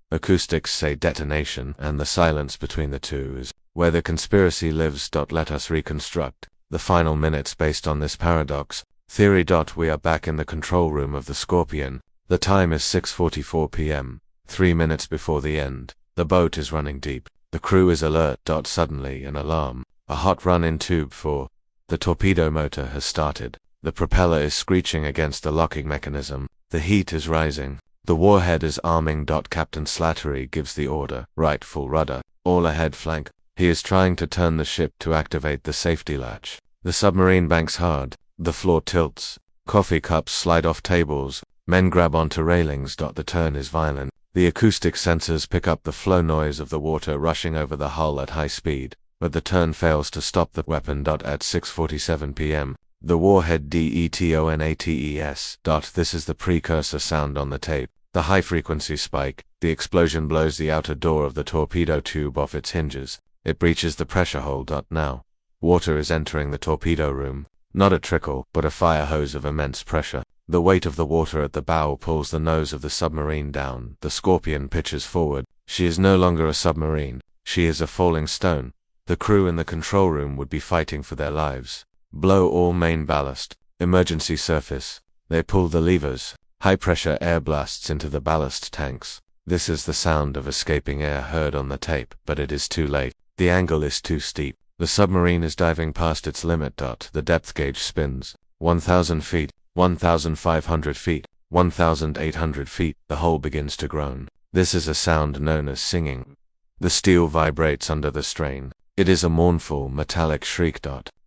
[SPEAKER 1] acoustics say detonation, and the silence between the two is where the conspiracy lives. Let us reconstruct the final minutes based on this paradox. Theory. We are back in the control room of the Scorpion. The time is 6:44 p.m., 3 minutes before the end. The boat is running deep. The crew is alert. Suddenly an alarm. A hot run-in tube for the torpedo motor has started. The propeller is screeching against the locking mechanism. The heat is rising. The warhead is arming. Captain Slattery gives the order. Right full rudder. All ahead flank. He is trying to turn the ship to activate the safety latch. The submarine banks hard. The floor tilts. Coffee cups slide off tables. Men grab onto railings. The turn is violent. The acoustic sensors pick up the flow noise of the water rushing over the hull at high speed, but the turn fails to stop the weapon. At 6:47 p.m., the warhead detonates. This is the precursor sound on the tape. The high-frequency spike. The explosion blows the outer door of the torpedo tube off its hinges. It breaches the pressure hole. Now, water is entering the torpedo room. Not a trickle, but a fire hose of immense pressure. The weight of the water at the bow pulls the nose of the submarine down. The Scorpion pitches forward. She is no longer a submarine. She is a falling stone. The crew in the control room would be fighting for their lives. Blow all main ballast. Emergency surface. They pull the levers. High-pressure air blasts into the ballast tanks. This is the sound of escaping air heard on the tape, but it is too late. The angle is too steep. The submarine is diving past its limit. The depth gauge spins. 1,000 feet, 1,500 feet, 1,800 feet. The hull begins to groan. This is a sound known as singing. The steel vibrates under the strain. It is a mournful, metallic shriek.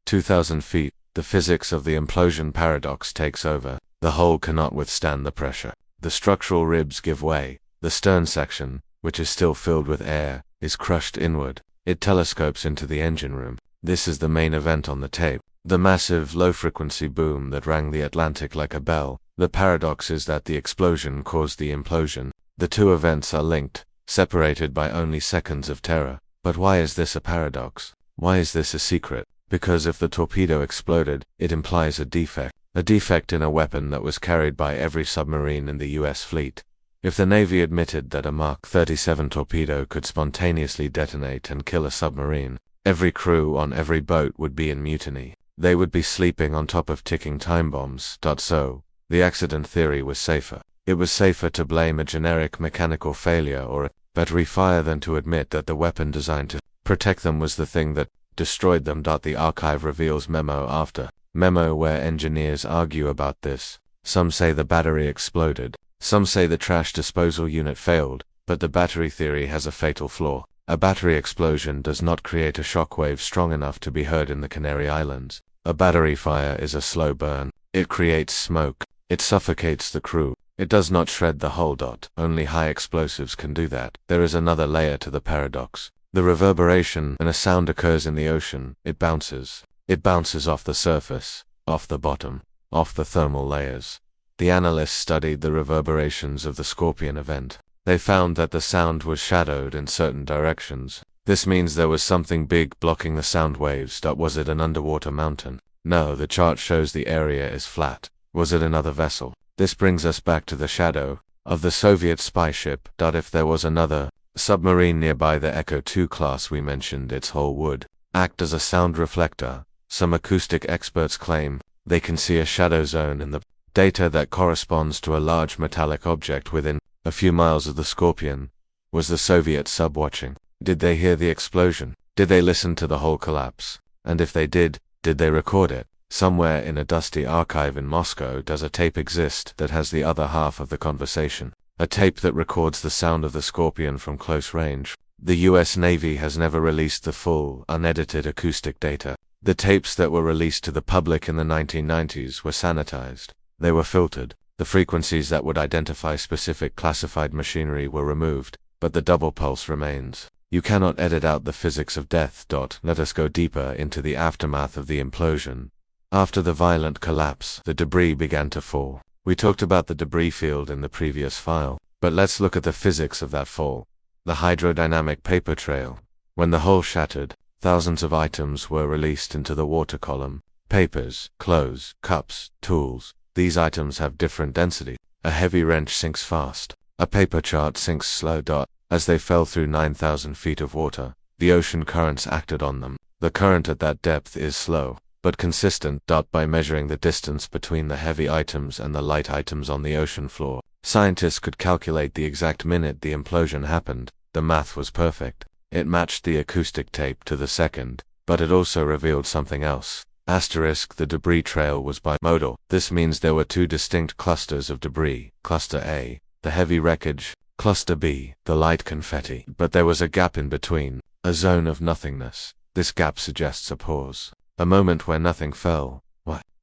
[SPEAKER 1] 2,000 feet. The physics of the implosion paradox takes over. The hull cannot withstand the pressure. The structural ribs give way. The stern section, which is still filled with air, is crushed inward. It telescopes into the engine room. This is the main event on the tape. The massive, low-frequency boom that rang the Atlantic like a bell. The paradox is that the explosion caused the implosion. The two events are linked, separated by only seconds of terror. But why is this a paradox? Why is this a secret? because if the torpedo exploded, it implies a defect in a weapon that was carried by every submarine in the US fleet. If the Navy admitted that a Mark 37 torpedo could spontaneously detonate and kill a submarine, every crew on every boat would be in mutiny. They would be sleeping on top of ticking time bombs. So, the accident theory was safer. It was safer to blame a generic mechanical failure or a battery fire than to admit that the weapon designed to protect them was the thing that destroyed them. The archive reveals memo after memo where engineers argue about this. Some say the battery exploded. Some say the trash disposal unit failed, but the battery theory has a fatal flaw. A battery explosion does not create a shockwave strong enough to be heard in the Canary Islands. A battery fire is a slow burn. It creates smoke. It suffocates the crew. It does not shred the hull. Only high explosives can do that. There is another layer to the paradox. The reverberation when a sound occurs in the ocean, it bounces. It bounces off the surface, off the bottom, off the thermal layers. The analysts studied the reverberations of the Scorpion event. They found that the sound was shadowed in certain directions. This means there was something big blocking the sound waves. Was it an underwater mountain? No, the chart shows the area is flat. Was it another vessel? This brings us back to the shadow of the Soviet spy ship. If there was another submarine nearby the Echo 2 class we mentioned, its hull would act as a sound reflector. Some acoustic experts claim they can see a shadow zone in the data that corresponds to a large metallic object within a few miles of the Scorpion. Was the Soviet sub watching? Did they hear the explosion? Did they listen to the whole collapse? And if they did they record it? Somewhere in a dusty archive in Moscow does a tape exist that has the other half of the conversation. A tape that records the sound of the Scorpion from close range. The US Navy has never released the full, unedited acoustic data. The tapes that were released to the public in the 1990s were sanitized. They were filtered. The frequencies that would identify specific classified machinery were removed, but the double pulse remains. You cannot edit out the physics of death. Let us go deeper into the aftermath of the implosion. After the violent collapse, the debris began to fall. We talked about the debris field in the previous file, but let's look at the physics of that fall. The hydrodynamic paper trail. When the hull shattered, thousands of items were released into the water column. Papers, clothes, cups, tools. These items have different density. A heavy wrench sinks fast. A paper chart sinks slow. As they fell through 9,000 feet of water, the ocean currents acted on them. The current at that depth is slow, but consistent. By measuring the distance between the heavy items and the light items on the ocean floor, scientists could calculate the exact minute the implosion happened. The math was perfect. It matched the acoustic tape to the second, but it also revealed something else. The debris trail was bimodal. This means there were two distinct clusters of debris. Cluster A, the heavy wreckage. Cluster B, the light confetti. But there was a gap in between, a zone of nothingness. This gap suggests a pause, a moment where nothing fell.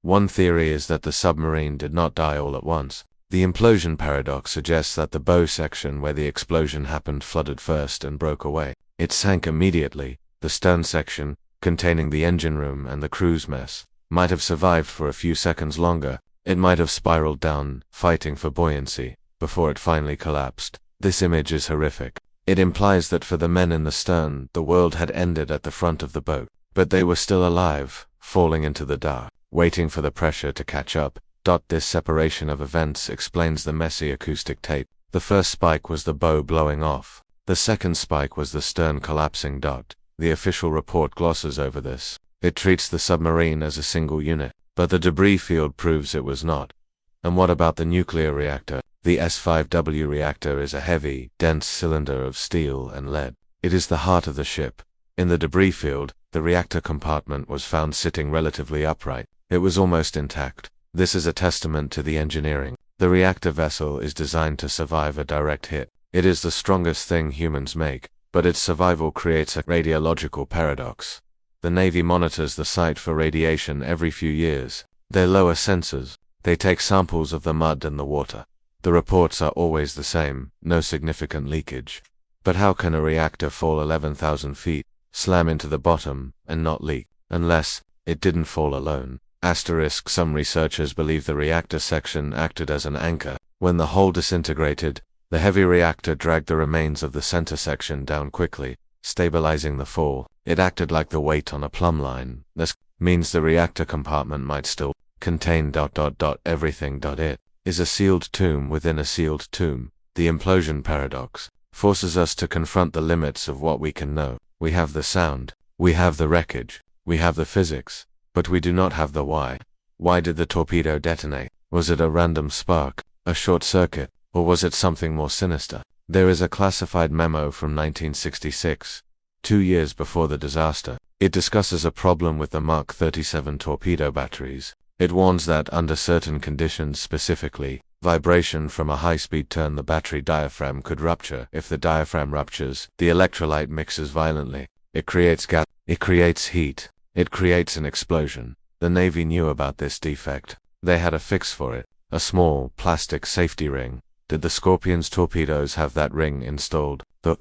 [SPEAKER 1] One theory is that the submarine did not die all at once. The implosion paradox suggests that the bow section where the explosion happened flooded first and broke away. It sank immediately. The stern section, containing the engine room and the crew's mess, might have survived for a few seconds longer. It might have spiraled down, fighting for buoyancy, before it finally collapsed. This image is horrific. It implies that for the men in the stern, the world had ended at the front of the boat, but they were still alive, falling into the dark, waiting for the pressure to catch up. This separation of events explains the messy acoustic tape. The first spike was the bow blowing off. The second spike was the stern collapsing. The official report glosses over this. It treats the submarine as a single unit, but the debris field proves it was not. And what about the nuclear reactor? The S5W reactor is a heavy, dense cylinder of steel and lead. It is the heart of the ship. In the debris field, the reactor compartment was found sitting relatively upright. It was almost intact. This is a testament to the engineering. The reactor vessel is designed to survive a direct hit. It is the strongest thing humans make, but its survival creates a radiological paradox. The Navy monitors the site for radiation every few years. They lower sensors. They take samples of the mud and the water. The reports are always the same, no significant leakage. But how can a reactor fall 11,000 feet, slam into the bottom, and not leak? Unless it didn't fall alone. Some researchers believe the reactor section acted as an anchor. When the hull disintegrated, the heavy reactor dragged the remains of the center section down quickly, stabilizing the fall. It acted like the weight on a plumb line. This means the reactor compartment might still contain ... everything. It is a sealed tomb within a sealed tomb. The implosion paradox forces us to confront the limits of what we can know. We have the sound, we have the wreckage, we have the physics, but we do not have the why. Why did the torpedo detonate? Was it a random spark, a short circuit, or was it something more sinister? There is a classified memo from 1966, 2 years before the disaster. It discusses a problem with the Mark 37 torpedo batteries. It warns that under certain conditions, specifically vibration from a high-speed turn, the battery diaphragm could rupture. If the diaphragm ruptures, the electrolyte mixes violently. It creates gas, it creates heat, it creates an explosion. The Navy knew about this defect. They had a fix for it, a small plastic safety ring. Did the Scorpion's torpedoes have that ring installed? The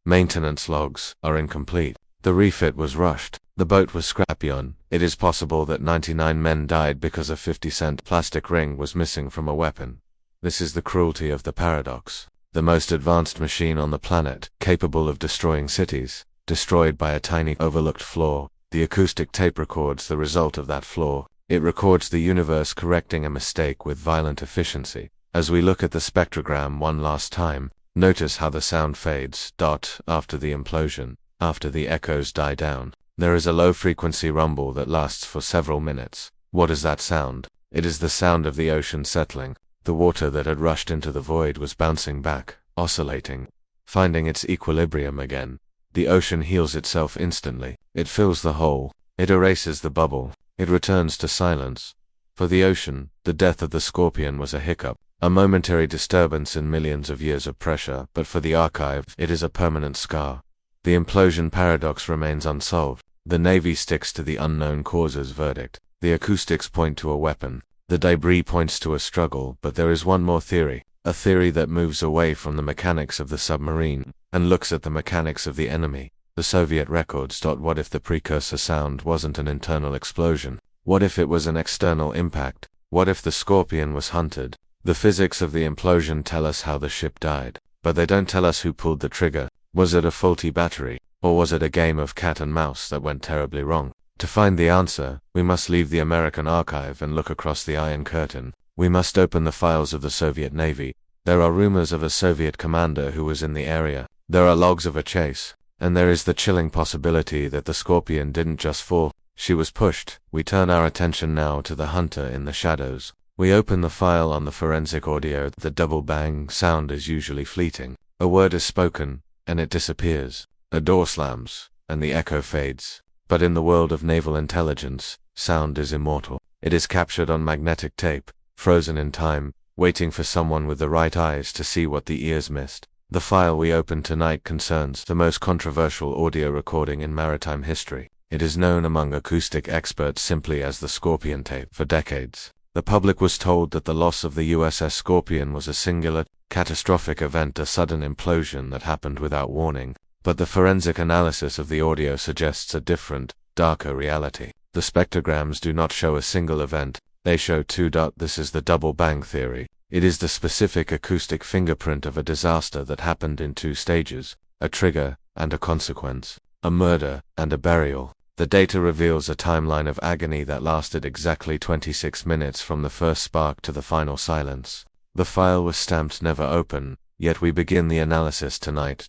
[SPEAKER 1] maintenance logs are incomplete. The refit was rushed. The boat was Scorpion. It is possible that 99 men died because a 50-cent plastic ring was missing from a weapon. This is the cruelty of the paradox. The most advanced machine on the planet, capable of destroying cities, destroyed by a tiny overlooked flaw. The acoustic tape records the result of that flaw. It records the universe correcting a mistake with violent efficiency. As we look at the spectrogram one last time, notice how the sound fades, after the implosion, after the echoes die down. There is a low-frequency rumble that lasts for several minutes. What is that sound? It is the sound of the ocean settling. The water that had rushed into the void was bouncing back, oscillating, finding its equilibrium again. The ocean heals itself instantly. It fills the hole. It erases the bubble. It returns to silence. For the ocean, the death of the Scorpion was a hiccup, a momentary disturbance in millions of years of pressure, but for the archive, it is a permanent scar. The implosion paradox remains unsolved. The Navy sticks to the unknown causes verdict. The acoustics point to a weapon. The debris points to a struggle, but there is one more theory, a theory that moves away from the mechanics of the submarine and looks at the mechanics of the enemy, the Soviet records. What if the precursor sound wasn't an internal explosion? What if it was an external impact? What if the Scorpion was hunted? The physics of the implosion tell us how the ship died, but they don't tell us who pulled the trigger. Was it a faulty battery, or was it a game of cat and mouse that went terribly wrong? To find the answer, we must leave the American archive and look across the Iron Curtain. We must open the files of the Soviet Navy. There are rumors of a Soviet commander who was in the area. There are logs of a chase. And there is the chilling possibility that the Scorpion didn't just fall, she was pushed. We turn our attention now to the hunter in the shadows. We open the file on the forensic audio. The double bang sound is usually fleeting. A word is spoken, and it disappears. A door slams, and the echo fades. But in the world of naval intelligence, sound is immortal. It is captured on magnetic tape, frozen in time, waiting for someone with the right eyes to see what the ears missed. The file we open tonight concerns the most controversial audio recording in maritime history. It is known among acoustic experts simply as the Scorpion tape. For decades, the public was told that the loss of the USS Scorpion was a singular, catastrophic event, a sudden implosion that happened without warning. But the forensic analysis of the audio suggests a different, darker reality. The spectrograms do not show a single event, they show two. This is the double bang theory. It is the specific acoustic fingerprint of a disaster that happened in 2 stages, a trigger and a consequence, a murder and a burial. The data reveals a timeline of agony that lasted exactly 26 minutes from the first spark to the final silence. The file was stamped never open, yet we begin the analysis tonight.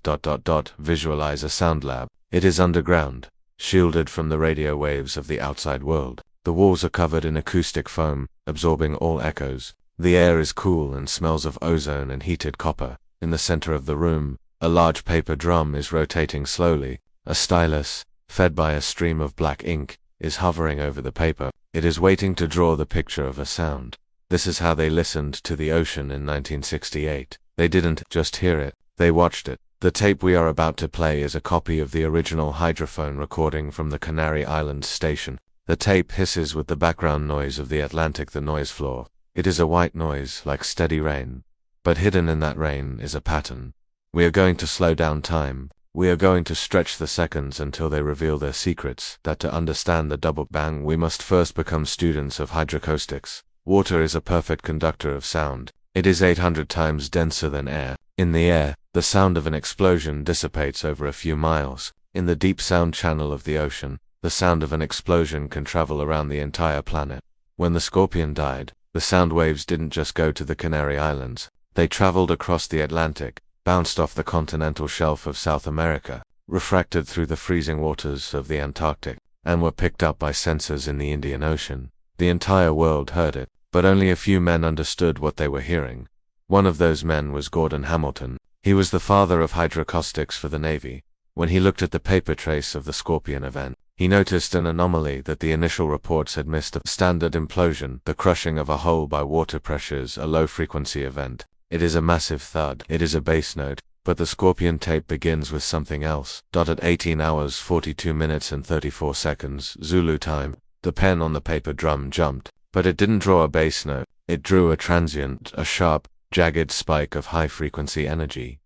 [SPEAKER 1] Visualize a sound lab. It is underground, shielded from the radio waves of the outside world. The walls are covered in acoustic foam, absorbing all echoes. The air is cool and smells of ozone and heated copper. In the center of the room, a large paper drum is rotating slowly. A stylus, fed by a stream of black ink, is hovering over the paper. It is waiting to draw the picture of a sound. This is how they listened to the ocean in 1968. They didn't just hear it, they watched it. The tape we are about to play is a copy of the original hydrophone recording from the Canary Islands station. The tape hisses with the background noise of the Atlantic, the noise floor. It is a white noise, like steady rain. But hidden in that rain is a pattern. We are going to slow down time. We are going to stretch the seconds until they reveal their secrets. That to understand the double bang, we must first become students of hydroacoustics. Water is a perfect conductor of sound. It is 800 times denser than air. In the air, The sound of an explosion dissipates over a few miles. In the deep sound channel of the ocean, the sound of an explosion can travel around the entire planet. When the Scorpion died, the sound waves didn't just go to the Canary Islands. They traveled across the Atlantic, bounced off the continental shelf of South America, refracted through the freezing waters of the Antarctic, and were picked up by sensors in the Indian Ocean. The entire world heard it, but only a few men understood what they were hearing. One of those men was Gordon Hamilton. He was the father of hydroacoustics for the Navy. When he looked at the paper trace of the Scorpion event, he noticed an anomaly that the initial reports had missed: a standard implosion, the crushing of a hull by water pressures, a low-frequency event. It is a massive thud. It is a bass note. But the Scorpion tape begins with something else. At 18 hours 42 minutes and 34 seconds Zulu time, the pen on the paper drum jumped, but it didn't draw a bass note. It drew a transient, a sharp, jagged spike of high-frequency energy.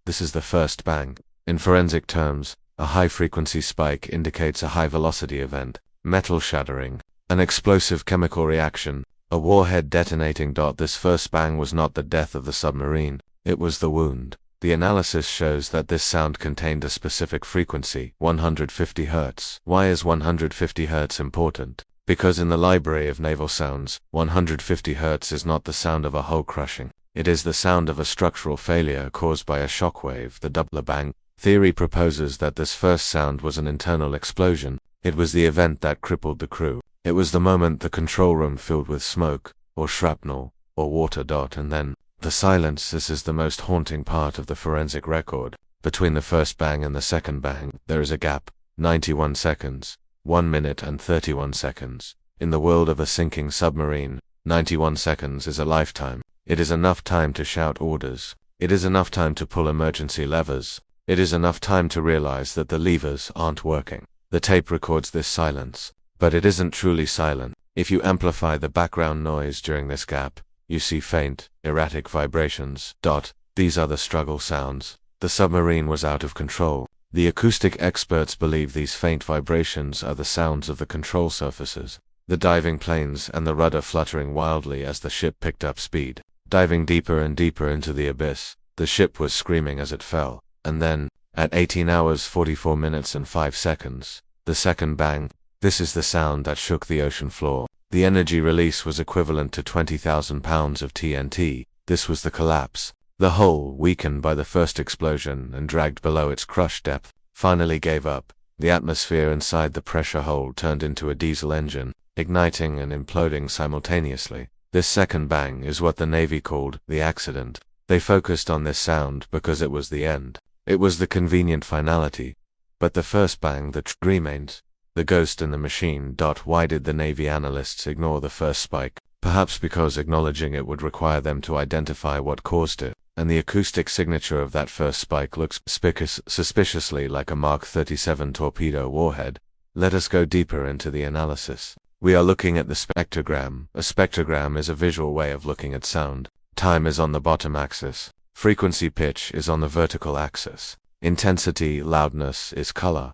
[SPEAKER 1] This is the first bang. In forensic terms, a high-frequency spike indicates a high-velocity event, metal shattering, an explosive chemical reaction, a warhead detonating. This first bang was not the death of the submarine, it was the wound. The analysis shows that this sound contained a specific frequency, 150 Hz. Why is 150 Hz important? Because in the library of naval sounds, 150 Hz is not the sound of a hull crushing. It is the sound of a structural failure caused by a shockwave. The Doppler bang theory proposes that this first sound was an internal explosion. It was the event that crippled the crew. It was the moment the control room filled with smoke, or shrapnel, or water. And then, the silence. This is the most haunting part of the forensic record. Between the first bang and the second bang, there is a gap, 91 seconds, 1 minute and 31 seconds. In the world of a sinking submarine, 91 seconds is a lifetime. It is enough time to shout orders. It is enough time to pull emergency levers. It is enough time to realize that the levers aren't working. The tape records this silence, but it isn't truly silent. If you amplify the background noise during this gap, you see faint, erratic vibrations. These are the struggle sounds. The submarine was out of control. The acoustic experts believe these faint vibrations are the sounds of the control surfaces, the diving planes and the rudder fluttering wildly as the ship picked up speed. Diving deeper and deeper into the abyss, the ship was screaming as it fell. And then, at 18 hours 44 minutes and 5 seconds, the second bang. This is the sound that shook the ocean floor. The energy release was equivalent to 20,000 pounds of TNT. This was the collapse. The hull, weakened by the first explosion and dragged below its crush depth, finally gave up. The atmosphere inside the pressure hold turned into a diesel engine, igniting and imploding simultaneously. This second bang is what the Navy called the accident. They focused on this sound because it was the end. It was the convenient finality. But the first bang, the remained. The ghost in the machine. Why did the Navy analysts ignore the first spike? Perhaps because acknowledging it would require them to identify what caused it, and the acoustic signature of that first spike looks suspiciously like a Mark 37 torpedo warhead. Let us go deeper into the analysis. We are looking at the spectrogram. A spectrogram is a visual way of looking at sound. Time is on the bottom axis. Frequency pitch is on the vertical axis. Intensity, loudness is color.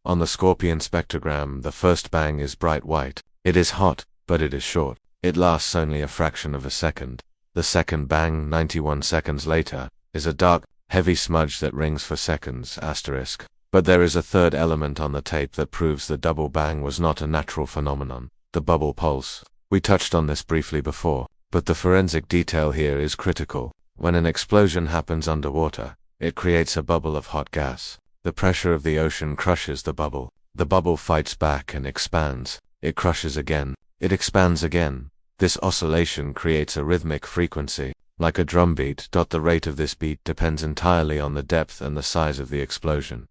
[SPEAKER 1] On the Scorpion spectrogram, the first bang is bright white. It is hot, but it is short. It lasts only a fraction of a second. The second bang, 91 seconds later, is a dark, heavy smudge that rings for seconds, asterisk. But there is a third element on the tape that proves the double bang was not a natural phenomenon. The bubble pulse. We touched on this briefly before, but the forensic detail here is critical. When an explosion happens underwater, it creates a bubble of hot gas. The pressure of the ocean crushes the bubble. The bubble fights back and expands. It crushes again. It expands again. This oscillation creates a rhythmic frequency, like a drum beat. The rate of this beat depends entirely on the depth and the size of the explosion.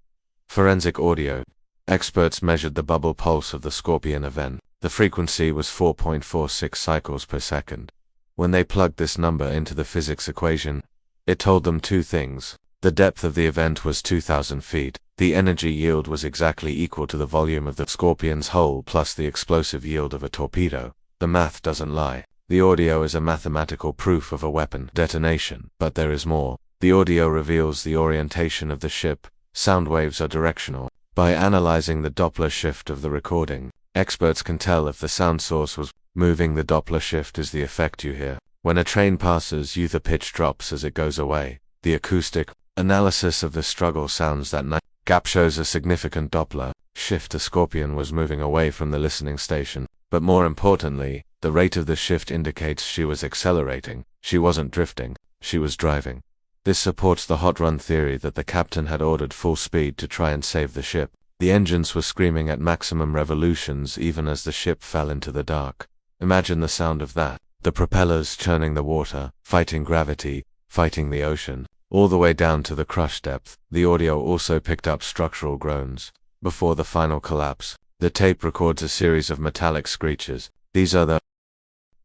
[SPEAKER 1] Forensic audio. Experts measured the bubble pulse of the Scorpion event. The frequency was 4.46 cycles per second. When they plugged this number into the physics equation, it told them two things. The depth of the event was 2,000 feet. The energy yield was exactly equal to the volume of the Scorpion's hull plus the explosive yield of a torpedo. The math doesn't lie. The audio is a mathematical proof of a weapon detonation. But there is more. The audio reveals the orientation of the ship. Sound waves are directional. By analyzing the Doppler shift of the recording, experts can tell if the sound source was moving. The Doppler shift is the effect you hear. When a train passes you, the pitch drops as it goes away. The acoustic Analysis of the struggle sounds that night. Gap shows a significant Doppler shift. The Scorpion was moving away from the listening station, but more importantly, the rate of the shift indicates she was accelerating. She wasn't drifting, she was driving. This supports the hot run theory that the captain had ordered full speed to try and save the ship. The engines were screaming at maximum revolutions even as the ship fell into the dark. Imagine the sound of that. The propellers churning the water, fighting gravity, fighting the ocean, all the way down to the crush depth. The audio also picked up structural groans. Before the final collapse, the tape records a series of metallic screeches. These are the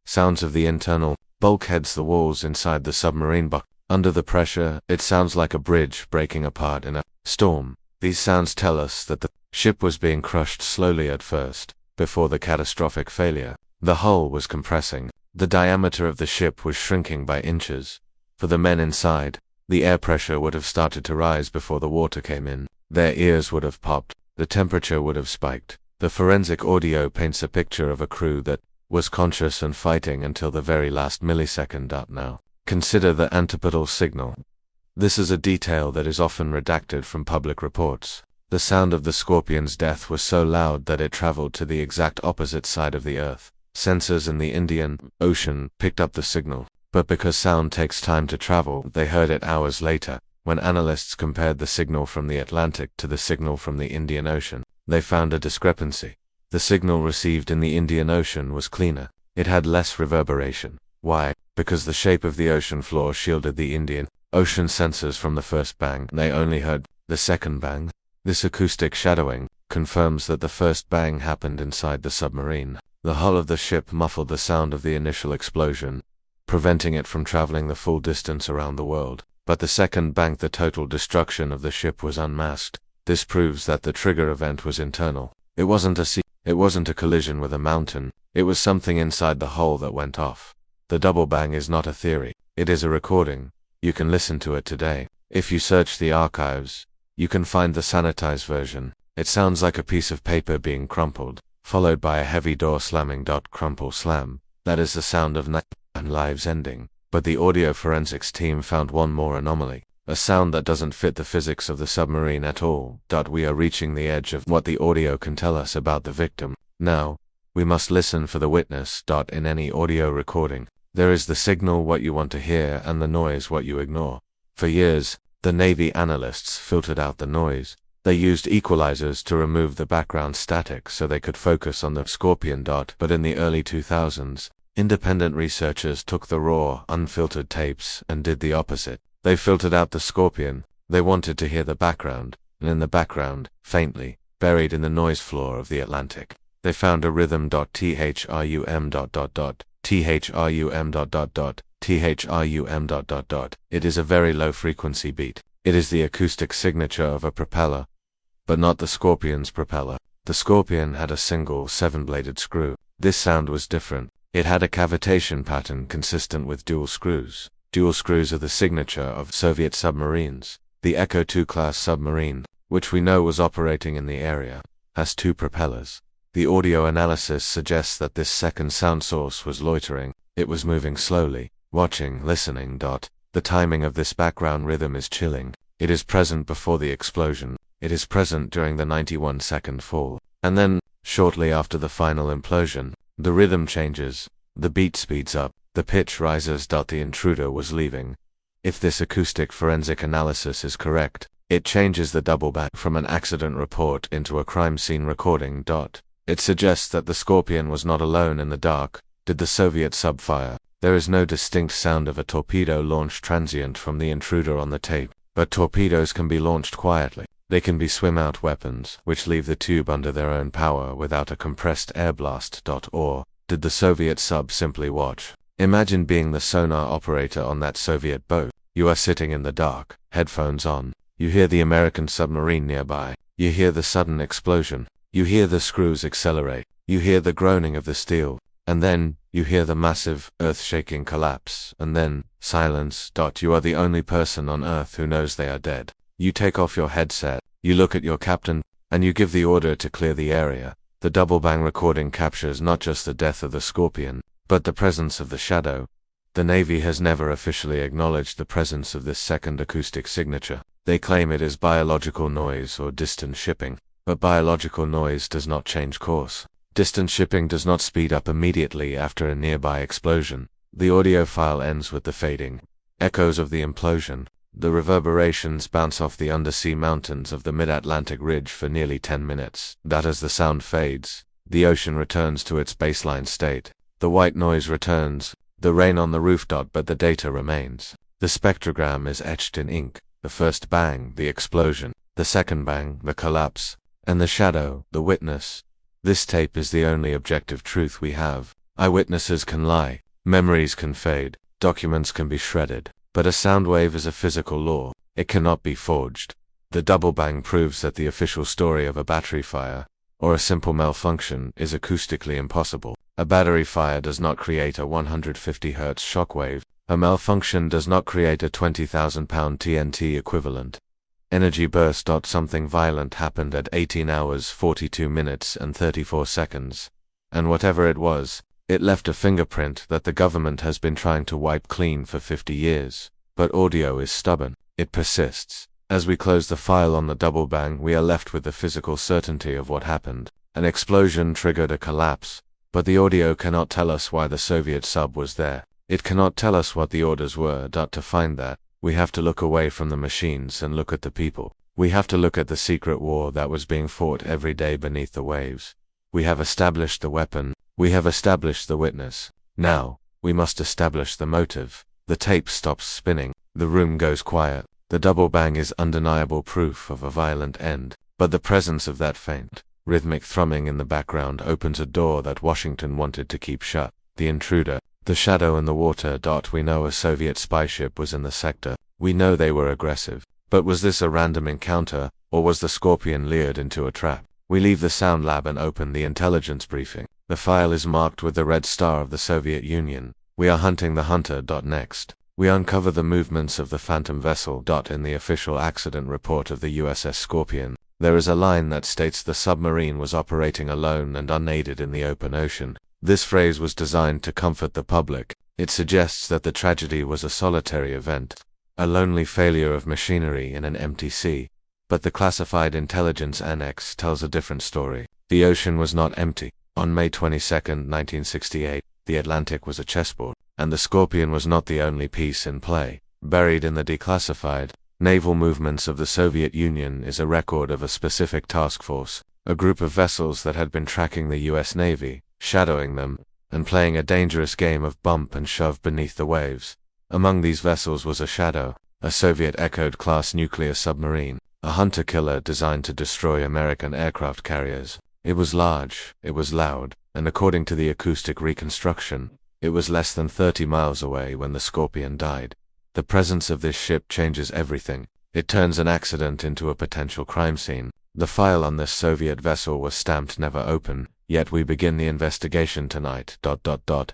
[SPEAKER 1] sounds of the internal bulkheads, the walls inside the submarine buck. Under the pressure, it sounds like a bridge breaking apart in a storm. These sounds tell us that the ship was being crushed slowly at first, before the catastrophic failure. The hull was compressing. The diameter of the ship was shrinking by inches. For the men inside, the air pressure would have started to rise before the water came in. Their ears would have popped. The temperature would have spiked. The forensic audio paints a picture of a crew that was conscious and fighting until the very last millisecond. Now, consider the antipodal signal. This is a detail that is often redacted from public reports. The sound of the Scorpion's death was so loud that it traveled to the exact opposite side of the Earth. Sensors in the Indian Ocean picked up the signal, but because sound takes time to travel, they heard it hours later. When analysts compared the signal from the Atlantic to the signal from the Indian Ocean, they found a discrepancy. The signal received in the Indian Ocean was cleaner. It had less reverberation. Why? Because the shape of the ocean floor shielded the Indian Ocean sensors from the first bang. They only heard the second bang. This acoustic shadowing confirms that the first bang happened inside the submarine. The hull of the ship muffled the sound of the initial explosion, preventing it from traveling the full distance around the world. But the second bang, the total destruction of the ship was unmasked. This proves that the trigger event was internal. It wasn't a collision with a mountain. It was something inside the hull that went off. The double bang is not a theory. It is a recording. You can listen to it today. If you search the archives, you can find the sanitized version. It sounds like a piece of paper being crumpled, followed by a heavy door slamming. Crumple slam. That is the sound of night and lives ending. But the audio forensics team found one more anomaly. A sound that doesn't fit the physics of the submarine at all. We are reaching the edge of what the audio can tell us about the victim. Now, we must listen for the witness. In any audio recording, there is the signal, what you want to hear, and the noise, what you ignore. For years, the Navy analysts filtered out the noise. They used equalizers to remove the background static so they could focus on the Scorpion. But in the early 2000s, independent researchers took the raw, unfiltered tapes and did the opposite. They filtered out the Scorpion. They wanted to hear the background, and in the background, faintly, buried in the noise floor of the Atlantic, they found a rhythm. Thrum. Thrum. It is a very low frequency beat. It is the acoustic signature of a propeller, but not the Scorpion's propeller. The Scorpion had a single 7-bladed screw. This sound was different. It had a cavitation pattern consistent with dual screws. Dual screws are the signature of Soviet submarines. The Echo II class submarine, which we know was operating in the area, has 2 propellers. The audio analysis suggests that this second sound source was loitering. It was moving slowly, watching, listening. The timing of this background rhythm is chilling. It is present before the explosion. It is present during the 91-second fall. And then, shortly after the final implosion, the rhythm changes. The beat speeds up. The pitch rises. The intruder was leaving. If this acoustic forensic analysis is correct, it changes the double bang from an accident report into a crime scene recording. It suggests that the Scorpion was not alone in the dark. Did the Soviet sub fire? There is no distinct sound of a torpedo launch transient from the intruder on the tape, but torpedoes can be launched quietly. They can be swim-out weapons, which leave the tube under their own power without a compressed air blast. Or, did the Soviet sub simply watch? Imagine being the sonar operator on that Soviet boat. You are sitting in the dark, headphones on. You hear the American submarine nearby. You hear the sudden explosion. You hear the screws accelerate. You hear the groaning of the steel. And then, you hear the massive, earth-shaking collapse. And then, silence. You are the only person on Earth who knows they are dead. You take off your headset. You look at your captain, and you give the order to clear the area. The double bang recording captures not just the death of the Scorpion, but the presence of the shadow. The Navy has never officially acknowledged the presence of this second acoustic signature. They claim it is biological noise or distant shipping, but biological noise does not change course. Distant shipping does not speed up immediately after a nearby explosion. The audio file ends with the fading echoes of the implosion. The reverberations bounce off the undersea mountains of the mid-Atlantic ridge for nearly 10 minutes. That as the sound fades, the ocean returns to its baseline state. The white noise returns, the rain on the roof, but the data remains. The spectrogram is etched in ink. The first bang, the explosion. The second bang, the collapse. And the shadow, the witness. This tape is the only objective truth we have. Eyewitnesses can lie. Memories can fade. Documents can be shredded. But a sound wave is a physical law. It cannot be forged. The double bang proves that the official story of a battery fire, or a simple malfunction, is acoustically impossible. A battery fire does not create a 150 Hz shockwave. A malfunction does not create a 20,000-pound TNT equivalent. Energy burst. Something violent happened at 18 hours 42 minutes and 34 seconds. And whatever it was, it left a fingerprint that the government has been trying to wipe clean for 50 years. But audio is stubborn. It persists. As we close the file on the double bang, we are left with the physical certainty of what happened. An explosion triggered a collapse. But the audio cannot tell us why the Soviet sub was there. It cannot tell us what the orders were. To find that, we have to look away from the machines and look at the people. We have to look at the secret war that was being fought every day beneath the waves. We have established the weapon. We have established the witness. Now, we must establish the motive. The tape stops spinning. The room goes quiet. The double bang is undeniable proof of a violent end. But the presence of that faint, rhythmic thrumming in the background opens a door that Washington wanted to keep shut. The intruder. The shadow in the water. We know a Soviet spy ship was in the sector. We know they were aggressive. But was this a random encounter, or was the Scorpion lured into a trap? We leave the sound lab and open the intelligence briefing. The file is marked with the red star of the Soviet Union. We are hunting the hunter. Next, we uncover the movements of the phantom vessel. In the official accident report of the USS Scorpion, there is a line that states the submarine was operating alone and unaided in the open ocean. This phrase was designed to comfort the public. It suggests that the tragedy was a solitary event, a lonely failure of machinery in an empty sea. But the classified intelligence annex tells a different story. The ocean was not empty. On May 22, 1968, the Atlantic was a chessboard, and the Scorpion was not the only piece in play. Buried in the declassified naval movements of the Soviet Union is a record of a specific task force, a group of vessels that had been tracking the US Navy, shadowing them, and playing a dangerous game of bump and shove beneath the waves. Among these vessels was a Shadow, a Soviet Echo-class nuclear submarine, a hunter-killer designed to destroy American aircraft carriers. It was large, it was loud, and according to the acoustic reconstruction, it was less than 30 miles away when the Scorpion died. The presence of this ship changes everything. It turns an accident into a potential crime scene. The file on this Soviet vessel was stamped never open, yet we begin the investigation tonight.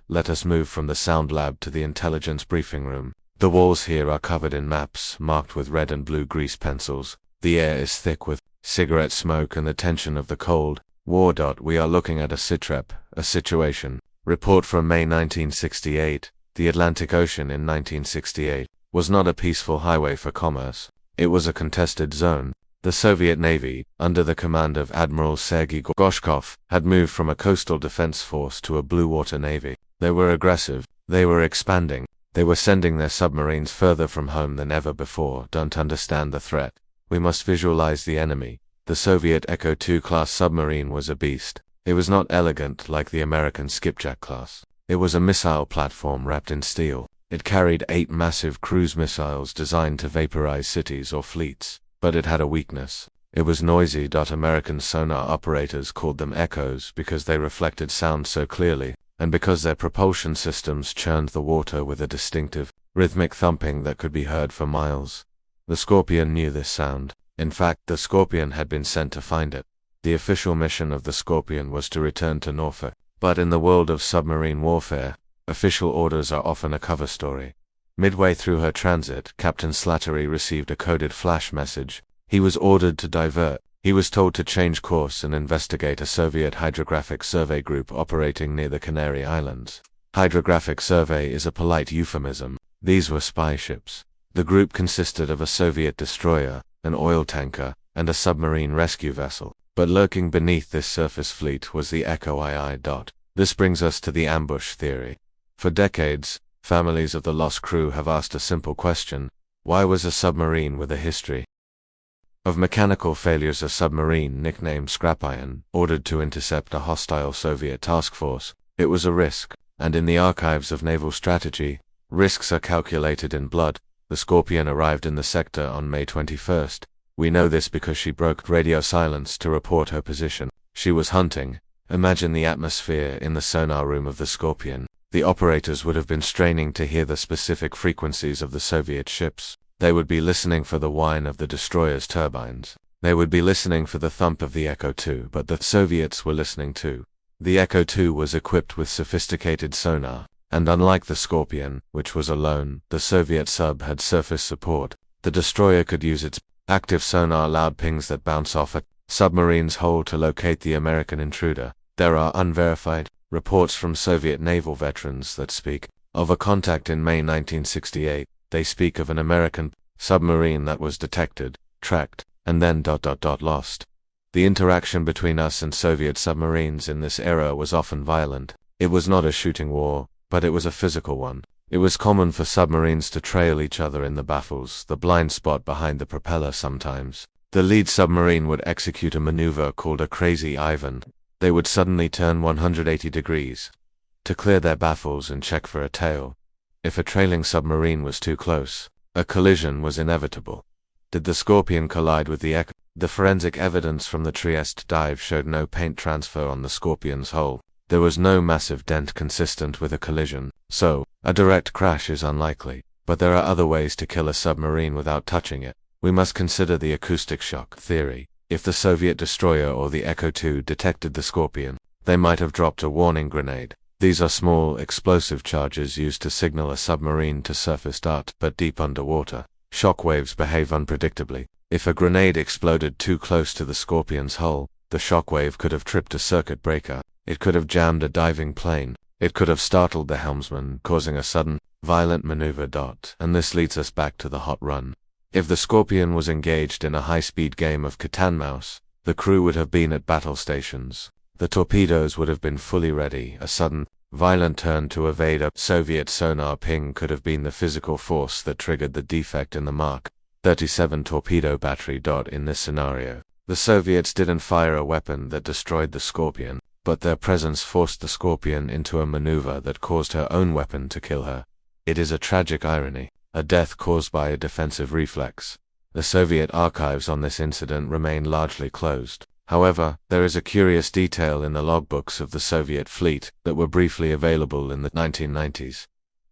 [SPEAKER 1] Let us move from the sound lab to the intelligence briefing room. The walls here are covered in maps, marked with red and blue grease pencils. The air is thick with cigarette smoke and the tension of the cold war. We are looking at a sitrep, a situation. Report from May 1968. The Atlantic Ocean in 1968 was not a peaceful highway for commerce. It was a contested zone. The Soviet Navy, under the command of Admiral Sergei Gorshkov, had moved from a coastal defense force to a blue water navy. They were aggressive. They were expanding. They were sending their submarines further from home than ever before. Don't understand the threat. We must visualize the enemy. The Soviet Echo II class submarine was a beast. It was not elegant like the American Skipjack class. It was a missile platform wrapped in steel. It carried 8 massive cruise missiles designed to vaporize cities or fleets. But it had a weakness. It was noisy. American sonar operators called them echoes because they reflected sound so clearly, and because their propulsion systems churned the water with a distinctive, rhythmic thumping that could be heard for miles. The Scorpion knew this sound. In fact, the Scorpion had been sent to find it. The official mission of the Scorpion was to return to Norfolk. But in the world of submarine warfare, official orders are often a cover story. Midway through her transit, Captain Slattery received a coded flash message. He was ordered to divert. He was told to change course and investigate a Soviet hydrographic survey group operating near the Canary Islands. Hydrographic survey is a polite euphemism. These were spy ships. The group consisted of a Soviet destroyer, an oil tanker, and a submarine rescue vessel. But lurking beneath this surface fleet was the Echo II. This brings us to the ambush theory. For decades, families of the lost crew have asked a simple question: why was a submarine with a history of mechanical failures, a submarine nicknamed Scorpion, ordered to intercept a hostile Soviet task force? It was a risk, and in the archives of naval strategy, risks are calculated in blood. The Scorpion arrived in the sector on May 21st. We know this because she broke radio silence to report her position. She was hunting. Imagine the atmosphere in the sonar room of the Scorpion. The operators would have been straining to hear the specific frequencies of the Soviet ships. They would be listening for the whine of the destroyer's turbines. They would be listening for the thump of the Echo II, but the Soviets were listening too. The Echo II was equipped with sophisticated sonar, and unlike the Scorpion, which was alone, the Soviet sub had surface support. The destroyer could use its active sonar loud pings that bounce off a submarine's hull to locate the American intruder. There are unverified reports from Soviet naval veterans that speak of a contact in May 1968. They speak of an American submarine that was detected, tracked, and then lost. The interaction between us and Soviet submarines in this era was often violent. It was not a shooting war, but it was a physical one. It was common for submarines to trail each other in the baffles, the blind spot behind the propeller sometimes. The lead submarine would execute a maneuver called a Crazy Ivan. They would suddenly turn 180 degrees to clear their baffles and check for a tail. If a trailing submarine was too close, a collision was inevitable. Did the Scorpion collide with the Echo? The forensic evidence from the Trieste dive showed no paint transfer on the Scorpion's hull. There was no massive dent consistent with a collision, so a direct crash is unlikely. But there are other ways to kill a submarine without touching it. We must consider the acoustic shock theory. If the Soviet destroyer or the Echo II detected the Scorpion, they might have dropped a warning grenade. These are small, explosive charges used to signal a submarine to surface but deep underwater. Shock waves behave unpredictably. If a grenade exploded too close to the Scorpion's hull, the shock wave could have tripped a circuit breaker. It could have jammed a diving plane. It could have startled the helmsman, causing a sudden, violent maneuver. And this leads us back to the hot run. If the Scorpion was engaged in a high-speed game of cat and mouse, the crew would have been at battle stations. The torpedoes would have been fully ready. A sudden, violent turn to evade a Soviet sonar ping could have been the physical force that triggered the defect in the Mark 37 torpedo battery. In this scenario, the Soviets didn't fire a weapon that destroyed the Scorpion, but their presence forced the Scorpion into a maneuver that caused her own weapon to kill her. It is a tragic irony, a death caused by a defensive reflex. The Soviet archives on this incident remain largely closed. However, there is a curious detail in the logbooks of the Soviet fleet that were briefly available in the 1990s.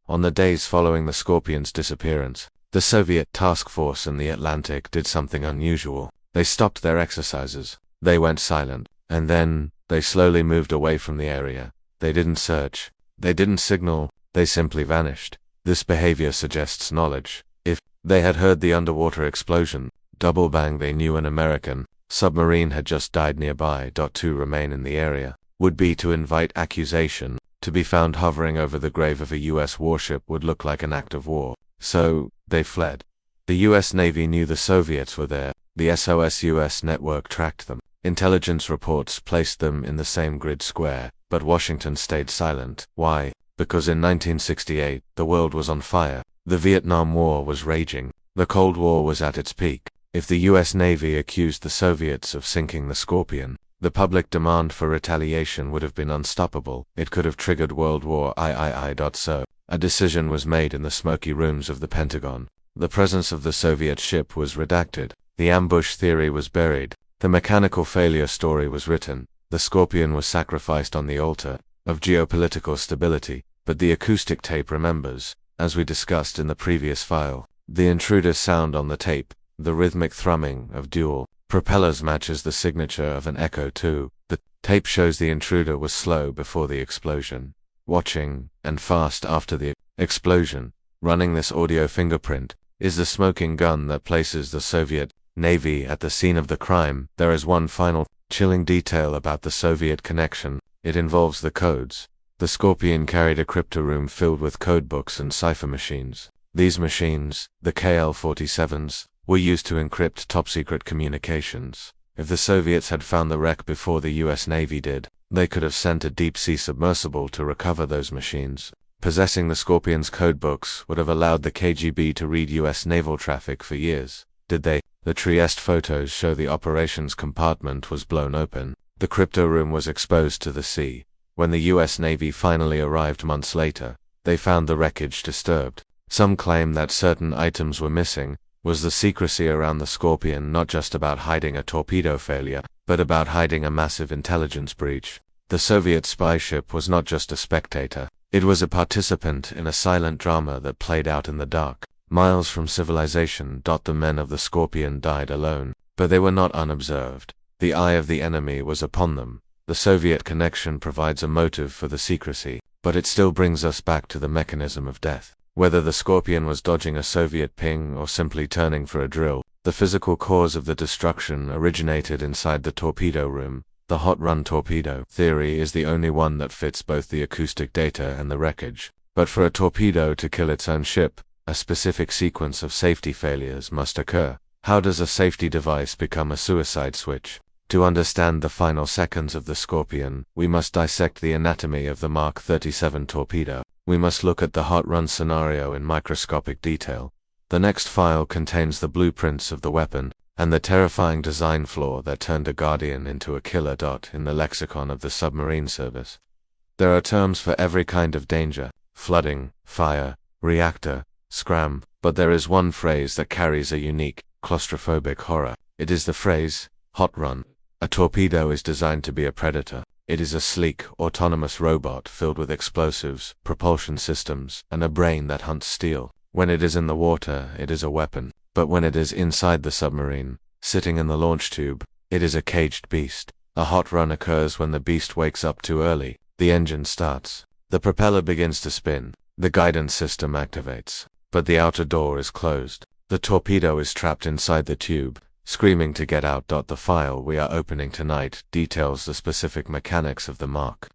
[SPEAKER 1] On the days following the Scorpion's disappearance, the Soviet task force in the Atlantic did something unusual. They stopped their exercises. They went silent, and then they slowly moved away from the area. They didn't search. They didn't signal. They simply vanished. This behavior suggests knowledge. If they had heard the underwater explosion, double bang, they knew an American submarine had just died nearby. To remain in the area would be to invite accusation. To be found hovering over the grave of a US warship would look like an act of war. So, they fled. The US Navy knew the Soviets were there. The SOS-US network tracked them. Intelligence reports placed them in the same grid square, but Washington stayed silent. Why? Because in 1968, the world was on fire. The Vietnam War was raging. The Cold War was at its peak. If the US Navy accused the Soviets of sinking the Scorpion, the public demand for retaliation would have been unstoppable. It could have triggered World War III. So, a decision was made in the smoky rooms of the Pentagon. The presence of the Soviet ship was redacted. The ambush theory was buried. The mechanical failure story was written. The Scorpion was sacrificed on the altar of geopolitical stability. But the acoustic tape remembers, as we discussed in the previous file. The intruder's sound on the tape, the rhythmic thrumming of dual propellers, matches the signature of an Echo II. The tape shows the intruder was slow before the explosion, watching, and fast after the explosion. Running this audio fingerprint is the smoking gun that places the Soviet Navy at the scene of the crime. There is one final, chilling detail about the Soviet connection. It involves the codes. The Scorpion carried a crypto room filled with codebooks and cipher machines. These machines, the KL-47s, were used to encrypt top-secret communications. If the Soviets had found the wreck before the US Navy did, they could have sent a deep-sea submersible to recover those machines. Possessing the Scorpion's codebooks would have allowed the KGB to read US naval traffic for years. Did they? The Trieste photos show the operations compartment was blown open. The crypto room was exposed to the sea. When the US Navy finally arrived months later, they found the wreckage disturbed. Some claim that certain items were missing. Was the secrecy around the Scorpion not just about hiding a torpedo failure, but about hiding a massive intelligence breach? The Soviet spy ship was not just a spectator. It was a participant in a silent drama that played out in the dark. Miles from civilization. The men of the Scorpion died alone, but they were not unobserved. The eye of the enemy was upon them. The Soviet connection provides a motive for the secrecy, but it still brings us back to the mechanism of death. Whether the Scorpion was dodging a Soviet ping or simply turning for a drill, the physical cause of the destruction originated inside the torpedo room. The hot run torpedo theory is the only one that fits both the acoustic data and the wreckage. But for a torpedo to kill its own ship, a specific sequence of safety failures must occur. How does a safety device become a suicide switch? To understand the final seconds of the Scorpion, we must dissect the anatomy of the Mark 37 torpedo. We must look at the hot run scenario in microscopic detail. The next file contains the blueprints of the weapon, and the terrifying design flaw that turned a guardian into a killer. In the lexicon of the submarine service, there are terms for every kind of danger: flooding, fire, reactor, scram, but there is one phrase that carries a unique, claustrophobic horror. It is the phrase, hot run. A torpedo is designed to be a predator. It is a sleek, autonomous robot filled with explosives, propulsion systems, and a brain that hunts steel. When it is in the water, it is a weapon. But when it is inside the submarine, sitting in the launch tube, it is a caged beast. A hot run occurs when the beast wakes up too early. The engine starts. The propeller begins to spin. The guidance system activates. But the outer door is closed. The torpedo is trapped inside the tube, screaming to get out. The file we are opening tonight details the specific mechanics of the Mark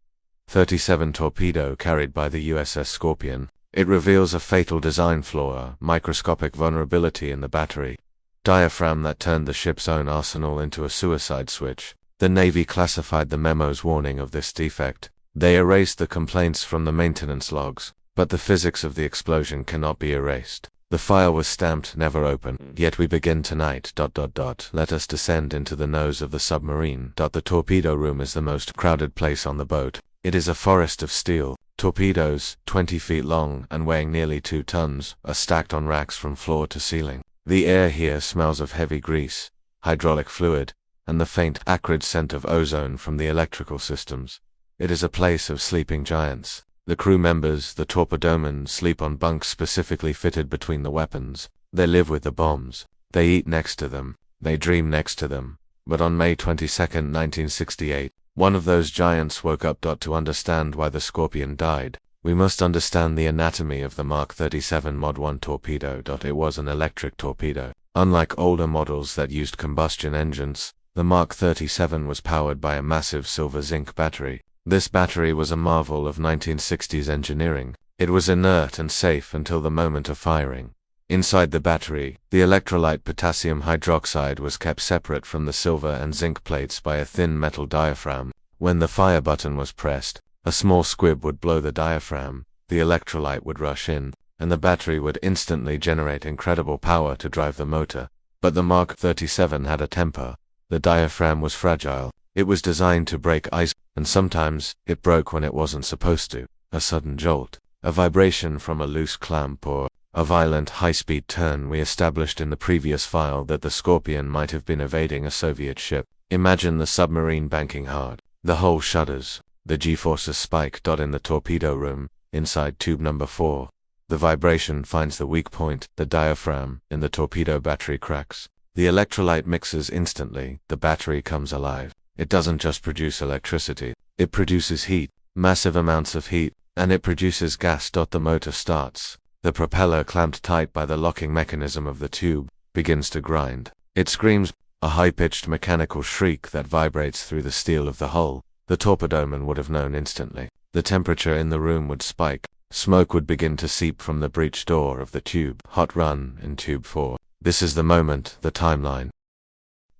[SPEAKER 1] 37 torpedo carried by the USS Scorpion. It reveals a fatal design flaw, microscopic vulnerability in the battery diaphragm that turned the ship's own arsenal into a suicide switch. The Navy classified the memo's warning of this defect. They erased the complaints from the maintenance logs, but the physics of the explosion cannot be erased. The file was stamped never open, yet we begin tonight. Let us descend into the nose of the submarine. The torpedo room is the most crowded place on the boat. It is a forest of steel. Torpedoes, 20 feet long and weighing nearly 2 tons, are stacked on racks from floor to ceiling. The air here smells of heavy grease, hydraulic fluid, and the faint, acrid scent of ozone from the electrical systems. It is a place of sleeping giants. The crew members, the torpedomen, sleep on bunks specifically fitted between the weapons. They live with the bombs. They eat next to them. They dream next to them. But on May 22, 1968, one of those giants woke up. To understand why the Scorpion died, we must understand the anatomy of the Mark 37 Mod 1 torpedo. It was an electric torpedo. Unlike older models that used combustion engines, the Mark 37 was powered by a massive silver-zinc battery. This battery was a marvel of 1960s engineering. It was inert and safe until the moment of firing. Inside the battery, the electrolyte potassium hydroxide was kept separate from the silver and zinc plates by a thin metal diaphragm. When the fire button was pressed, a small squib would blow the diaphragm, the electrolyte would rush in, and the battery would instantly generate incredible power to drive the motor. But the Mark 37 had a temper. The diaphragm was fragile. It was designed to break ice, and sometimes it broke when it wasn't supposed to. A sudden jolt, a vibration from a loose clamp, or a violent high-speed turn. We established in the previous file that the Scorpion might have been evading a Soviet ship. Imagine the submarine banking hard. The hull shudders. The G-forces spike. In the torpedo room, inside tube number 4, the vibration finds the weak point. The diaphragm in the torpedo battery cracks. The electrolyte mixes instantly. The battery comes alive. It doesn't just produce electricity, it produces heat, massive amounts of heat, and it produces gas. The motor starts. The propeller, clamped tight by the locking mechanism of the tube, begins to grind. It screams, a high-pitched mechanical shriek that vibrates through the steel of the hull. The torpedoman would have known instantly. the temperature in the room would spike. Smoke would begin to seep from the breech door of the tube. Hot run in Tube 4. This is the moment, the timeline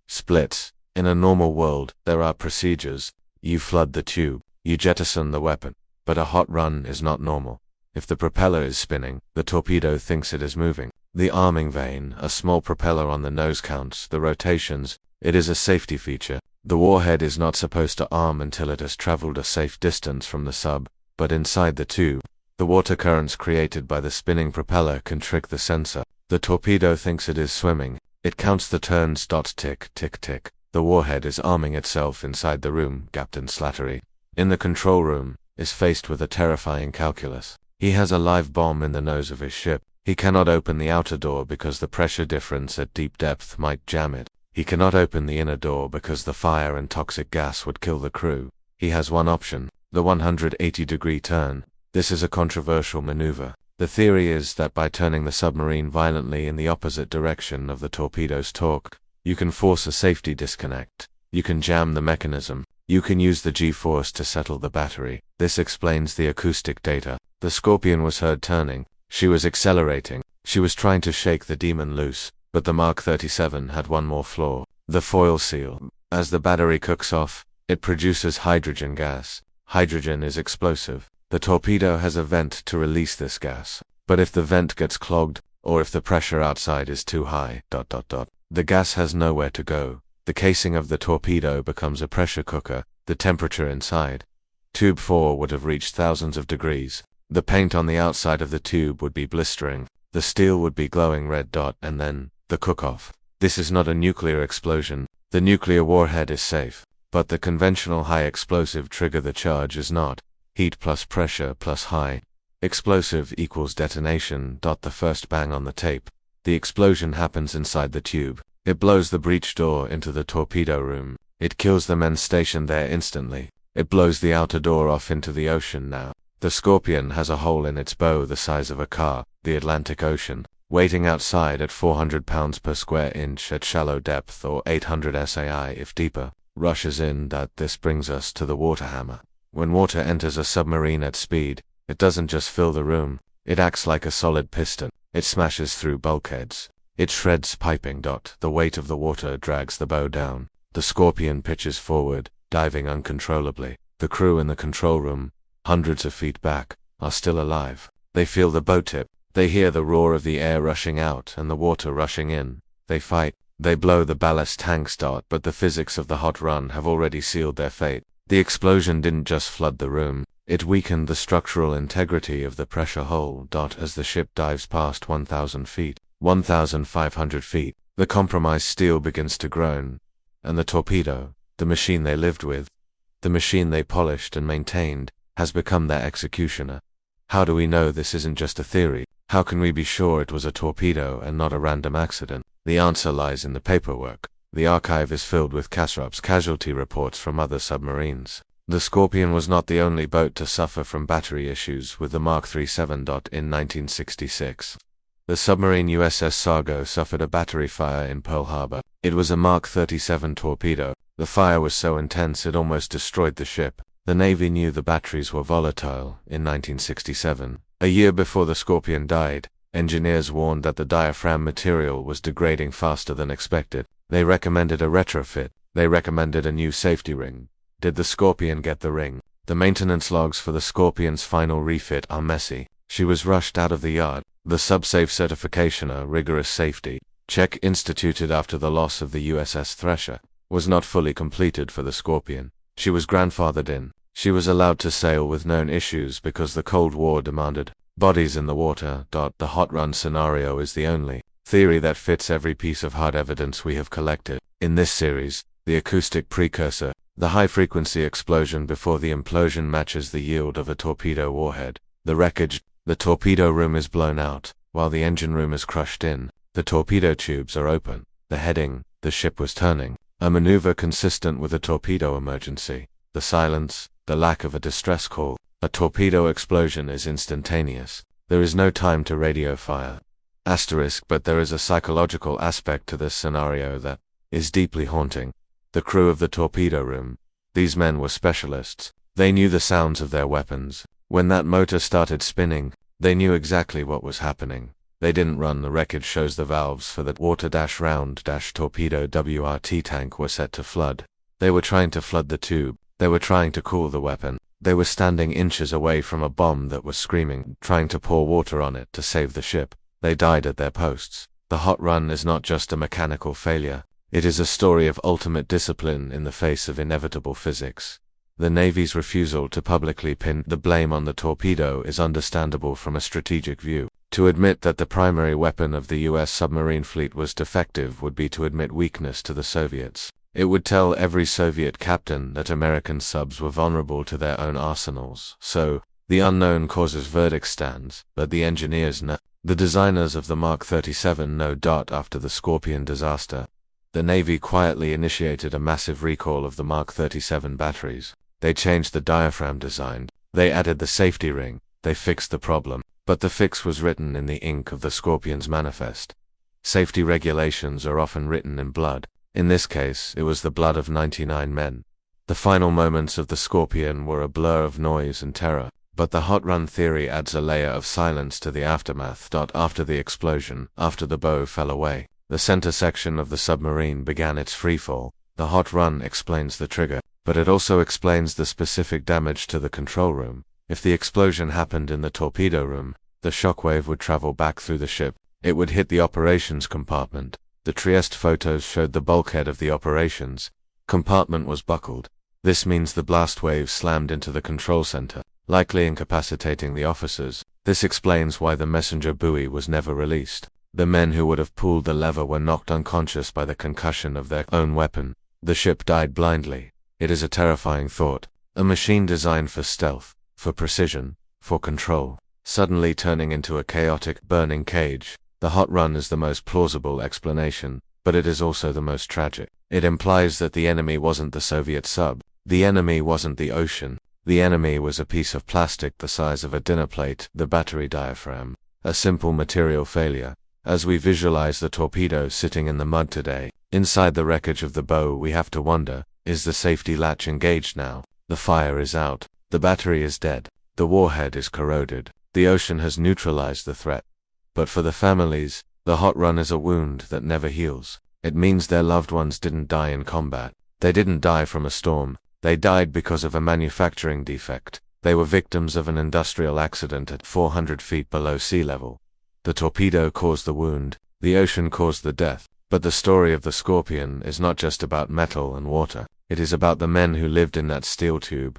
[SPEAKER 1] splits. In a normal world, there are procedures. You flood the tube, you jettison the weapon. But a hot run is not normal. If the propeller is spinning, the torpedo thinks it is moving. The arming vane, a small propeller on the nose, counts the rotations. It is a safety feature. The warhead is not supposed to arm until it has traveled a safe distance from the sub, but inside the tube, the water currents created by the spinning propeller can trick the sensor. The torpedo thinks it is swimming. It counts the turns. Tick, tick, tick. The warhead is arming itself inside the room. Captain Slattery, in the control room, is faced with a terrifying calculus. He has a live bomb in the nose of his ship. He cannot open the outer door because the pressure difference at deep depth might jam it. He cannot open the inner door because the fire and toxic gas would kill the crew. He has one option, the 180-degree turn. This is a controversial maneuver. The theory is that by turning the submarine violently in the opposite direction of the torpedo's torque, you can force a safety disconnect. You can jam the mechanism. You can use the G-force to settle the battery. This explains the acoustic data. The Scorpion was heard turning. She was accelerating. She was trying to shake the demon loose. But the Mark 37 had one more flaw. The foil seal. As the battery cooks off, it produces hydrogen gas. Hydrogen is explosive. The torpedo has a vent to release this gas. But if the vent gets clogged, or if the pressure outside is too high, the gas has nowhere to go. The casing of the torpedo becomes a pressure cooker. The temperature inside Tube 4 would have reached thousands of degrees. The paint on the outside of the tube would be blistering. The steel would be glowing red. And then the cook-off. This is not a nuclear explosion. The nuclear warhead is safe. But the conventional high explosive trigger the charge is not. Heat plus pressure plus high explosive equals detonation. The first bang on the tape. The explosion happens inside the tube. It blows the breech door into the torpedo room. It kills the men stationed there instantly. It blows the outer door off into the ocean now. The Scorpion has a hole in its bow the size of a car, the Atlantic Ocean, waiting outside at 400 pounds per square inch at shallow depth or 800 SAI if deeper. Rushes in. This brings us to the water hammer. When water enters a submarine at speed, it doesn't just fill the room. It acts like a solid piston. It smashes through bulkheads. It shreds piping. The weight of the water drags the bow down. The Scorpion pitches forward, diving uncontrollably. The crew in the control room, hundreds of feet back, are still alive. They feel the bow tip. They hear the roar of the air rushing out and the water rushing in. They fight. They blow the ballast tanks. But the physics of the hot run have already sealed their fate. The explosion didn't just flood the room. It weakened the structural integrity of the pressure hull. As the ship dives past 1,000 feet, 1,500 feet, the compromised steel begins to groan. And the torpedo, the machine they lived with, the machine they polished and maintained, has become their executioner. How do we know this isn't just a theory? How can we be sure it was a torpedo and not a random accident? The answer lies in the paperwork. The archive is filled with CASROP's casualty reports from other submarines. The Scorpion was not the only boat to suffer from battery issues with the Mark 37. In 1966, the submarine USS Sargo suffered a battery fire in Pearl Harbor. It was a Mark 37 torpedo. The fire was so intense it almost destroyed the ship. The Navy knew the batteries were volatile in 1967. A year before the Scorpion died, engineers warned that the diaphragm material was degrading faster than expected. They recommended a retrofit. They recommended a new safety ring. Did the Scorpion get the ring? The maintenance logs for the Scorpion's final refit are messy. She was rushed out of the yard. The subsafe certification, a rigorous safety check instituted after the loss of the USS Thresher, was not fully completed for the Scorpion. She was grandfathered in. She was allowed to sail with known issues because the Cold War demanded bodies in the water. The hot run scenario is the only theory that fits every piece of hard evidence we have collected. In this series, the acoustic precursor, the high-frequency explosion before the implosion matches the yield of a torpedo warhead. The wreckage, the torpedo room is blown out, while the engine room is crushed in. The torpedo tubes are open. The heading, the ship was turning. A maneuver consistent with a torpedo emergency. The silence, the lack of a distress call. A torpedo explosion is instantaneous. There is no time to radio fire. But there is a psychological aspect to this scenario that is deeply haunting. The crew of the torpedo room. These men were specialists. They knew the sounds of their weapons. When that motor started spinning, they knew exactly what was happening. They didn't run. The wreckage shows the valves for that water-round-torpedo WRT tank were set to flood. They were trying to flood the tube. They were trying to cool the weapon. They were standing inches away from a bomb that was screaming, trying to pour water on it to save the ship. They died at their posts. The hot run is not just a mechanical failure. It is a story of ultimate discipline in the face of inevitable physics. The Navy's refusal to publicly pin the blame on the torpedo is understandable from a strategic view. To admit that the primary weapon of the US submarine fleet was defective would be to admit weakness to the Soviets. It would tell every Soviet captain that American subs were vulnerable to their own arsenals. So, the unknown causes verdict stands, but the engineers know. The designers of the Mark 37 know. After the Scorpion disaster, the Navy quietly initiated a massive recall of the Mark 37 batteries. They changed the diaphragm design. They added the safety ring. They fixed the problem. But the fix was written in the ink of the Scorpion's manifest. Safety regulations are often written in blood. In this case, it was the blood of 99 men. The final moments of the Scorpion were a blur of noise and terror, but the hot run theory adds a layer of silence to the aftermath. After the explosion, after the bow fell away, the center section of the submarine began its freefall. The hot run explains the trigger, but it also explains the specific damage to the control room. If the explosion happened in the torpedo room, the shockwave would travel back through the ship. It would hit the operations compartment. The Trieste photos showed the bulkhead of the operations compartment was buckled. This means the blast wave slammed into the control center, likely incapacitating the officers. This explains why the messenger buoy was never released. The men who would have pulled the lever were knocked unconscious by the concussion of their own weapon. The ship died blindly. It is a terrifying thought. A machine designed for stealth, for precision, for control, suddenly turning into a chaotic, burning cage. The hot run is the most plausible explanation, but it is also the most tragic. It implies that the enemy wasn't the Soviet sub. The enemy wasn't the ocean. The enemy was a piece of plastic the size of a dinner plate, the battery diaphragm. A simple material failure. As we visualize the torpedo sitting in the mud today, inside the wreckage of the bow, we have to wonder, is the safety latch engaged now? The fire is out. The battery is dead. The warhead is corroded. The ocean has neutralized the threat. But for the families, the hot run is a wound that never heals. It means their loved ones didn't die in combat. They didn't die from a storm. They died because of a manufacturing defect. They were victims of an industrial accident at 400 feet below sea level. The torpedo caused the wound. The ocean caused the death. But the story of the Scorpion is not just about metal and water. It is about the men who lived in that steel tube.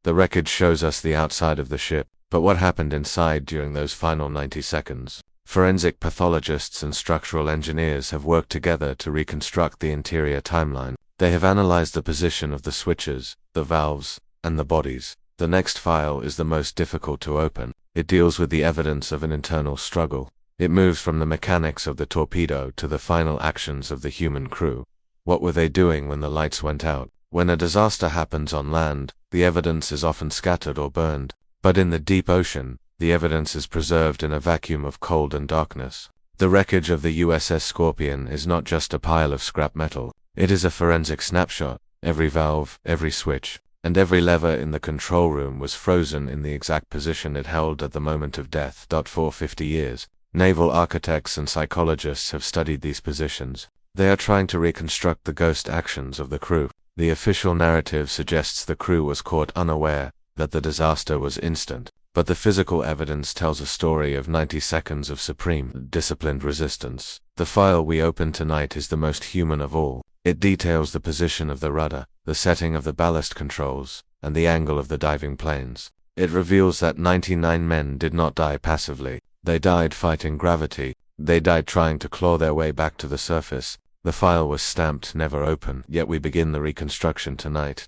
[SPEAKER 1] The wreckage shows us the outside of the ship, but what happened inside during those final 90 seconds? Forensic pathologists and structural engineers have worked together to reconstruct the interior timeline. They have analyzed the position of the switches, the valves, and the bodies. The next file is the most difficult to open. It deals with the evidence of an internal struggle. It moves from the mechanics of the torpedo to the final actions of the human crew. What were they doing when the lights went out? When a disaster happens on land, the evidence is often scattered or burned. But in the deep ocean, the evidence is preserved in a vacuum of cold and darkness. The wreckage of the USS Scorpion is not just a pile of scrap metal. It is a forensic snapshot. Every valve, every switch, and every lever in the control room was frozen in the exact position it held at the moment of death. For 50 years, naval architects and psychologists have studied these positions. They are trying to reconstruct the ghost actions of the crew. The official narrative suggests the crew was caught unaware, that the disaster was instant. But the physical evidence tells a story of 90 seconds of supreme, disciplined resistance. The file we open tonight is the most human of all. It details the position of the rudder, the setting of the ballast controls, and the angle of the diving planes. It reveals that 99 men did not die passively. They died fighting gravity. They died trying to claw their way back to the surface. The file was stamped never open, yet we begin the reconstruction tonight.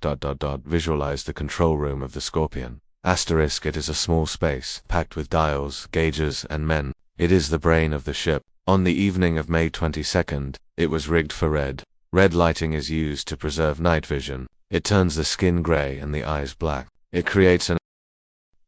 [SPEAKER 1] Visualize the control room of the Scorpion. Asterisk, it is a small space, packed with dials, gauges, and men. It is the brain of the ship. On the evening of May 22nd, it was rigged for red. Red lighting is used to preserve night vision. It turns the skin gray and the eyes black. It creates an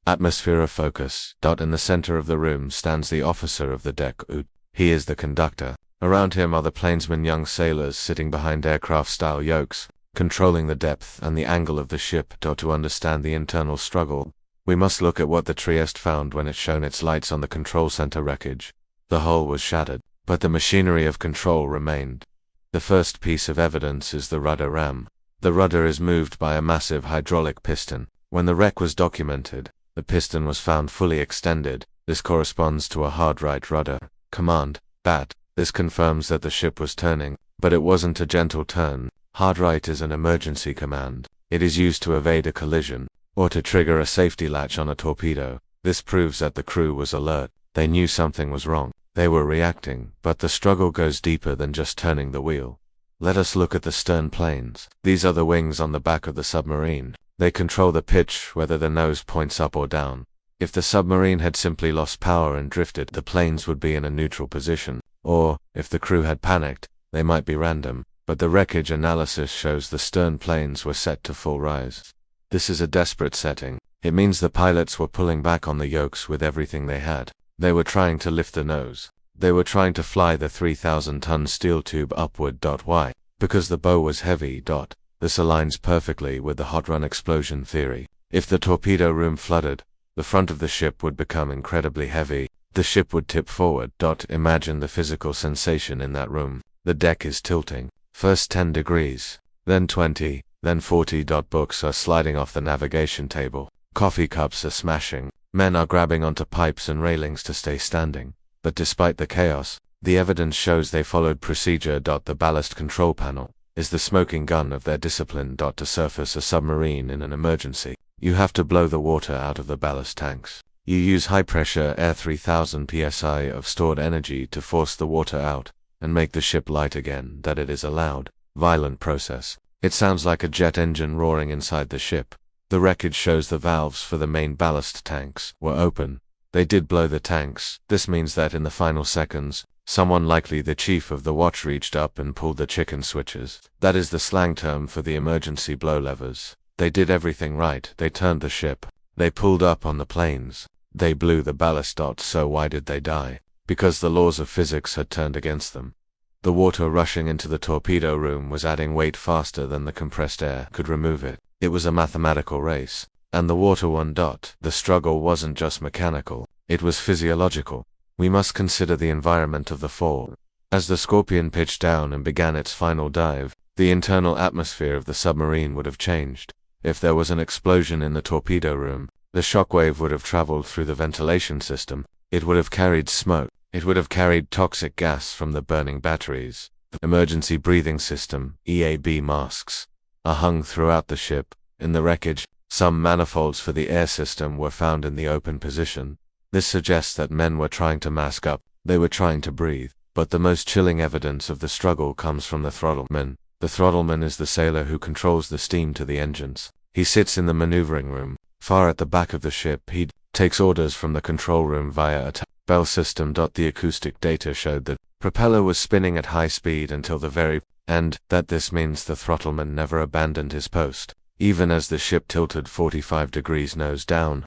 [SPEAKER 1] atmosphere of focus. In the center of the room stands the officer of the deck. He is the conductor. Around him are the plainsmen, young sailors sitting behind aircraft-style yokes. controlling the depth and the angle of the ship. To understand the internal struggle, we must look at what the Trieste found when it shone its lights on the control center wreckage. The hull was shattered, but the machinery of control remained. The first piece of evidence is the rudder ram. The rudder is moved by a massive hydraulic piston. When the wreck was documented, the piston was found fully extended. This corresponds to a hard right rudder. Command, BAT. This confirms that the ship was turning, but it wasn't a gentle turn. Hard right is an emergency command. It is used to evade a collision, or to trigger a safety latch on a torpedo. This proves that the crew was alert. They knew something was wrong. They were reacting, but the struggle goes deeper than just turning the wheel. Let us look at the stern planes. These are the wings on the back of the submarine. They control the pitch, whether the nose points up or down. If the submarine had simply lost power and drifted, the planes would be in a neutral position. Or, if the crew had panicked, they might be random. But the wreckage analysis shows the stern planes were set to full rise. This is a desperate setting. It means the pilots were pulling back on the yokes with everything they had. They were trying to lift the nose. They were trying to fly the 3,000-ton steel tube upward. Why? Because the bow was heavy. This aligns perfectly with the hot run explosion theory. If the torpedo room flooded, the front of the ship would become incredibly heavy. The ship would tip forward. Imagine the physical sensation in that room. The deck is tilting. First 10 degrees, then 20, then 40. Books are sliding off the navigation table. Coffee cups are smashing. Men are grabbing onto pipes and railings to stay standing. But despite the chaos, the evidence shows they followed procedure. The ballast control panel is the smoking gun of their discipline. To surface a submarine in an emergency, you have to blow the water out of the ballast tanks. You use high-pressure air 3000 psi of stored energy to force the water out and make the ship light again. That it is a loud, violent process. It sounds like a jet engine roaring inside the ship. The wreckage shows the valves for the main ballast tanks were open. They did blow the tanks. This means that in the final seconds, someone, likely the chief of the watch, reached up and pulled the chicken switches. That is the slang term for the emergency blow levers. They did everything right. They turned the ship. They pulled up on the planes. They blew the ballast. So why did they die? Because the laws of physics had turned against them. The water rushing into the torpedo room was adding weight faster than the compressed air could remove it. It was a mathematical race, and the water won. The struggle wasn't just mechanical, it was physiological. We must consider the environment of the fall. As the Scorpion pitched down and began its final dive, the internal atmosphere of the submarine would have changed. If there was an explosion in the torpedo room, the shockwave would have traveled through the ventilation system. It would have carried smoke. It would have carried toxic gas from the burning batteries. The emergency breathing system, EAB masks, are hung throughout the ship. In the wreckage, some manifolds for the air system were found in the open position. This suggests that men were trying to mask up. They were trying to breathe. But the most chilling evidence of the struggle comes from the throttleman. The throttleman is the sailor who controls the steam to the engines. He sits in the maneuvering room, far at the back of the ship. He takes orders from the control room via a bell system. The acoustic data showed that propeller was spinning at high speed until the very end. That this means the throttleman never abandoned his post, even as the ship tilted 45 degrees nose down.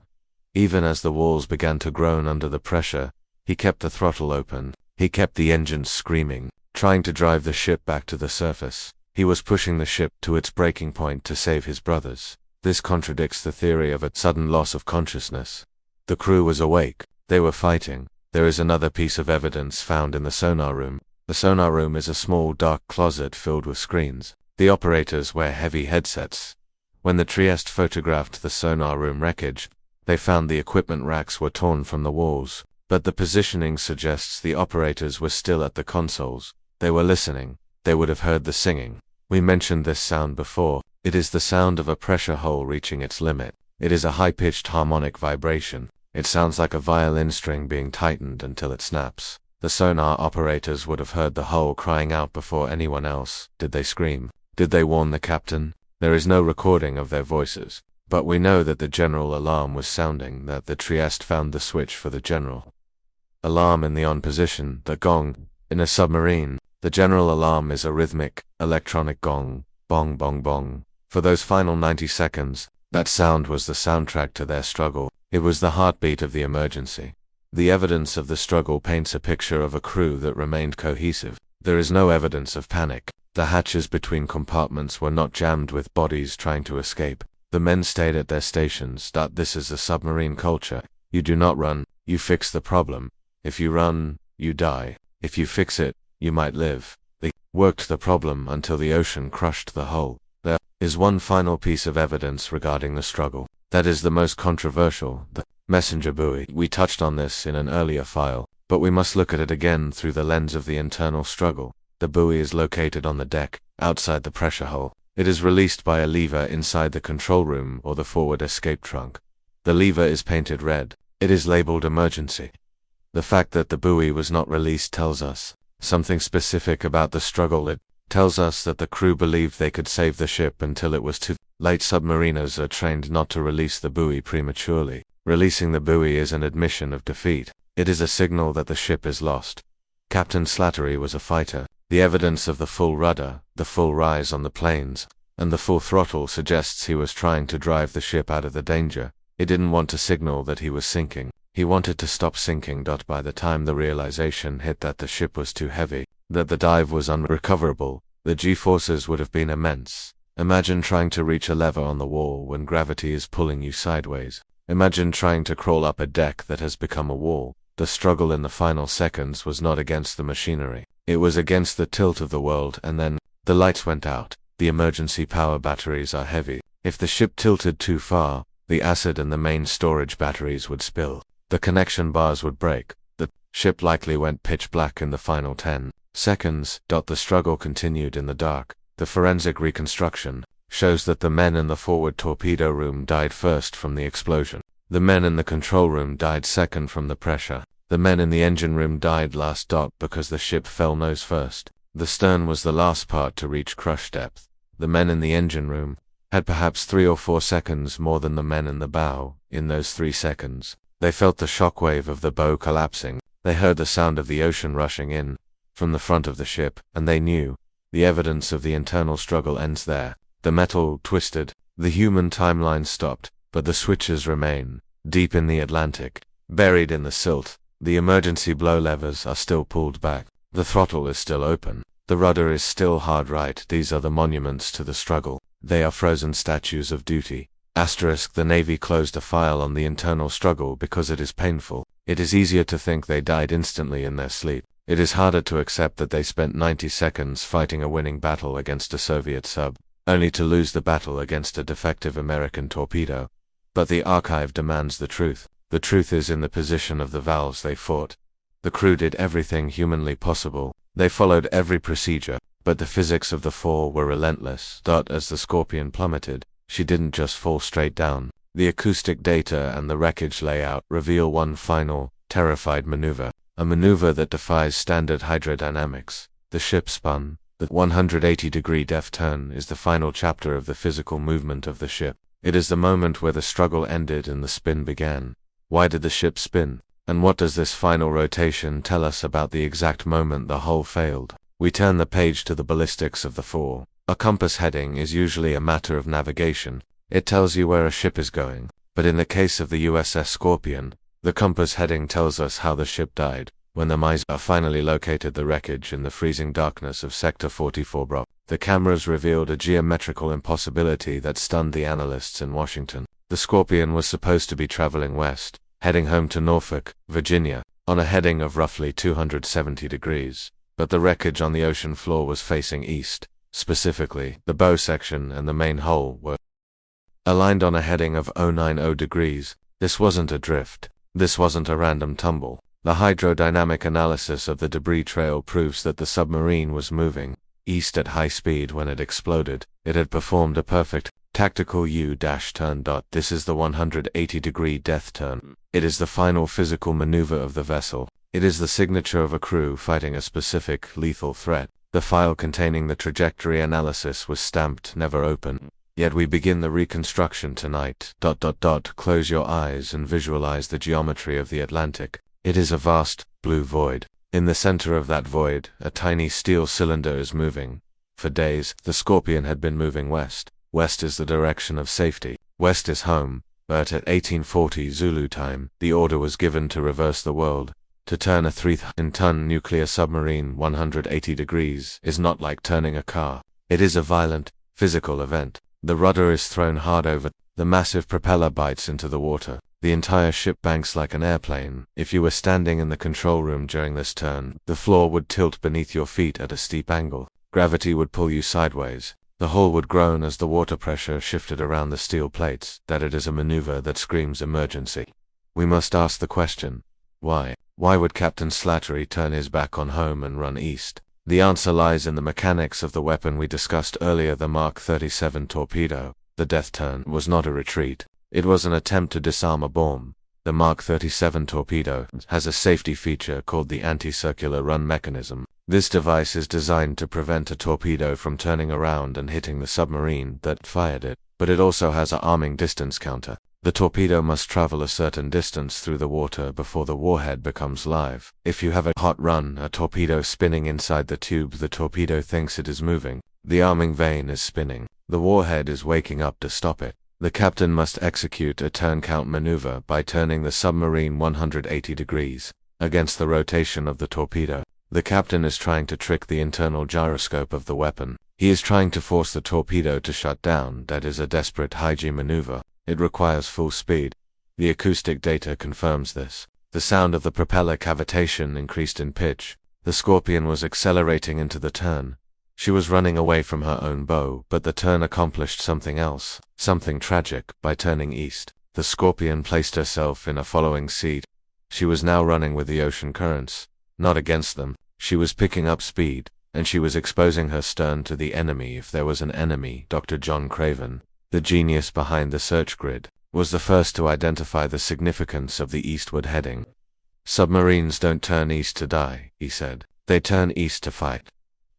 [SPEAKER 1] Even as the walls began to groan under the pressure, he kept the throttle open. He kept the engines screaming, trying to drive the ship back to the surface. He was pushing the ship to its breaking point to save his brothers. This contradicts the theory of a sudden loss of consciousness. The crew was awake. They were fighting. There is another piece of evidence found in the sonar room. The sonar room is a small dark closet filled with screens. The operators wear heavy headsets. When the Trieste photographed the sonar room wreckage, they found the equipment racks were torn from the walls, but the positioning suggests the operators were still at the consoles. They were listening. They would have heard the singing. We mentioned this sound before. It is the sound of a pressure hole reaching its limit. It is a high-pitched harmonic vibration. It sounds like a violin string being tightened until it snaps. The sonar operators would have heard the hull crying out before anyone else. Did they scream? Did they warn the captain? There is no recording of their voices, but we know that the general alarm was sounding, that the Trieste found the switch for the general alarm in the on position, the gong. In a submarine, the general alarm is a rhythmic, electronic gong, bong bong bong. For those final 90 seconds, that sound was the soundtrack to their struggle. It was the heartbeat of the emergency. The evidence of the struggle paints a picture of a crew that remained cohesive. There is no evidence of panic. The hatches between compartments were not jammed with bodies trying to escape. The men stayed at their stations. This is the submarine culture. You do not run, you fix the problem. If you run, you die. If you fix it, you might live. They worked the problem until the ocean crushed the hull. There is one final piece of evidence regarding the struggle. That is the most controversial, the messenger buoy. We touched on this in an earlier file, but we must look at it again through the lens of the internal struggle. The buoy is located on the deck, outside the pressure hull. It is released by a lever inside the control room or the forward escape trunk. The lever is painted red. It is labeled emergency. The fact that the buoy was not released tells us something specific about the struggle. It tells us that the crew believed they could save the ship until it was too late. Submariners are trained not to release the buoy prematurely. Releasing the buoy is an admission of defeat. It is a signal that the ship is lost. Captain Slattery was a fighter. The evidence of the full rudder, the full rise on the planes, and the full throttle suggests he was trying to drive the ship out of the danger. He didn't want to signal that he was sinking. He wanted to stop sinking. By the time the realization hit that the ship was too heavy, that the dive was unrecoverable, the G-forces would have been immense. Imagine trying to reach a lever on the wall when gravity is pulling you sideways. Imagine trying to crawl up a deck that has become a wall. The struggle in the final seconds was not against the machinery. It was against the tilt of the world. And then, the lights went out. The emergency power batteries are heavy. If the ship tilted too far, the acid in the main storage batteries would spill. The connection bars would break. The ship likely went pitch black in the final 10 seconds. The struggle continued in the dark. The forensic reconstruction shows that the men in the forward torpedo room died first from the explosion. The men in the control room died second from the pressure. The men in the engine room died last. Because the ship fell nose first. The stern was the last part to reach crush depth. The men in the engine room had perhaps 3 or 4 seconds more than the men in the bow. In those 3 seconds, they felt the shockwave of the bow collapsing. They heard the sound of the ocean rushing in from the front of the ship, and they knew the evidence of the internal struggle ends there. The metal twisted, the human timeline stopped, but the switches remain. Deep in the Atlantic, buried in the silt, the emergency blow levers are still pulled back. The throttle is still open. The rudder is still hard right. These are the monuments to the struggle. They are frozen statues of duty. The Navy closed a file on the internal struggle because it is painful. It is easier to think they died instantly in their sleep. It is harder to accept that they spent 90 seconds fighting a winning battle against a Soviet sub, only to lose the battle against a defective American torpedo. But the archive demands the truth. The truth is in the position of the valves they fought. The crew did everything humanly possible. They followed every procedure, but the physics of the fall were relentless. As the Scorpion plummeted, she didn't just fall straight down. The acoustic data and the wreckage layout reveal one final, terrified maneuver. A maneuver that defies standard hydrodynamics. The ship spun. The 180-degree deft turn is the final chapter of the physical movement of the ship. It is the moment where the struggle ended and the spin began. Why did the ship spin? And what does this final rotation tell us about the exact moment the hull failed? We turn the page to the ballistics of the fall. A compass heading is usually a matter of navigation. It tells you where a ship is going. But in the case of the USS Scorpion, the compass heading tells us how the ship died. When the mice finally located the wreckage in the freezing darkness of Sector 44 Bravo, the cameras revealed a geometrical impossibility that stunned the analysts in Washington. The Scorpion was supposed to be traveling west, heading home to Norfolk, Virginia, on a heading of roughly 270 degrees. But the wreckage on the ocean floor was facing east. Specifically, the bow section and the main hull were aligned on a heading of 090 degrees. This wasn't a drift. This wasn't a random tumble. The hydrodynamic analysis of the debris trail proves that the submarine was moving east at high speed when it exploded. It had performed a perfect tactical U-turn. This is the 180-degree death turn. It is the final physical maneuver of the vessel. It is the signature of a crew fighting a specific lethal threat. The file containing the trajectory analysis was stamped never open. Yet we begin the reconstruction tonight. Close your eyes and visualize the geometry of the Atlantic. It is a vast, blue void. In the center of that void, a tiny steel cylinder is moving. For days, the Scorpion had been moving west. West is the direction of safety. West is home. But at 1840 Zulu time, the order was given to reverse the world. To turn a 3,000-ton nuclear submarine 180 degrees is not like turning a car. It is a violent, physical event. The rudder is thrown hard over, the massive propeller bites into the water. The entire ship banks like an airplane. If you were standing in the control room during this turn, the floor would tilt beneath your feet at a steep angle. Gravity would pull you sideways. The hull would groan as the water pressure shifted around the steel plates. That it is a maneuver that screams emergency. We must ask the question, why? Why would Captain Slattery turn his back on home and run east? The answer lies in the mechanics of the weapon we discussed earlier, the Mark 37 torpedo. The death turn was not a retreat. It was an attempt to disarm a bomb. The Mark 37 torpedo has a safety feature called the anti-circular run mechanism. This device is designed to prevent a torpedo from turning around and hitting the submarine that fired it, but it also has a arming distance counter. The torpedo must travel a certain distance through the water before the warhead becomes live. If you have a hot run, a torpedo spinning inside the tube, the torpedo thinks it is moving. The arming vane is spinning. The warhead is waking up to stop it. The captain must execute a turn count maneuver by turning the submarine 180 degrees against the rotation of the torpedo. The captain is trying to trick the internal gyroscope of the weapon. He is trying to force the torpedo to shut down. That is a desperate high-G maneuver. It requires full speed. The acoustic data confirms this. The sound of the propeller cavitation increased in pitch. The Scorpion was accelerating into the turn. She was running away from her own bow, but the turn accomplished something else, something tragic, by turning east. The Scorpion placed herself in a following seat. She was now running with the ocean currents, not against them. She was picking up speed, and she was exposing her stern to the enemy if there was an enemy. Dr. John Craven, the genius behind the search grid, was the first to identify the significance of the eastward heading. Submarines don't turn east to die, he said. They turn east to fight.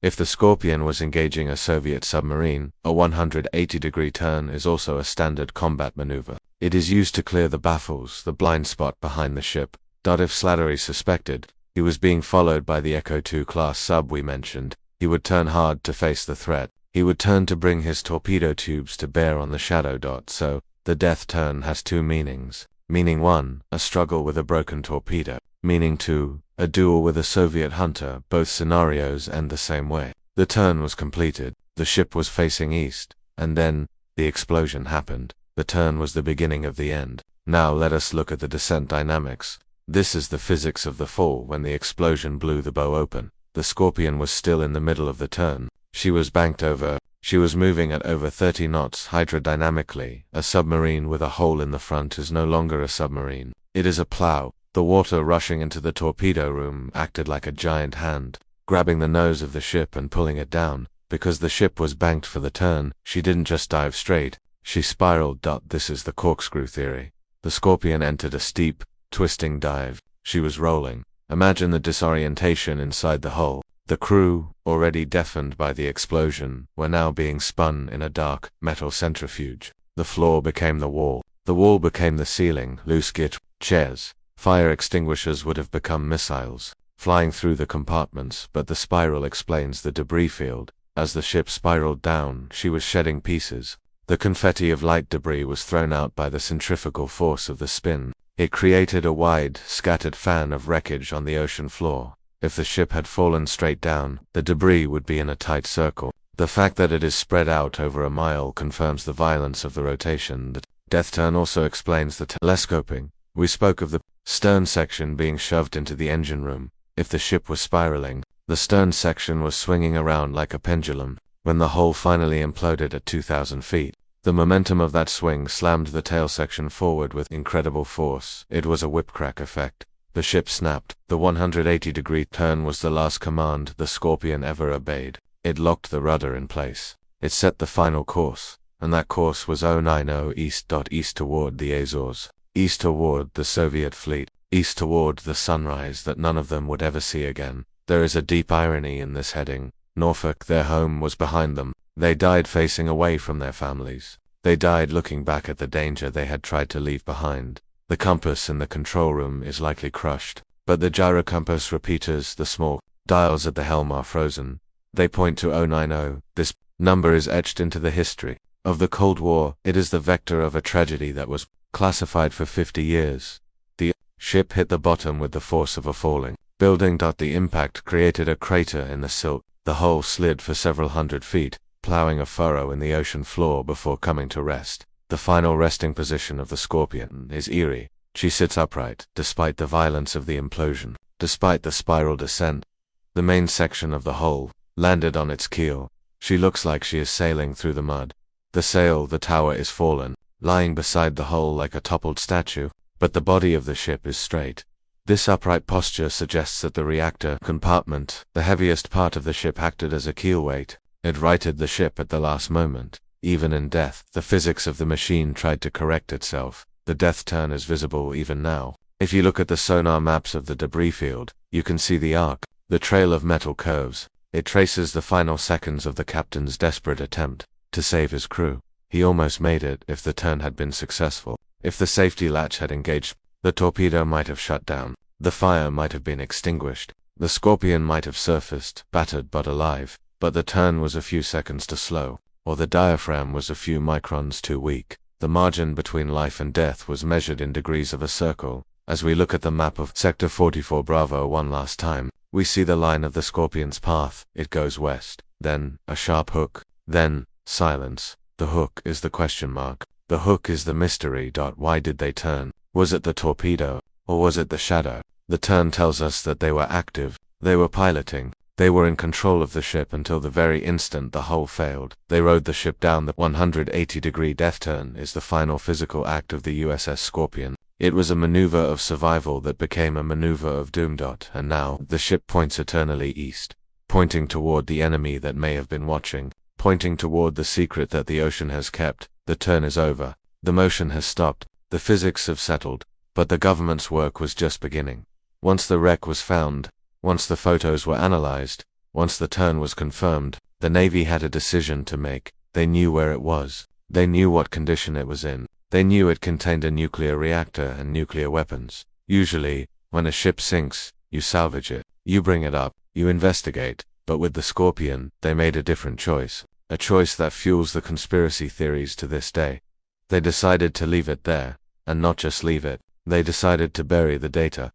[SPEAKER 1] If the Scorpion was engaging a Soviet submarine, a 180-degree turn is also a standard combat maneuver. It is used to clear the baffles, the blind spot behind the ship. If Slattery suspected he was being followed by the Echo II class sub we mentioned, he would turn hard to face the threat. He would turn to bring his torpedo tubes to bear on the shadow dot. So, the death turn has two meanings. Meaning 1, a struggle with a broken torpedo. Meaning 2, a duel with a Soviet hunter. Both scenarios end the same way. The turn was completed. The ship was facing east. And then, the explosion happened. The turn was the beginning of the end. Now let us look at the descent dynamics. This is the physics of the fall when the explosion blew the bow open. The Scorpion was still in the middle of the turn. She was banked over. She was moving at over 30 knots hydrodynamically. A submarine with a hole in the front is no longer a submarine. It is a plow. The water rushing into the torpedo room acted like a giant hand, grabbing the nose of the ship and pulling it down. Because the ship was banked for the turn, she didn't just dive straight. She spiraled. This is the corkscrew theory. The Scorpion entered a steep, twisting dive. She was rolling. Imagine the disorientation inside the hull. The crew, already deafened by the explosion, were now being spun in a dark, metal centrifuge. The floor became the wall. The wall became the ceiling. Loose git, chairs, fire extinguishers would have become missiles, flying through the compartments. But the spiral explains the debris field. As the ship spiraled down, she was shedding pieces. The confetti of light debris was thrown out by the centrifugal force of the spin. It created a wide, scattered fan of wreckage on the ocean floor. If the ship had fallen straight down, the debris would be in a tight circle. The fact that it is spread out over a mile confirms the violence of the rotation. The death turn also explains the telescoping. We spoke of the stern section being shoved into the engine room. If the ship was spiraling, the stern section was swinging around like a pendulum. When the hull finally imploded at 2,000 feet, the momentum of that swing slammed the tail section forward with incredible force. It was a whipcrack effect. The ship snapped. The 180-degree turn was the last command the Scorpion ever obeyed. It locked the rudder in place. It set the final course, and that course was 090 east. East toward the Azores. East toward the Soviet fleet. East toward the sunrise that none of them would ever see again. There is a deep irony in this heading. Norfolk, their home, was behind them. They died facing away from their families. They died looking back at the danger they had tried to leave behind. The compass in the control room is likely crushed, but the gyrocompass repeaters, the small dials at the helm, are frozen. They point to 090. This number is etched into the history of the Cold War. It is the vector of a tragedy that was classified for 50 years. The Ship hit the bottom with the force of a falling building. The impact created a crater in the silt. The hull slid for several hundred feet, plowing a furrow in the ocean floor before coming to rest. The final resting position of the Scorpion is eerie. She sits upright, despite the violence of the implosion, despite the spiral descent. The main section of the hull landed on its keel. She looks like she is sailing through the mud. The sail, the tower is fallen, lying beside the hull like a toppled statue, but the body of the ship is straight. This upright posture suggests that the reactor compartment, the heaviest part of the ship, acted as a keel weight. It righted the ship at the last moment. Even in death, the physics of the machine tried to correct itself. The death turn is visible even now. If you look at the sonar maps of the debris field, you can see the arc, the trail of metal curves. It traces the final seconds of the captain's desperate attempt to save his crew. He almost made it if the turn had been successful. If the safety latch had engaged, the torpedo might have shut down. The fire might have been extinguished. The Scorpion might have surfaced, battered but alive. But the turn was a few seconds too slow, or the diaphragm was a few microns too weak. The margin between life and death was measured in degrees of a circle. As we look at the map of Sector 44 Bravo one last time, we see the line of the Scorpion's path. It goes west, then a sharp hook, then silence. The hook is the question mark. The hook is the mystery. Why did they turn? Was it the torpedo, or was it the shadow? The turn tells us that they were active. They were piloting. They were in control of the ship until the very instant the hull failed. They rode the ship down. The 180-degree death turn is the final physical act of the USS Scorpion. It was a maneuver of survival that became a maneuver of doom. And now, the ship points eternally east, pointing toward the enemy that may have been watching, pointing toward the secret that the ocean has kept. The turn is over. The motion has stopped. The physics have settled. But the government's work was just beginning. Once the wreck was found, once the photos were analyzed, once the turn was confirmed, the Navy had a decision to make. They knew where it was. They knew what condition it was in. They knew it contained a nuclear reactor and nuclear weapons. Usually, when a ship sinks, you salvage it. You bring it up. You investigate. But with the Scorpion, they made a different choice. A choice that fuels the conspiracy theories to this day. They decided to leave it there, and not just leave it. They decided to bury the data.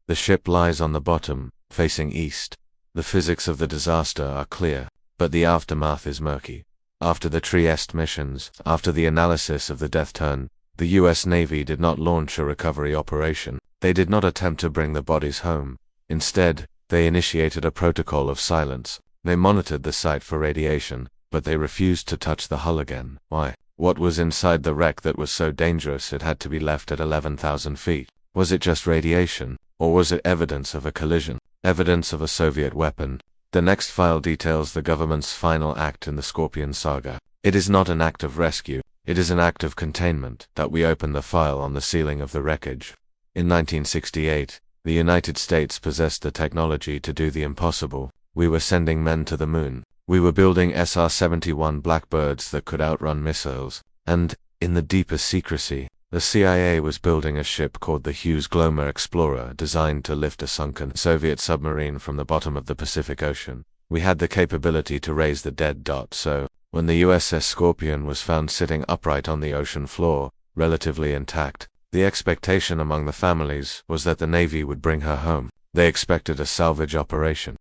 [SPEAKER 1] The ship lies on the bottom, facing east. The physics of the disaster are clear, but the aftermath is murky. After the Trieste missions, after the analysis of the death turn, the US Navy did not launch a recovery operation. They did not attempt to bring the bodies home. Instead, they initiated a protocol of silence. They monitored the site for radiation, but they refused to touch the hull again. Why? What was inside the wreck that was so dangerous it had to be left at 11,000 feet? Was it just radiation? Or was it evidence of a collision? Evidence of a Soviet weapon? The next file details the government's final act in the Scorpion saga. It is not an act of rescue. It is an act of containment. We open the file on the ceiling of the wreckage. In 1968, the United States possessed the technology to do the impossible. We were sending men to the moon. We were building SR-71 Blackbirds that could outrun missiles. And, in the deepest secrecy, the CIA was building a ship called the Hughes Glomar Explorer designed to lift a sunken Soviet submarine from the bottom of the Pacific Ocean. We had the capability to raise the dead. So, when the USS Scorpion was found sitting upright on the ocean floor, relatively intact, the expectation among the families was that the Navy would bring her home. They expected a salvage operation.